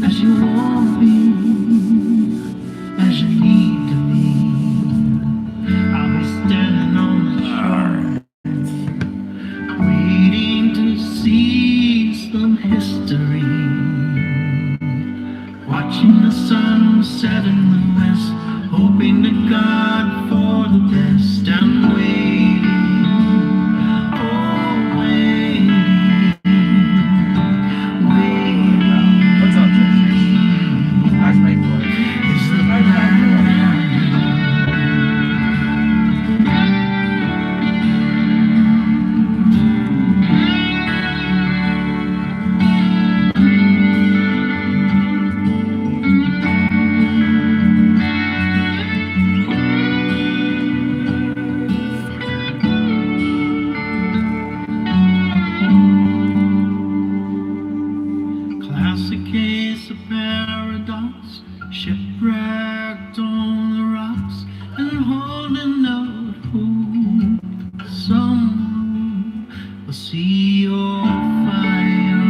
as you want to be, as you need to be. I'll be standing on the shore, waiting to see some history, watching the sun set in the west, hoping to God for the best. I'm waiting, oh waiting, waiting. What's up, Jason? That's my boy. Is the plan. Classic case of paradox, shipwrecked on the rocks and holding out hope. Someone will see your fire.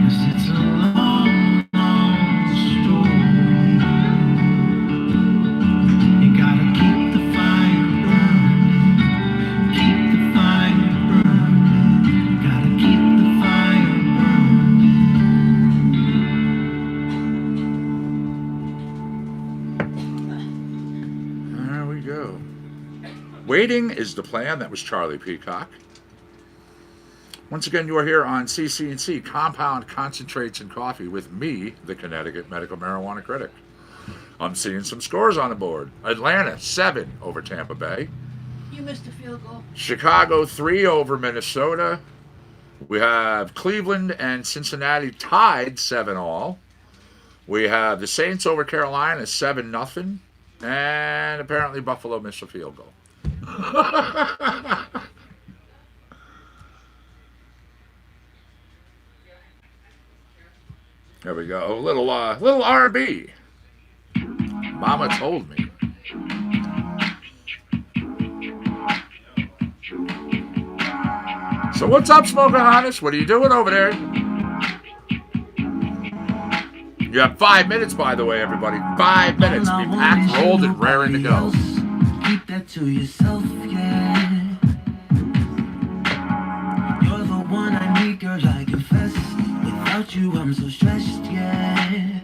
'Cause it's a long, long story. You gotta keep the fire burning, keep the fire burning, gotta keep the fire burning. There we go. Waiting is the plan. That was Charlie Peacock. Once again, you are here on CC&C, Compound Concentrates and Coffee, with me, the Connecticut Medical Marijuana Critic. I'm seeing some scores on the board. Atlanta, 7 over Tampa Bay. You missed a field goal. Chicago, 3 over Minnesota. We have Cleveland and Cincinnati tied 7-all. We have the Saints over Carolina, 7-0. And apparently Buffalo missed a field goal. There we go. Little R&B. Mama told me. So what's up, Smoker Honest? What are you doing over there? You have 5 minutes, by the way, everybody. 5 minutes. Be packed, rolled, and raring to go. Keep that to yourself, yeah. You're the one I need, girl, I confess. Without you, I'm so stressed, yeah.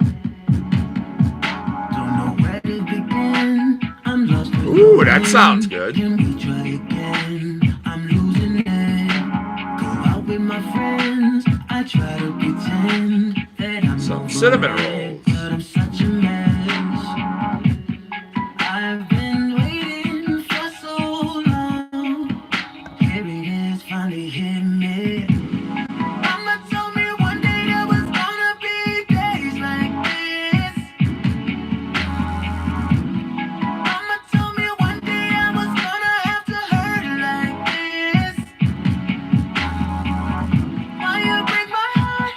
Don't know where to begin. I'm lost. Ooh, that sounds good. Can we try again? I'm losing it. Go out with my friends. I try to pretend that I'm some cinnamon rolls. But I'm such a mess. I've been waiting for so long. Here it is, finally hit me. Mama told me one day there was gonna be days like this. Mama told me one day I was gonna have to hurt like this. Why you break my heart?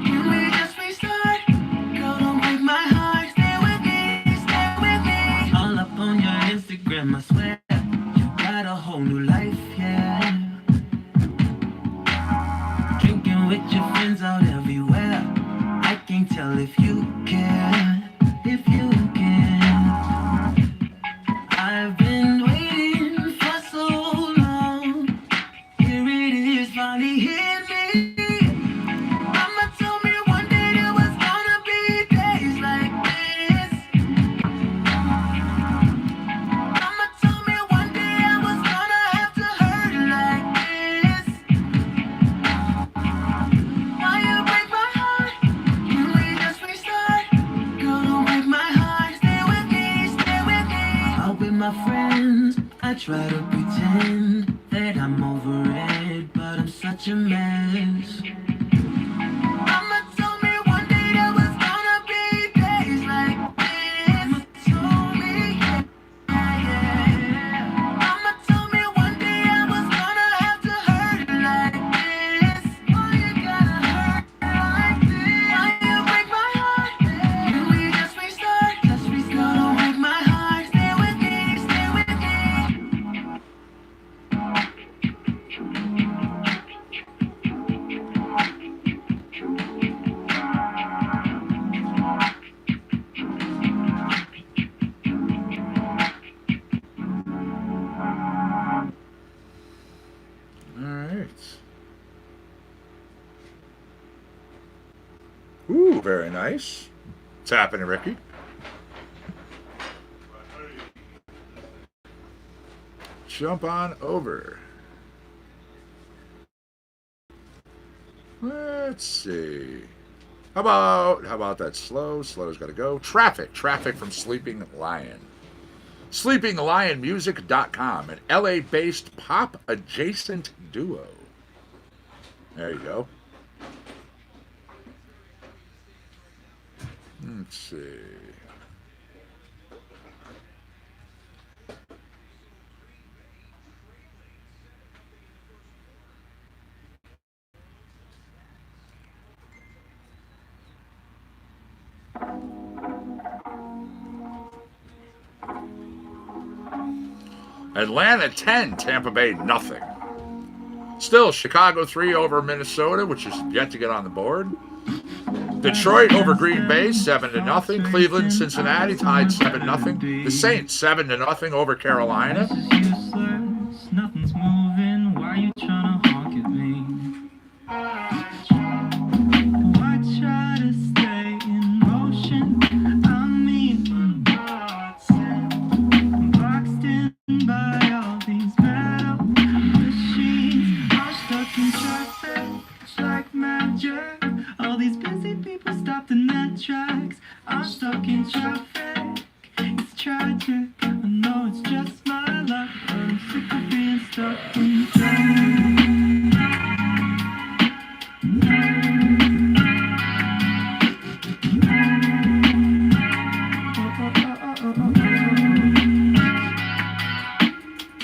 Can we just restart? Girl, don't break my heart. Stay with me, stay with me. All up on your Instagram, I swear. You got a whole new life, yeah. Drinking with your friends out everywhere. I can't tell if you care, if you care. I've been waiting for so long. Here it is, finally hit me. Mama told me one day there was gonna be days like this. Mama told me one day I was gonna have to hurt like this. Why you break my heart? Can we just restart? Girl, don't break my heart. Stay with me, stay with me. Out with my friends, I try to pretend that I'm over it, but I'm such a mess. Mama told me one day there was gonna be days like this. Mama told me, yeah. Mama told me one day I was gonna have to hurt like this. Why you gotta hurt like this? Why you break my heart? Can we just restart? Just restart. Don't break my heart. Stay with me, stay with me. All right. Ooh, very nice. What's happening, Ricky? Jump on over. Let's see. How about that slow? Slow's got to go. Traffic from Sleeping Lion. SleepingLionMusic.com, an LA-based pop-adjacent duo. There you go. Let's see. Atlanta 10, Tampa Bay nothing. Still, Chicago 3 over Minnesota, which is yet to get on the board. Detroit over Green Bay 7-0. Cleveland, Cincinnati tied 7-0. The Saints 7-0 over Carolina. This is useless, nothing's moving. Why you tryna honk at me? Why try to stay in motion? I mean, boxed in by all these metal machines. I'm stuck in traffic, it's like magic. All these busy people stopped in their tracks. I'm stuck in traffic, it's tragic. I know it's just my luck, but I'm sick of being stuck in traffic.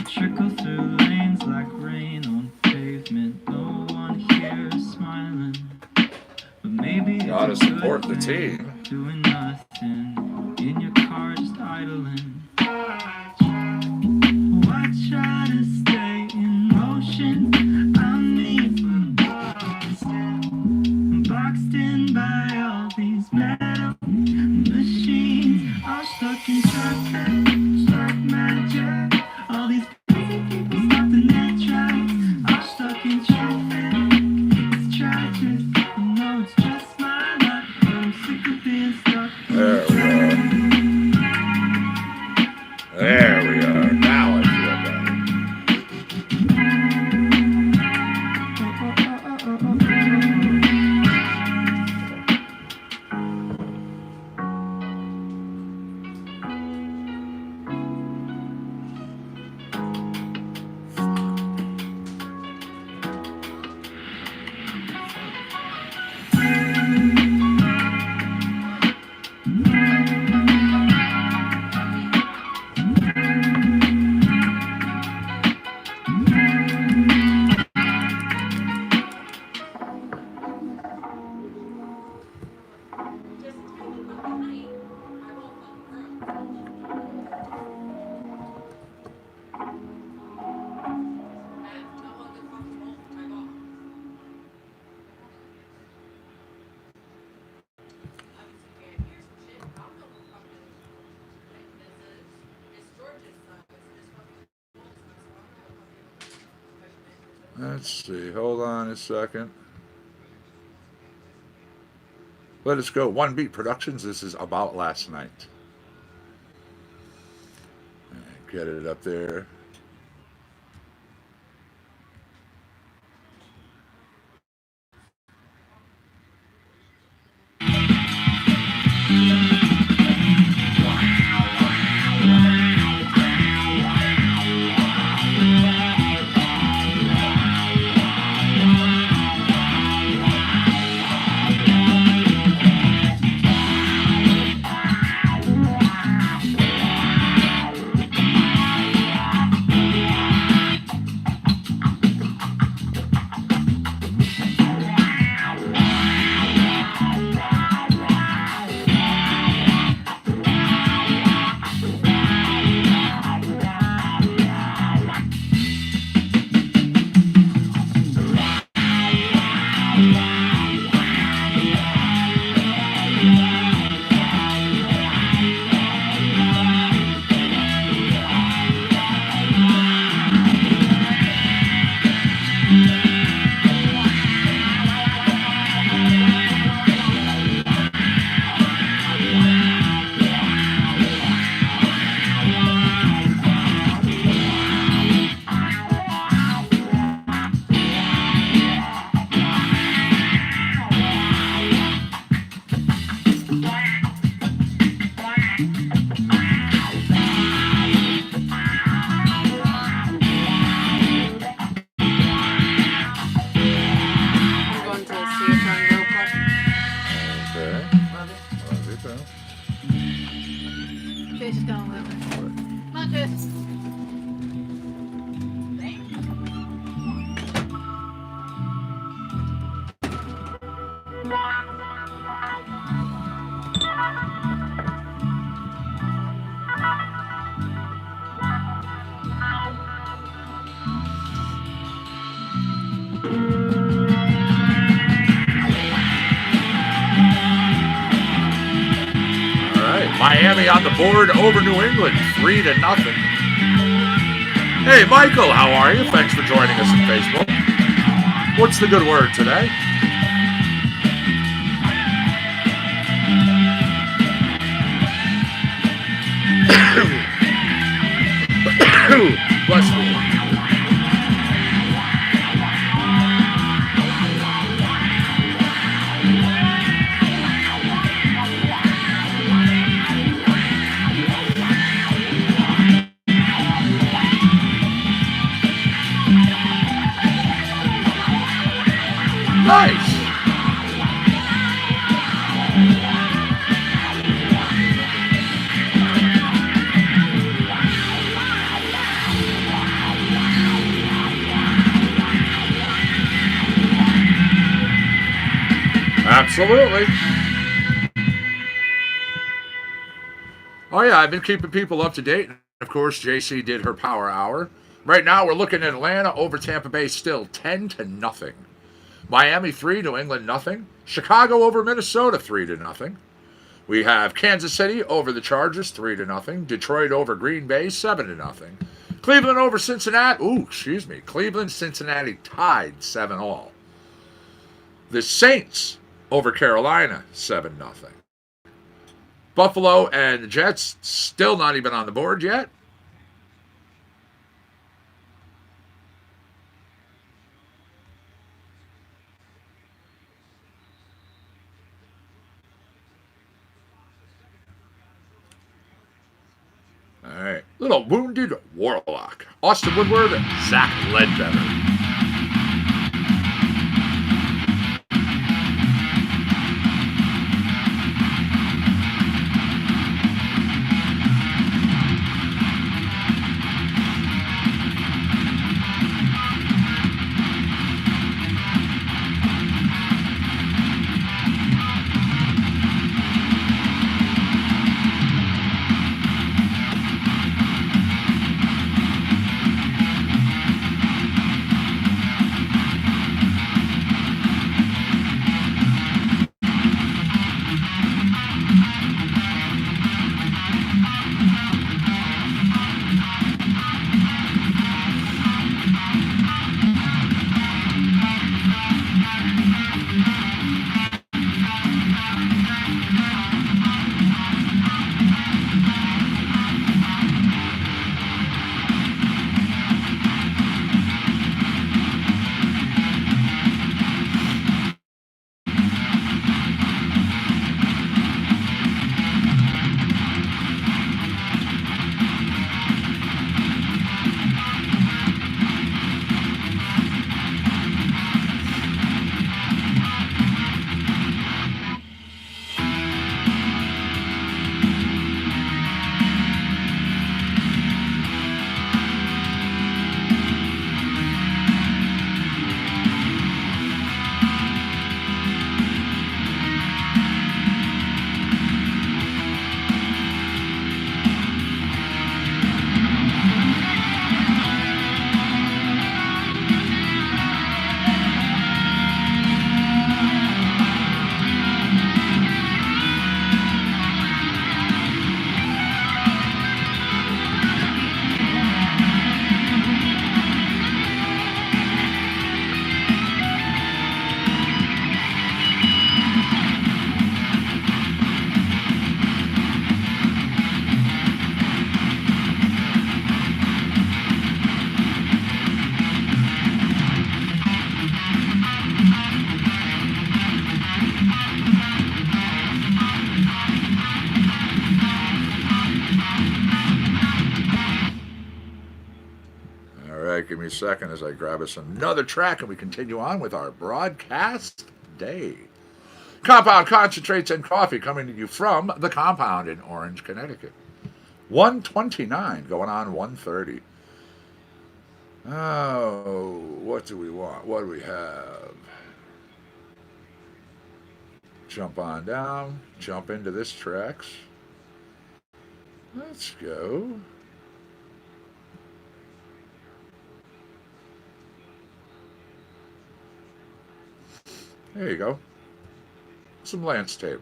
Trickle through lanes like rain on pavement. No one here is smiling, but maybe Gotta support the team. Doing nothing in your car, just idling. Why try to stay in motion? I'm boxed in by all these metal machines. I'm stuck in traffic, stuck magic. All these crazy people stopped in their tracks. I'm stuck in traffic. It's tragic. I know it's just my luck, but I'm sick of being stuck. There we are. There we are. Now I feel better. Let's see. Hold on a second. Let us go. One Beat Productions. This is About Last Night. Get it up there. Chase is going with me. Come on, Chase. Miami on the board over New England, 3-0. Hey, Michael, how are you? Thanks for joining us on Facebook. What's the good word today? Bless me. Nice. Absolutely. Oh, yeah, I've been keeping people up to date. Of course, JC did her power hour. Right now, we're looking at Atlanta over Tampa Bay still 10 to nothing. Miami 3, New England nothing. Chicago over Minnesota 3 to nothing. We have Kansas City over the Chargers 3 to nothing. Detroit over Green Bay 7 to nothing. Cleveland over Cincinnati. Cleveland, Cincinnati tied 7 all. The Saints over Carolina 7 nothing. Buffalo and the Jets still not even on the board yet. All right. Little Wounded Warlock. Austin Woodward, Zach Ledbetter. Give me a second as I grab us another track and we continue on with our broadcast day. Compound Concentrates and Coffee coming to you from the Compound in Orange, Connecticut. 129 going on 130. Oh, what do we want? What do we have? Jump on down. Jump into this tracks. Let's go. There you go. Some Lance tape.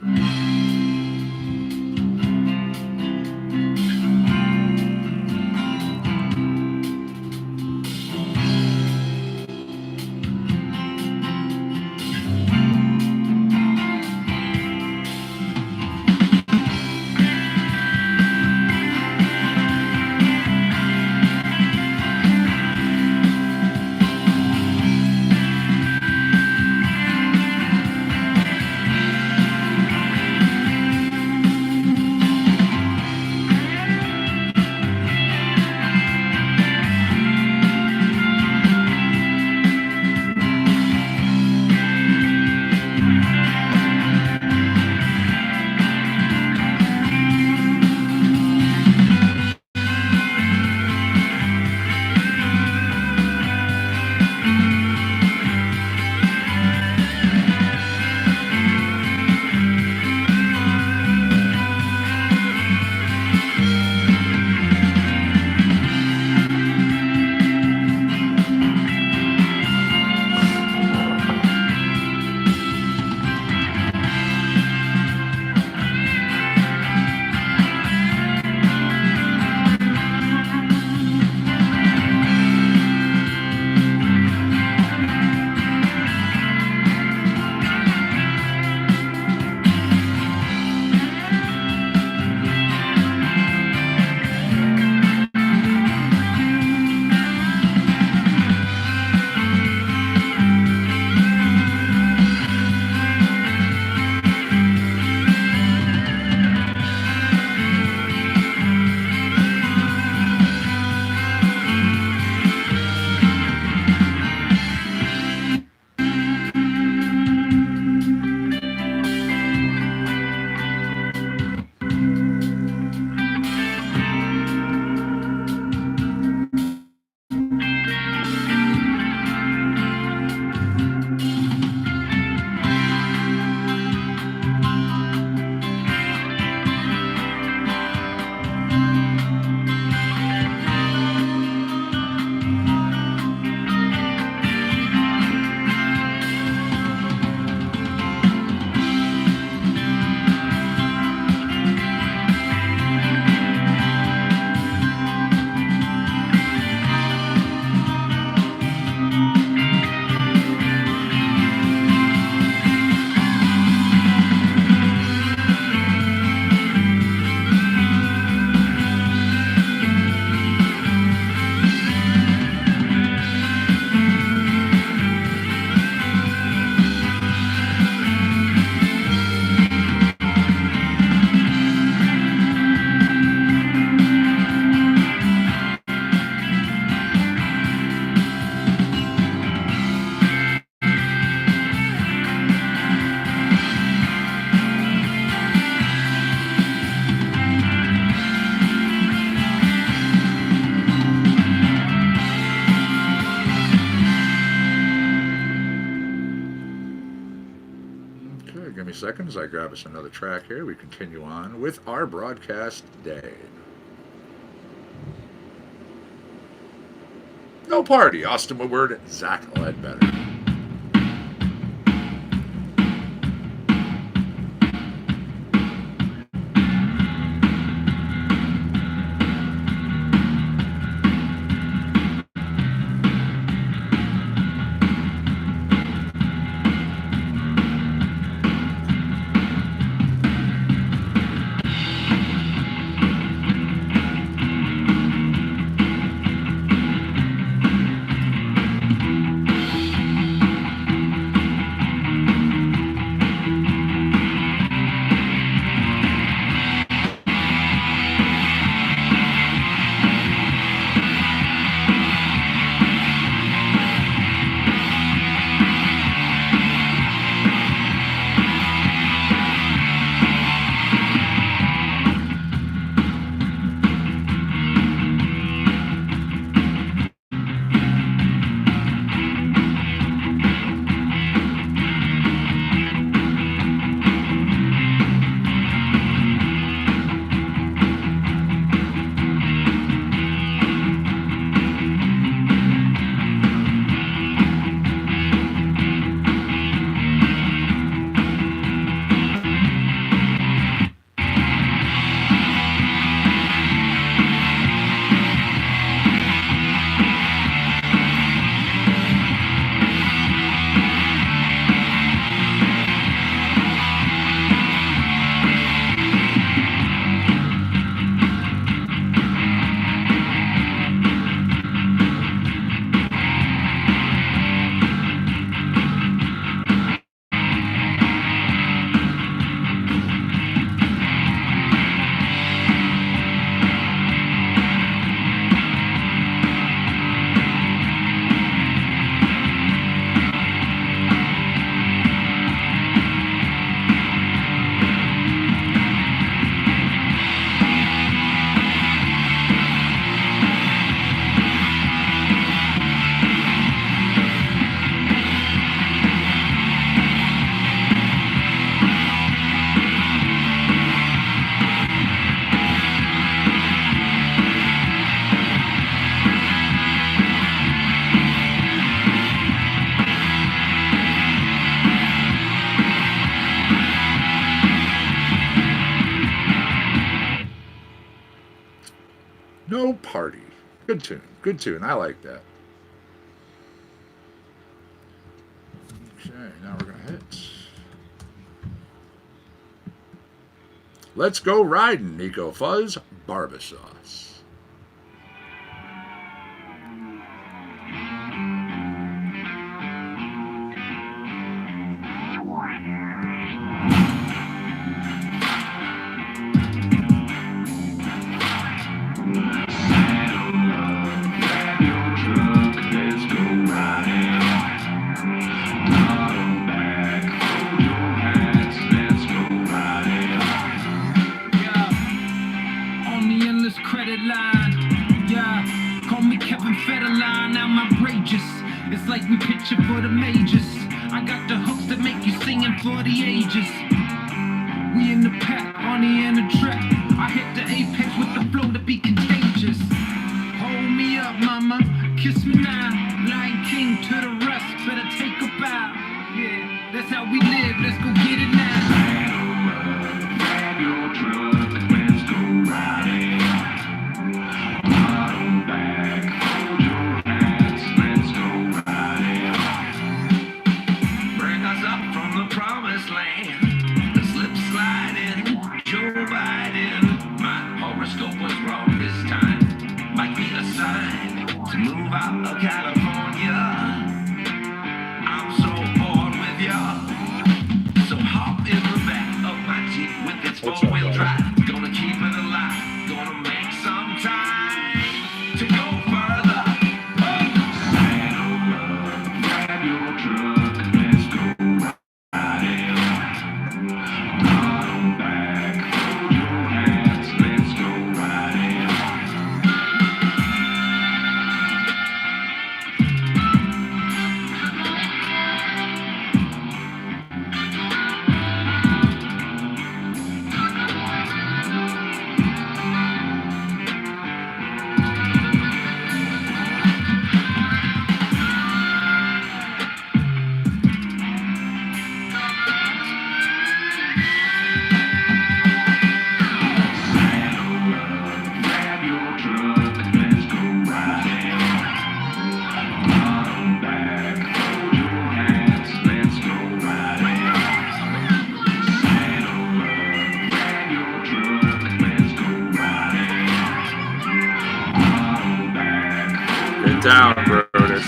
second as I grab us another track here. We continue on with our broadcast day. No party. Austin Woodward, Zach Ledbetter. No party. Good tune. Good tune. I like that. Okay, now we're going to hit. Let's Go Riding, Nico Fuzz, Barbasauce. On the endless credit line, yeah. Call me Kevin Federline, I'm outrageous. It's like we pitching for the majors. I got the hooks that make you singing for the ages. We in the pack, on the end of track. I hit the apex with the flow to be contagious. Hold me up, mama, kiss me now. Lion King to the rest, better take a bow. Yeah, that's how we live, let's go get it now. Grab your truck, let's go riding. Bottom back, hold your hands, let's go riding. Bring us up from the promised land. The slip sliding, Joe Biden. My horoscope was wrong this time. Might be a sign to move out of California. I'm so bored with ya. So hop in the back of my Jeep with its four-wheel drive. Gonna keep it alive. Gonna make some time to go further. Saddle up, grab your truck, let's go riding. Bottom back, hold your hands, let's go riding. down, Brutus.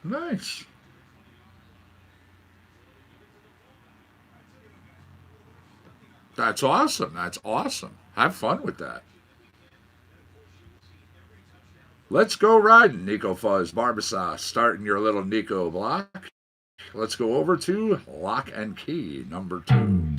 Nice. That's awesome. That's awesome. Have fun with that. Let's go riding, Nico Fuzz Barbasauce, starting your little Nico block. Let's go over to Lock and Key, number 2.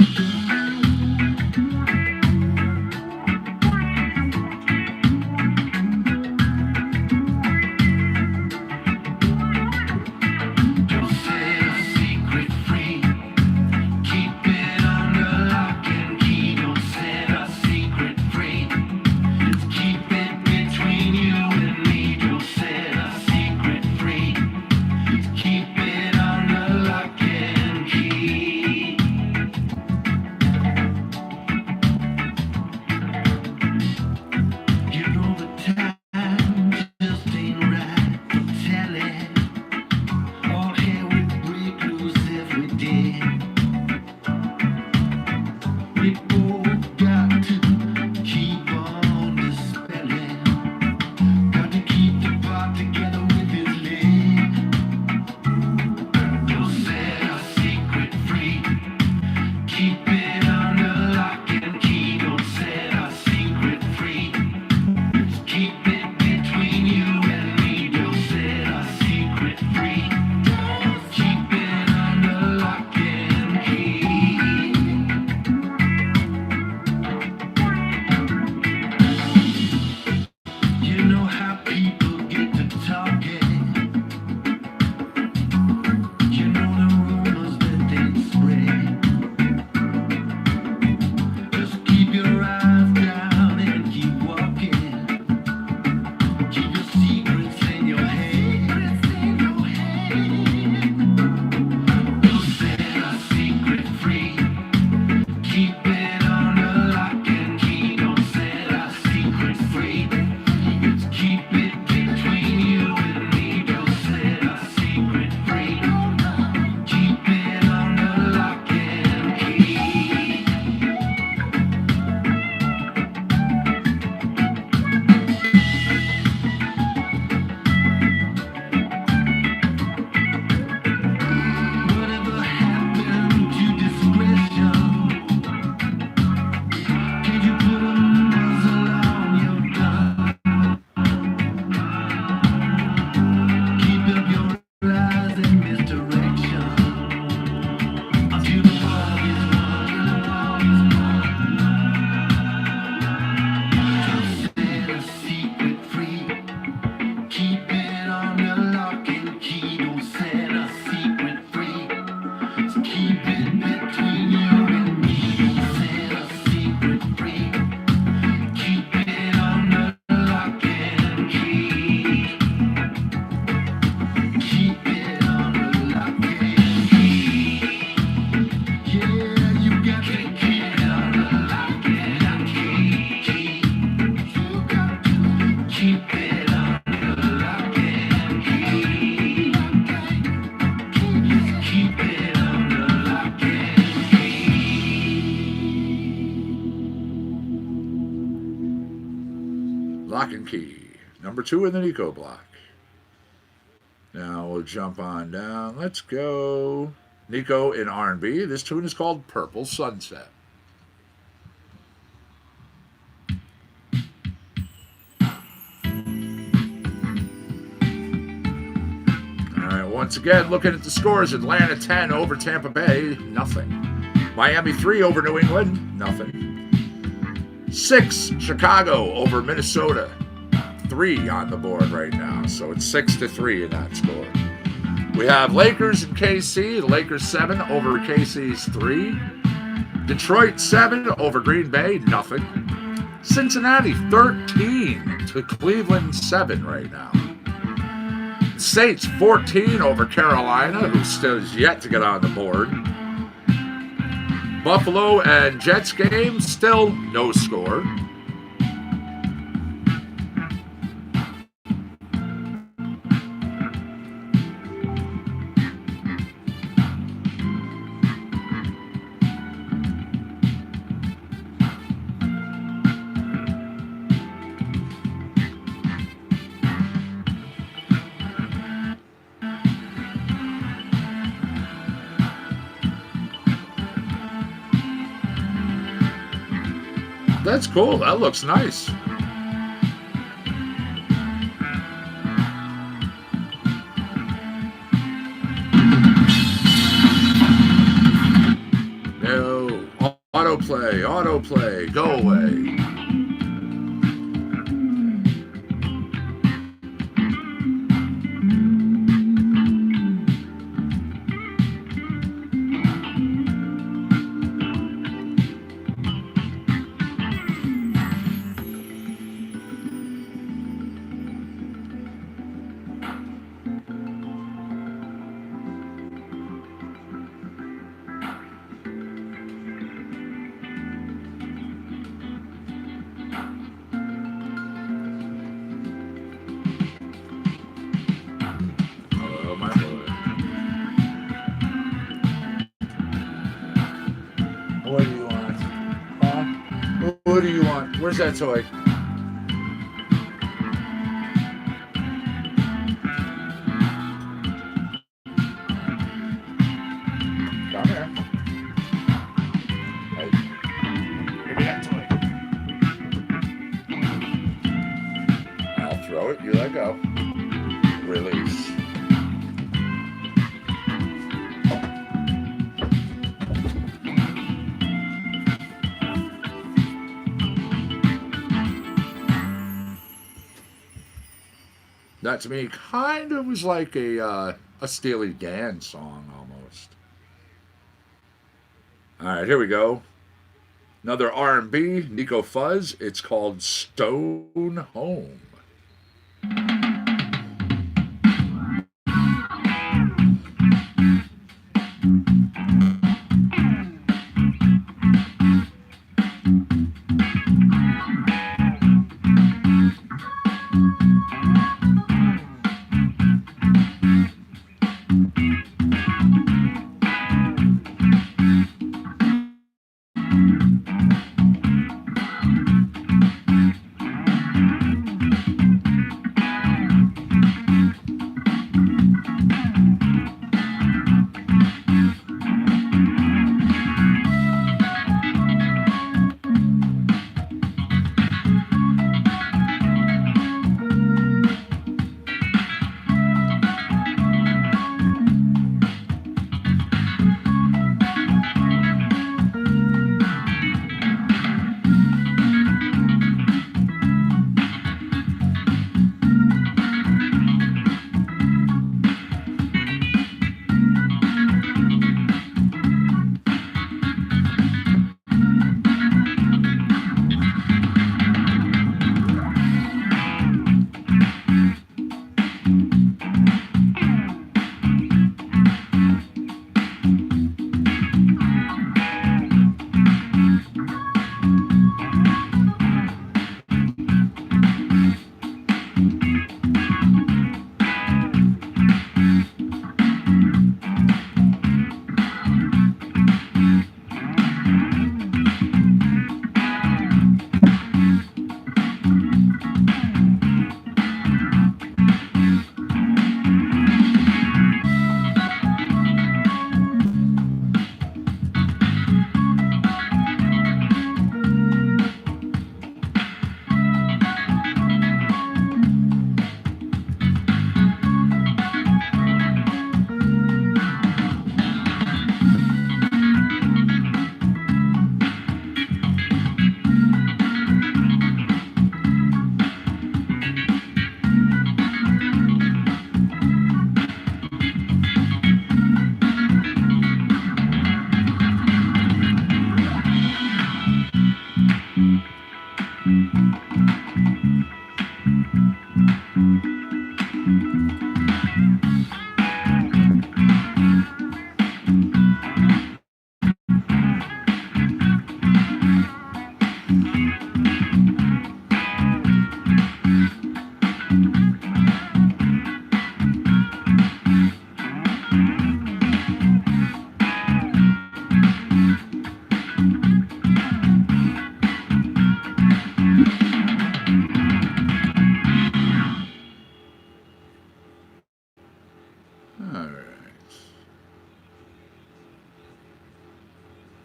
Lock and Key, number 2 in the Nico block. Now we'll jump on down. Let's go Nico in R&B. This tune is called Purple Sunset. All right, once again, looking at the scores, Atlanta 10 over Tampa Bay, nothing. Miami 3 over New England, nothing. 6, Chicago over Minnesota. 3 on the board right now, so it's 6-3 in that score. We have Lakers and KC. The Lakers 7 over KC's 3. Detroit 7 over Green Bay, nothing. Cincinnati 13 to Cleveland 7 right now. Saints 14 over Carolina, who still is yet to get on the board. Buffalo and Jets game, still no score. That's cool. That looks nice. No. Autoplay. Go away. Oh, my boy. What do you want? Huh? What do you want? Where's that toy? Come here. Hey. Give me that toy. I'll throw it. You let go. Release. That to me kind of was like a Steely Dan song almost. All right, here we go. Another R&B, Nico Fuzz. It's called Stone Home.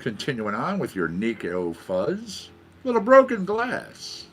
Continuing on with your Nico Fuzz. Little Broken Glass.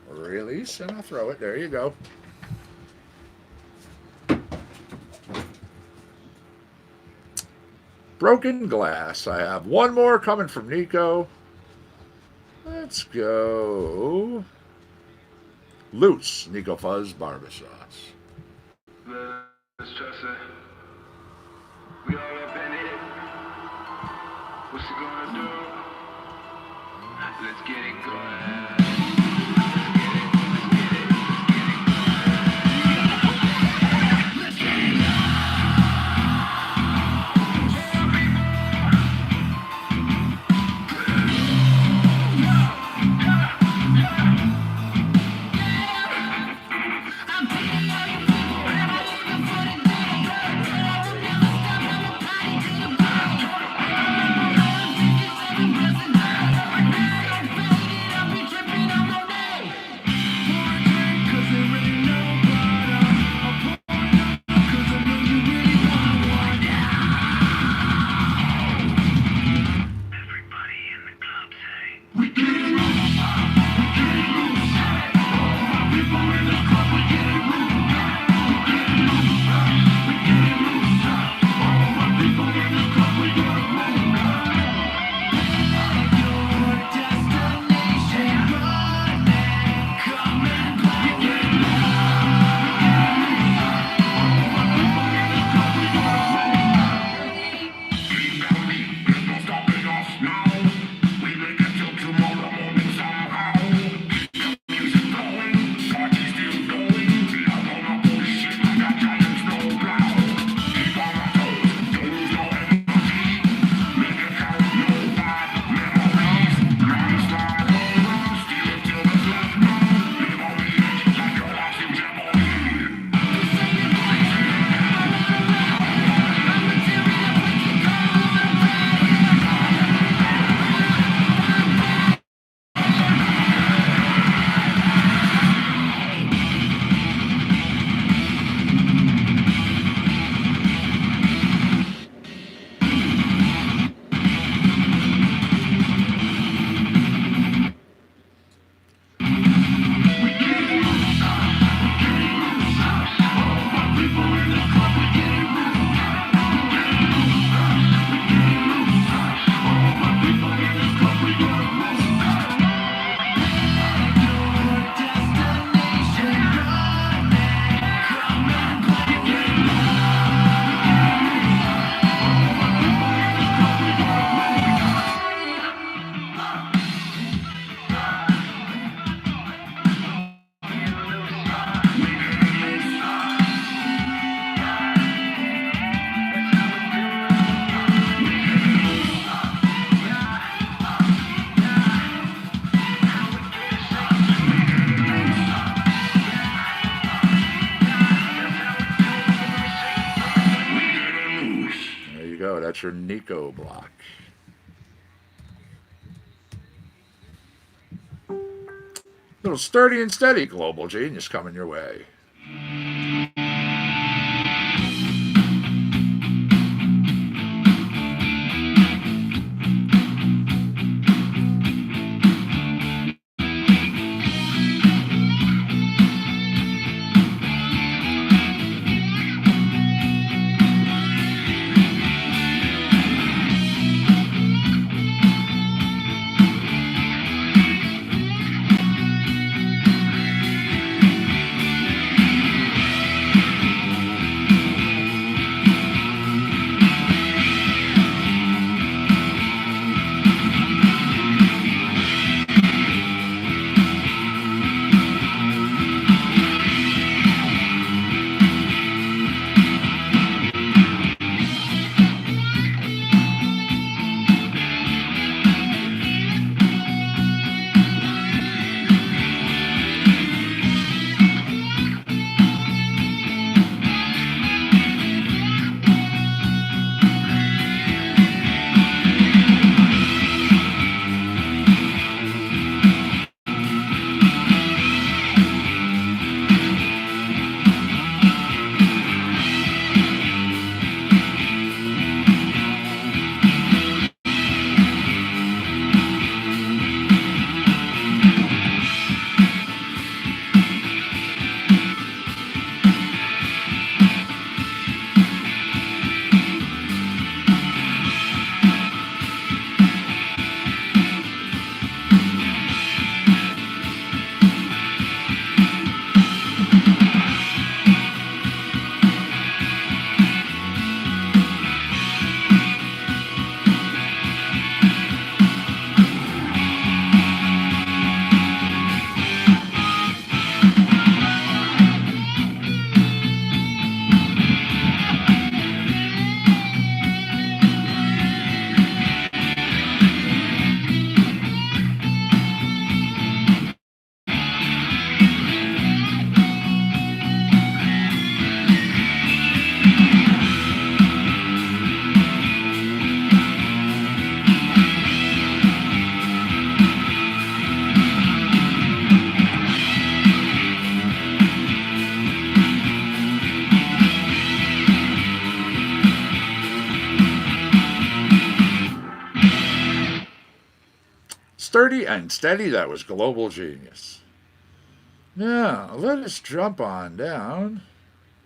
Release, and I'll throw it. There you go. Broken Glass. I have one more coming from Nico. Let's go. Loose Nico Fuzz Barber Sauce. Let's trust it. We all up in it. What's it gonna do? Let's get it going. Tripping, I'm That's your Nico block. Little sturdy and steady global genius coming your way. Sturdy and steady, that was global genius. Now, let us jump on down,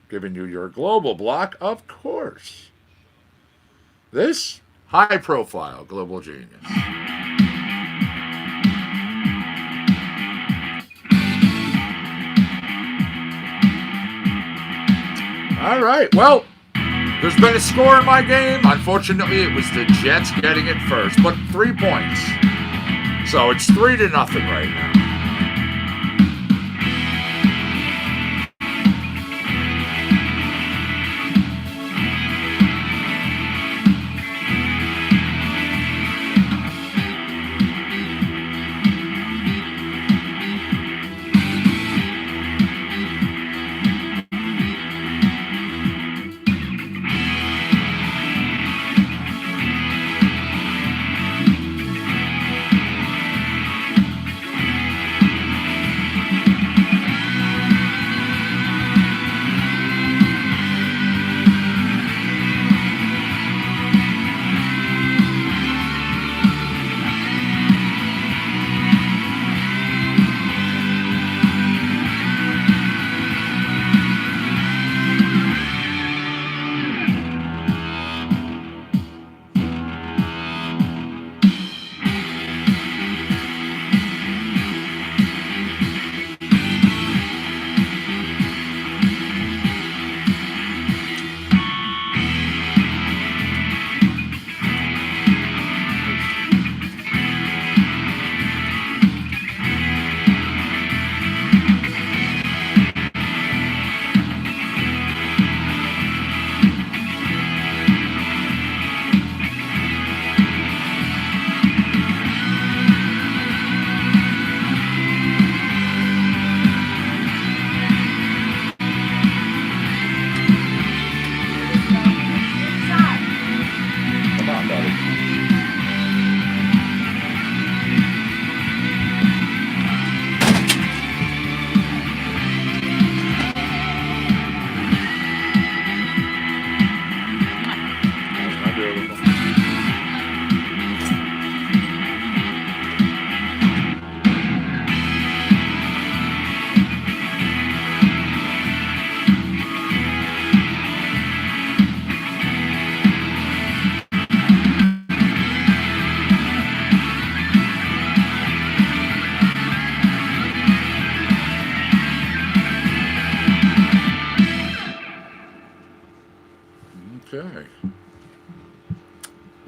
giving you your global block, of course. This, high profile global genius. All right, well, there's been a score in my game. Unfortunately, it was the Jets getting it first, but 3 points. So it's 3-0 right now.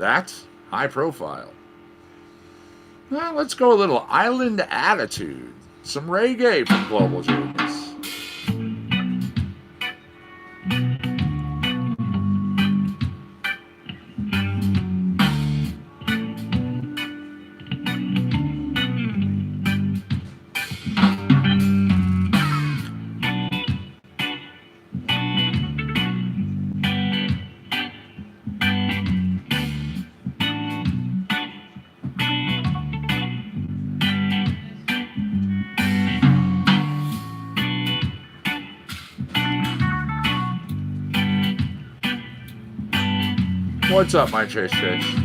That's high profile. Well, let's go a little island attitude. Some reggae from Global Genius. What's up, my Chase Chase?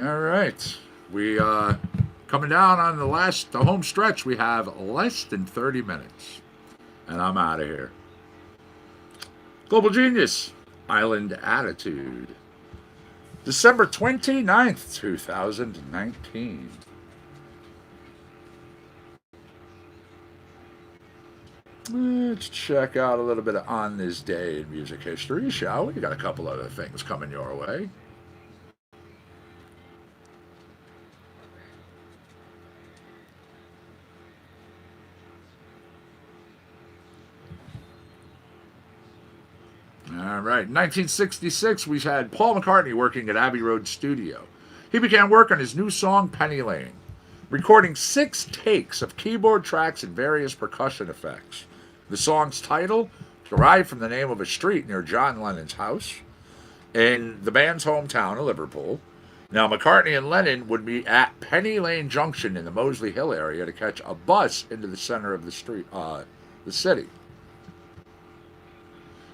All right. We coming down on the home stretch. We have less than 30 minutes. And I'm out of here. Global Genius, Island Attitude. December 29th, 2019. Let's check out a little bit of On This Day in music history, shall we? Got a couple other things coming your way. All right, in 1966, we had Paul McCartney working at Abbey Road Studio. He began work on his new song, Penny Lane, recording 6 takes of keyboard tracks and various percussion effects. The song's title, derived from the name of a street near John Lennon's house in the band's hometown of Liverpool. Now, McCartney and Lennon would meet at Penny Lane Junction in the Moseley Hill area to catch a bus into the center of the city.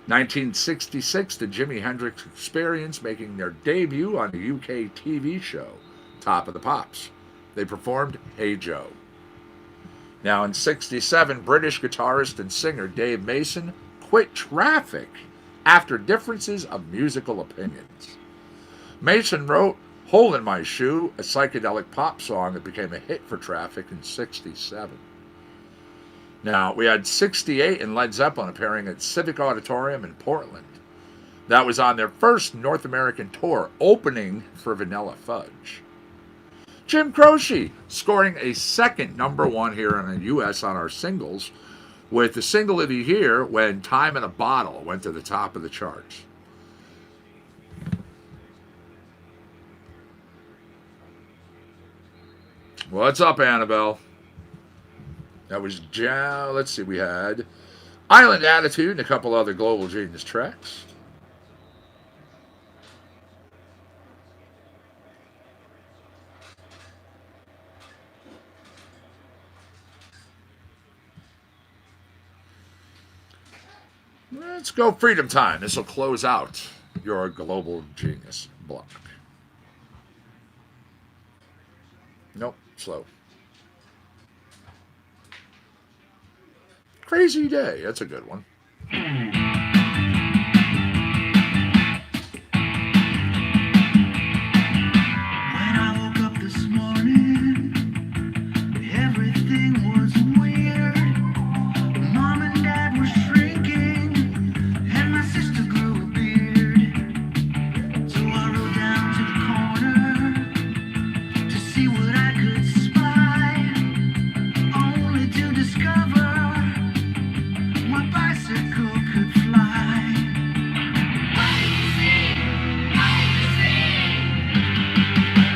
1966, the Jimi Hendrix Experience making their debut on the UK TV show, Top of the Pops. They performed Hey Joe. Now in 67, British guitarist and singer Dave Mason quit Traffic after differences of musical opinions. Mason wrote Hole in My Shoe, a psychedelic pop song that became a hit for Traffic in 67. Now, we had 68 and Led Zeppelin appearing at Civic Auditorium in Portland. That was on their first North American tour, opening for Vanilla Fudge. Jim Croce scoring a second #1 here in the U.S. on our singles with the single of the year when Time in a Bottle went to the top of the charts. What's up, Annabelle? That was, let's see, we had Island Attitude and a couple other Global Genius tracks. Let's go Freedom Time. This will close out your Global Genius block. Nope, slow. Crazy Day. That's a good one. When I woke up this morning, everything was weird. Mom and Dad were shrinking, and my sister grew a beard. So I rode down to the corner to see what I could spy, only to discover my bicycle could fly.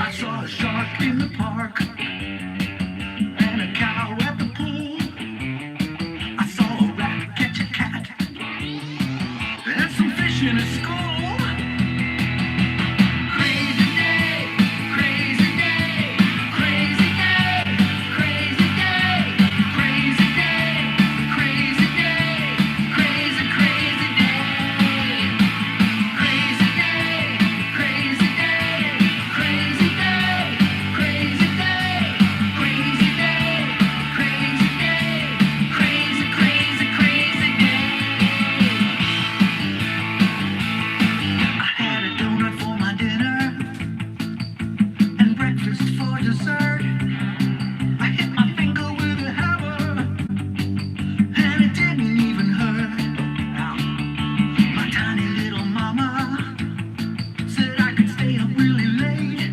I saw a shark in the park and a cow at the pool. I saw a rat catch a cat and some fish in a school. Crazy day, crazy day, crazy day, crazy day, crazy day, crazy day, crazy, crazy day. Crazy day, crazy day, crazy day, crazy day, crazy day, crazy day, crazy, crazy, crazy day. I had a donut for my dinner and breakfast for dessert. I hit my finger with a hammer and it didn't even hurt. My tiny little mama said I could stay up really late.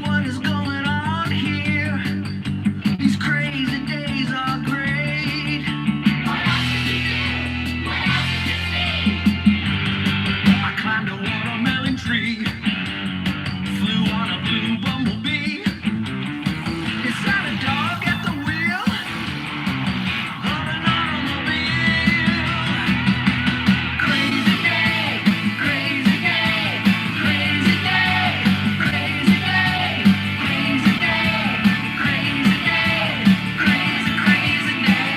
What is going on here? These crazy days are great. I climbed a watermelon tree, flew on a blue bumblebee. Is that a dog at the wheel of an automobile? Crazy day, crazy day, crazy day, crazy day, crazy day, crazy day, crazy, crazy day.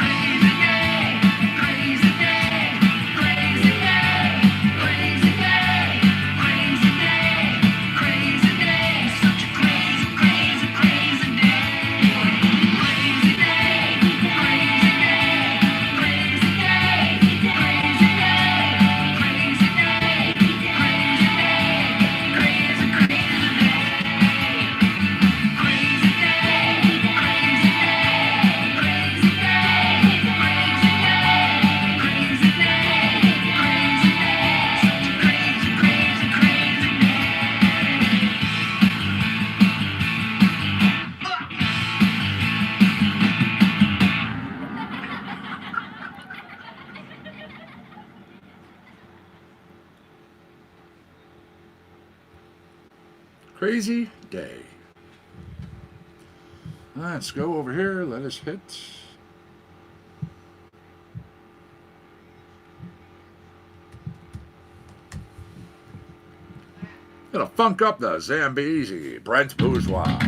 Crazy day, crazy day, crazy day, crazy day, crazy day, crazy day, such a crazy, crazy, crazy day. Crazy day, crazy day, crazy day, crazy day, crazy day, crazy day, crazy, crazy day. Crazy day, crazy day, crazy day, crazy day, crazy day, crazy day, such a crazy, crazy, crazy day. Crazy Day. Let's go over here. Let us hit. Gonna funk up the Zambezi, Brent Bourgeois.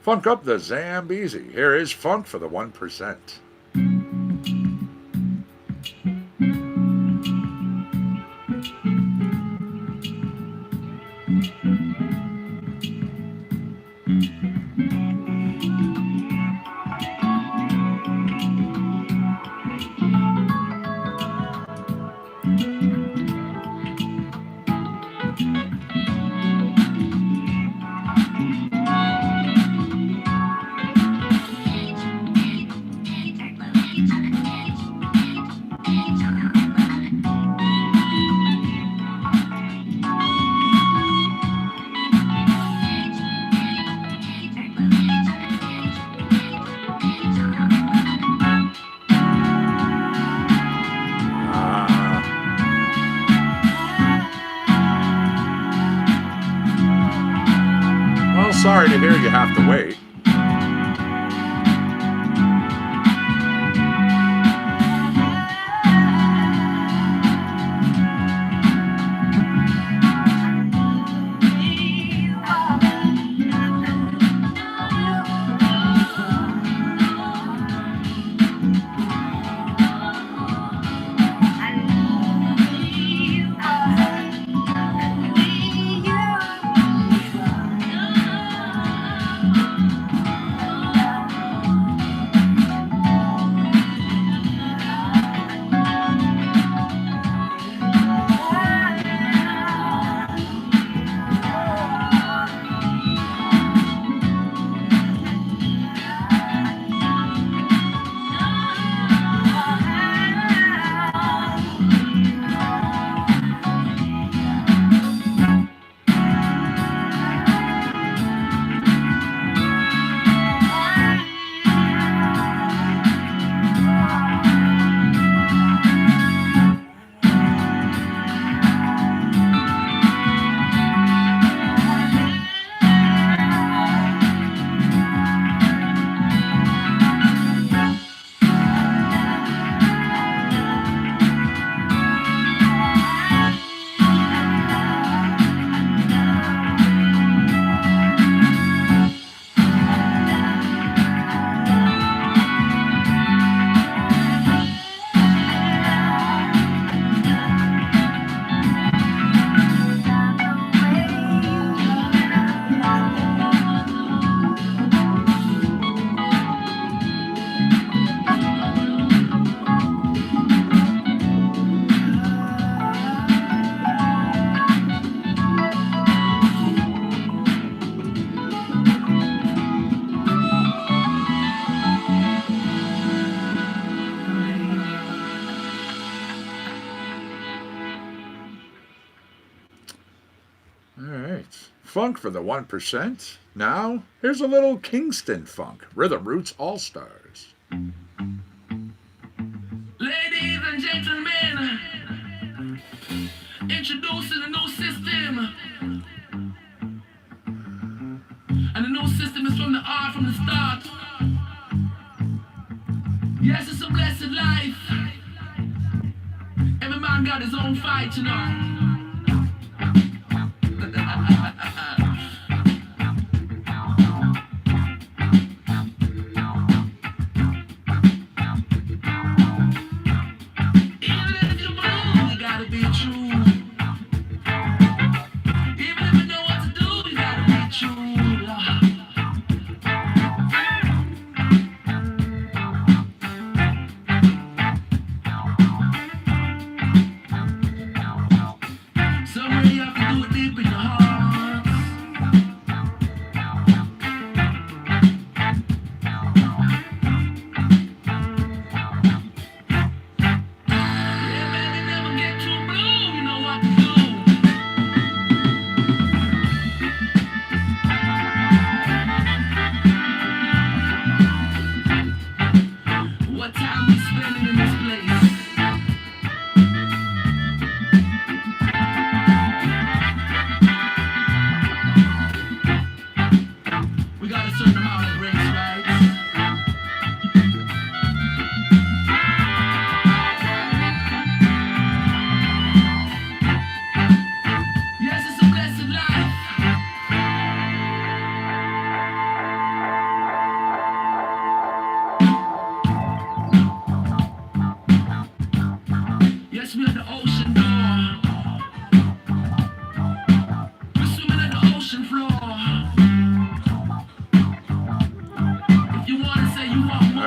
Funk up the Zambezi. Here is Funk for the 1%. Well, sorry to hear you have to wait. Funk for the 1%. Now, here's a little Kingston funk. Rhythm Roots All-Stars. Ladies and gentlemen, introducing a new system. And the new system is from the art from the start. Yes, it's a blessed life. Every man got his own fight, you know.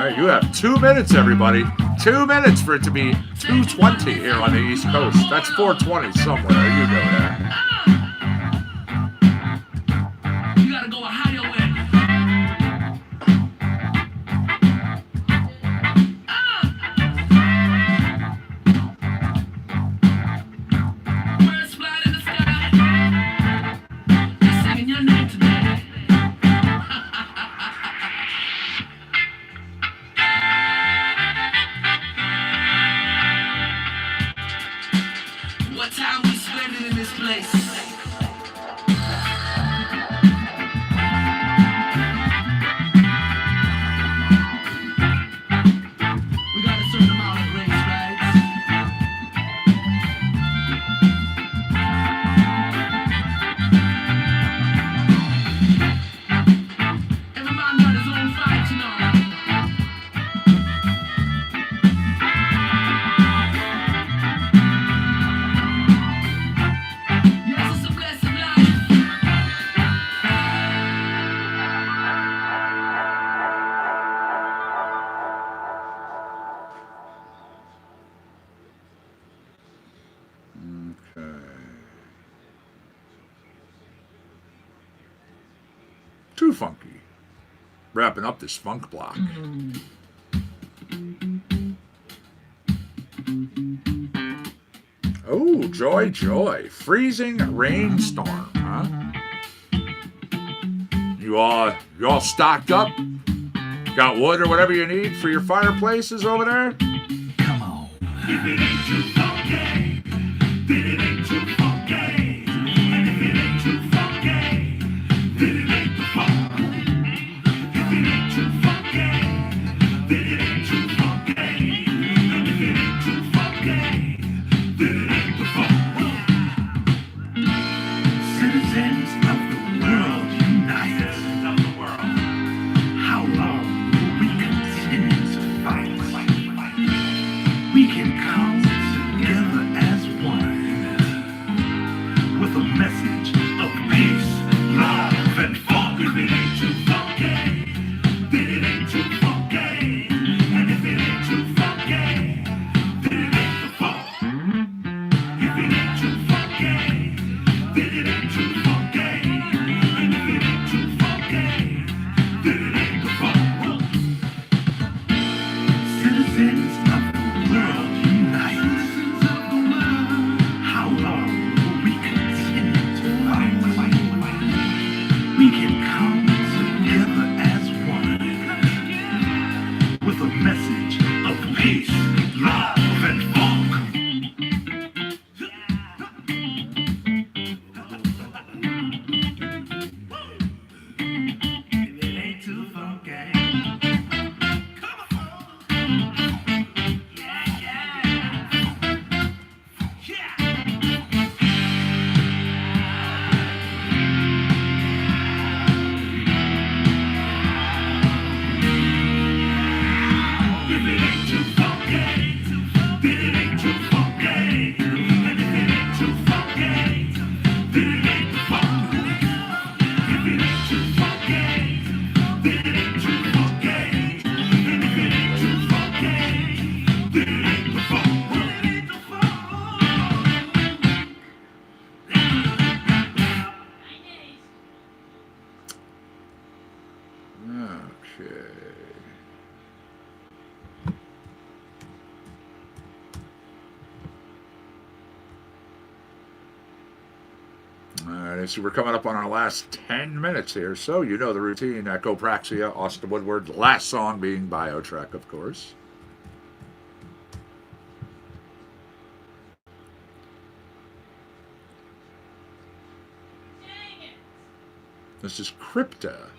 right, you have 2 minutes, everybody. 2 minutes for it to be 2:20 here on the East Coast. That's 4:20 somewhere. You know that. You gotta go a higher way. Birds flying in the sky. They're singing your name today. What time we spending in this place? We got a certain amount of grace, right? Every man got his own fight, you know. Yes, it's a blessed life. Okay. Too funky. Wrapping up this funk block. Oh, joy, joy. Freezing rainstorm, huh? You all stocked up? Got wood or whatever you need for your fireplaces over there? Come on. If it ain't too funky, then it ain't too funky. And if it ain't too funky, then it ain't the funk. If it ain't too funky, then it ain't too funky. And if it ain't too funky, then it ain't the funk. Citizens of the world unite. Citizens of the world. How long will we continue to fight? We can come together as one with a message of peace, love, and funk. If it ain't too funky, then it ain't too funky. And if it ain't too funky, then it ain't the funk. If it ain't too funky, then it ain't too funky. And if it ain't too funky, then it ain't the funk. Citizens of the world unite. How long will we continue to fight? We can come together as one with a message of peace, love, and funk. If it ain't too funky, come on. If it ain't too funky, then it ain't too funky. And if it ain't too funky, then it ain't the funk. If it ain't too funky, then it ain't too funky. And if it ain't too funky, then it ain't the funk. It ain't the funk. Okay. All right, so we're coming up on our last 10 minutes here, so you know the routine. Echopraxia, Austin Woodward, the last song being BioTrek, of course. This is Crypta.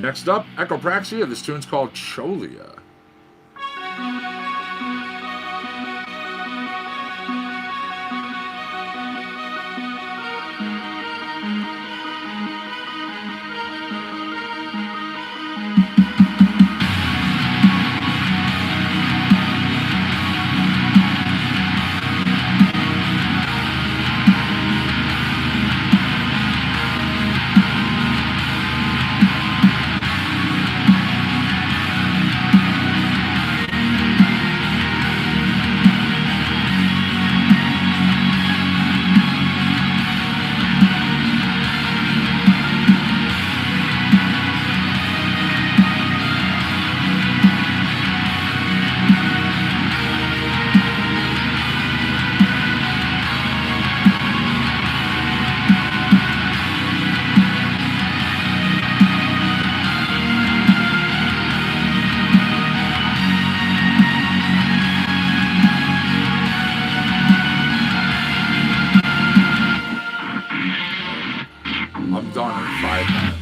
right, next up, Echopraxia. This tune's called Cholia. I'm done in 5 minutes.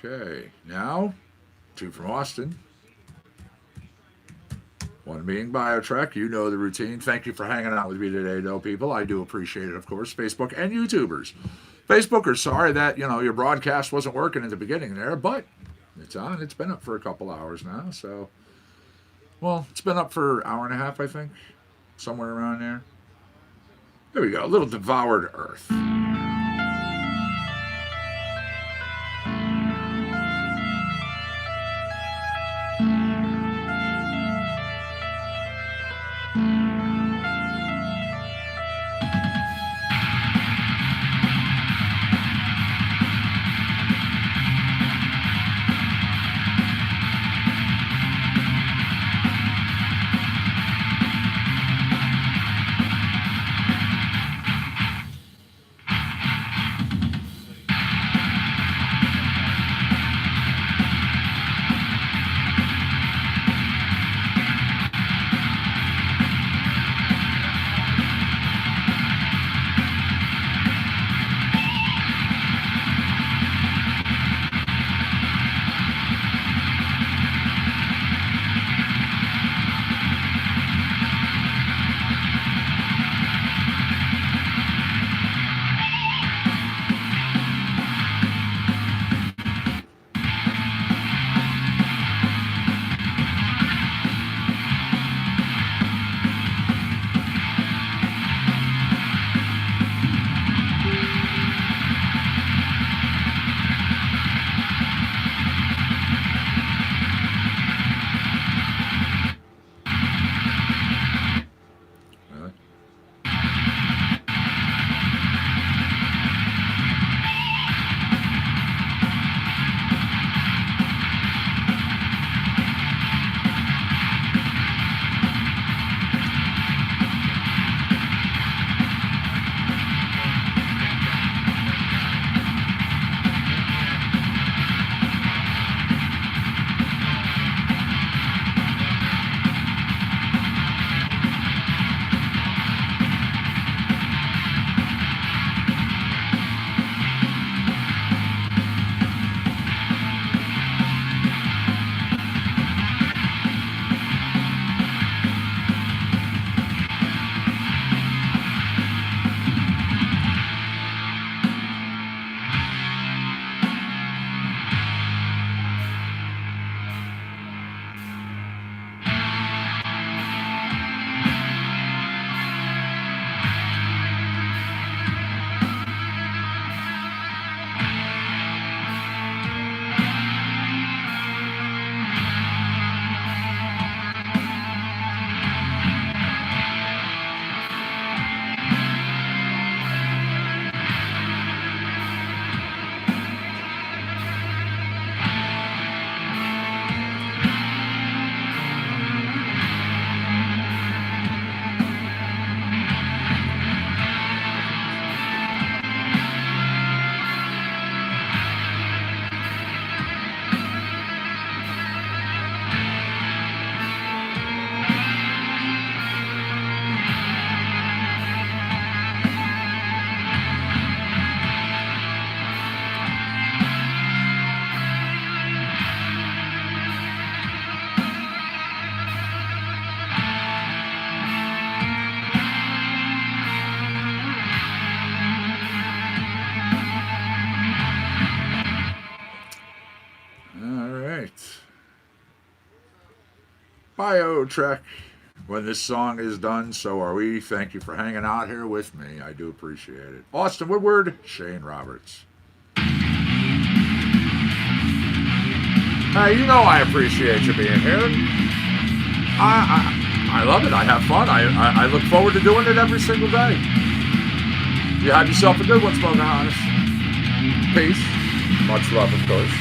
Okay, now, 2 from Austin. 1 being BioTrek. You know the routine. Thank you for hanging out with me today, though, people. I do appreciate it, of course. Facebook and YouTubers. Facebookers, sorry that, your broadcast wasn't working in the beginning there, but it's on. It's been up for a couple hours now, so... Well, it's been up for an hour and a half, I think. Somewhere around there. There we go. A little Devoured Earth. BioTrek. When this song is done, so are we. Thank you for hanging out here with me. I do appreciate it. Austin Woodward, Shane Roberts. Hey, you know I appreciate you being here. I love it. I have fun. I look forward to doing it every single day. You have yourself a good one, Smoking Honest. Peace. Much love, of course.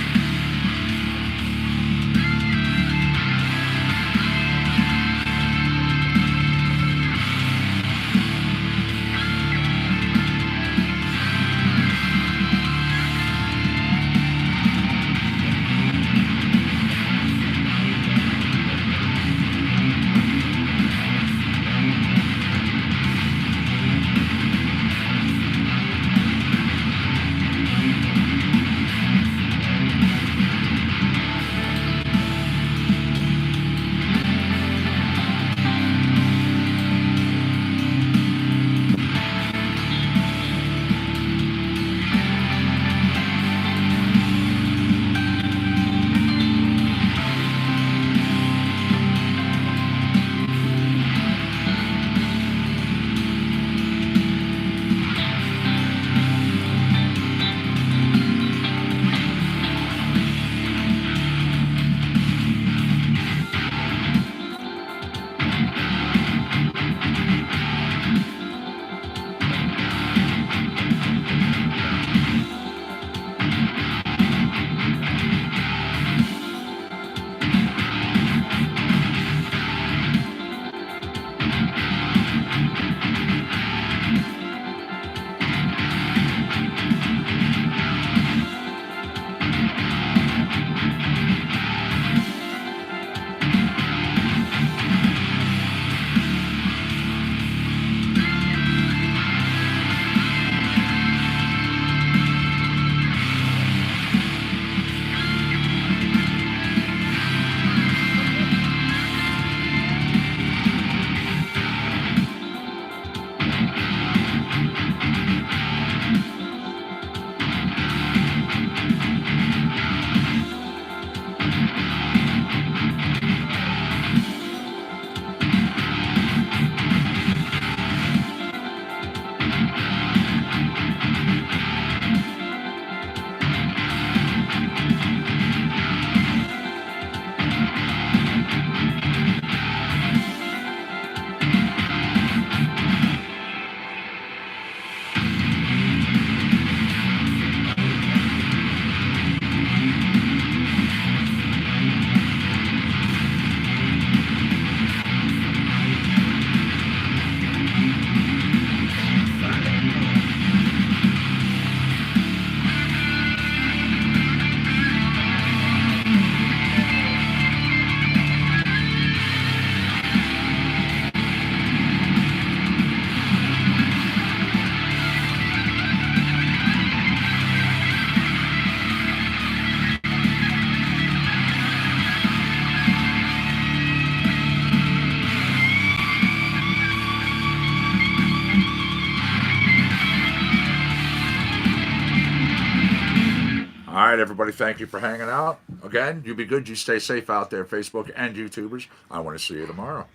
All right, everybody, thank you for hanging out. Again, you be good. You stay safe out there, Facebook and YouTubers. I want to see you tomorrow.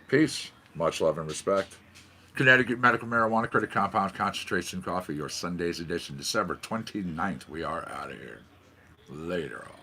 Peace. Much love and respect. Connecticut Medical Marijuana Critic Compound Concentration Coffee, your SunDaze edition, December 29th. We are out of here. Later on.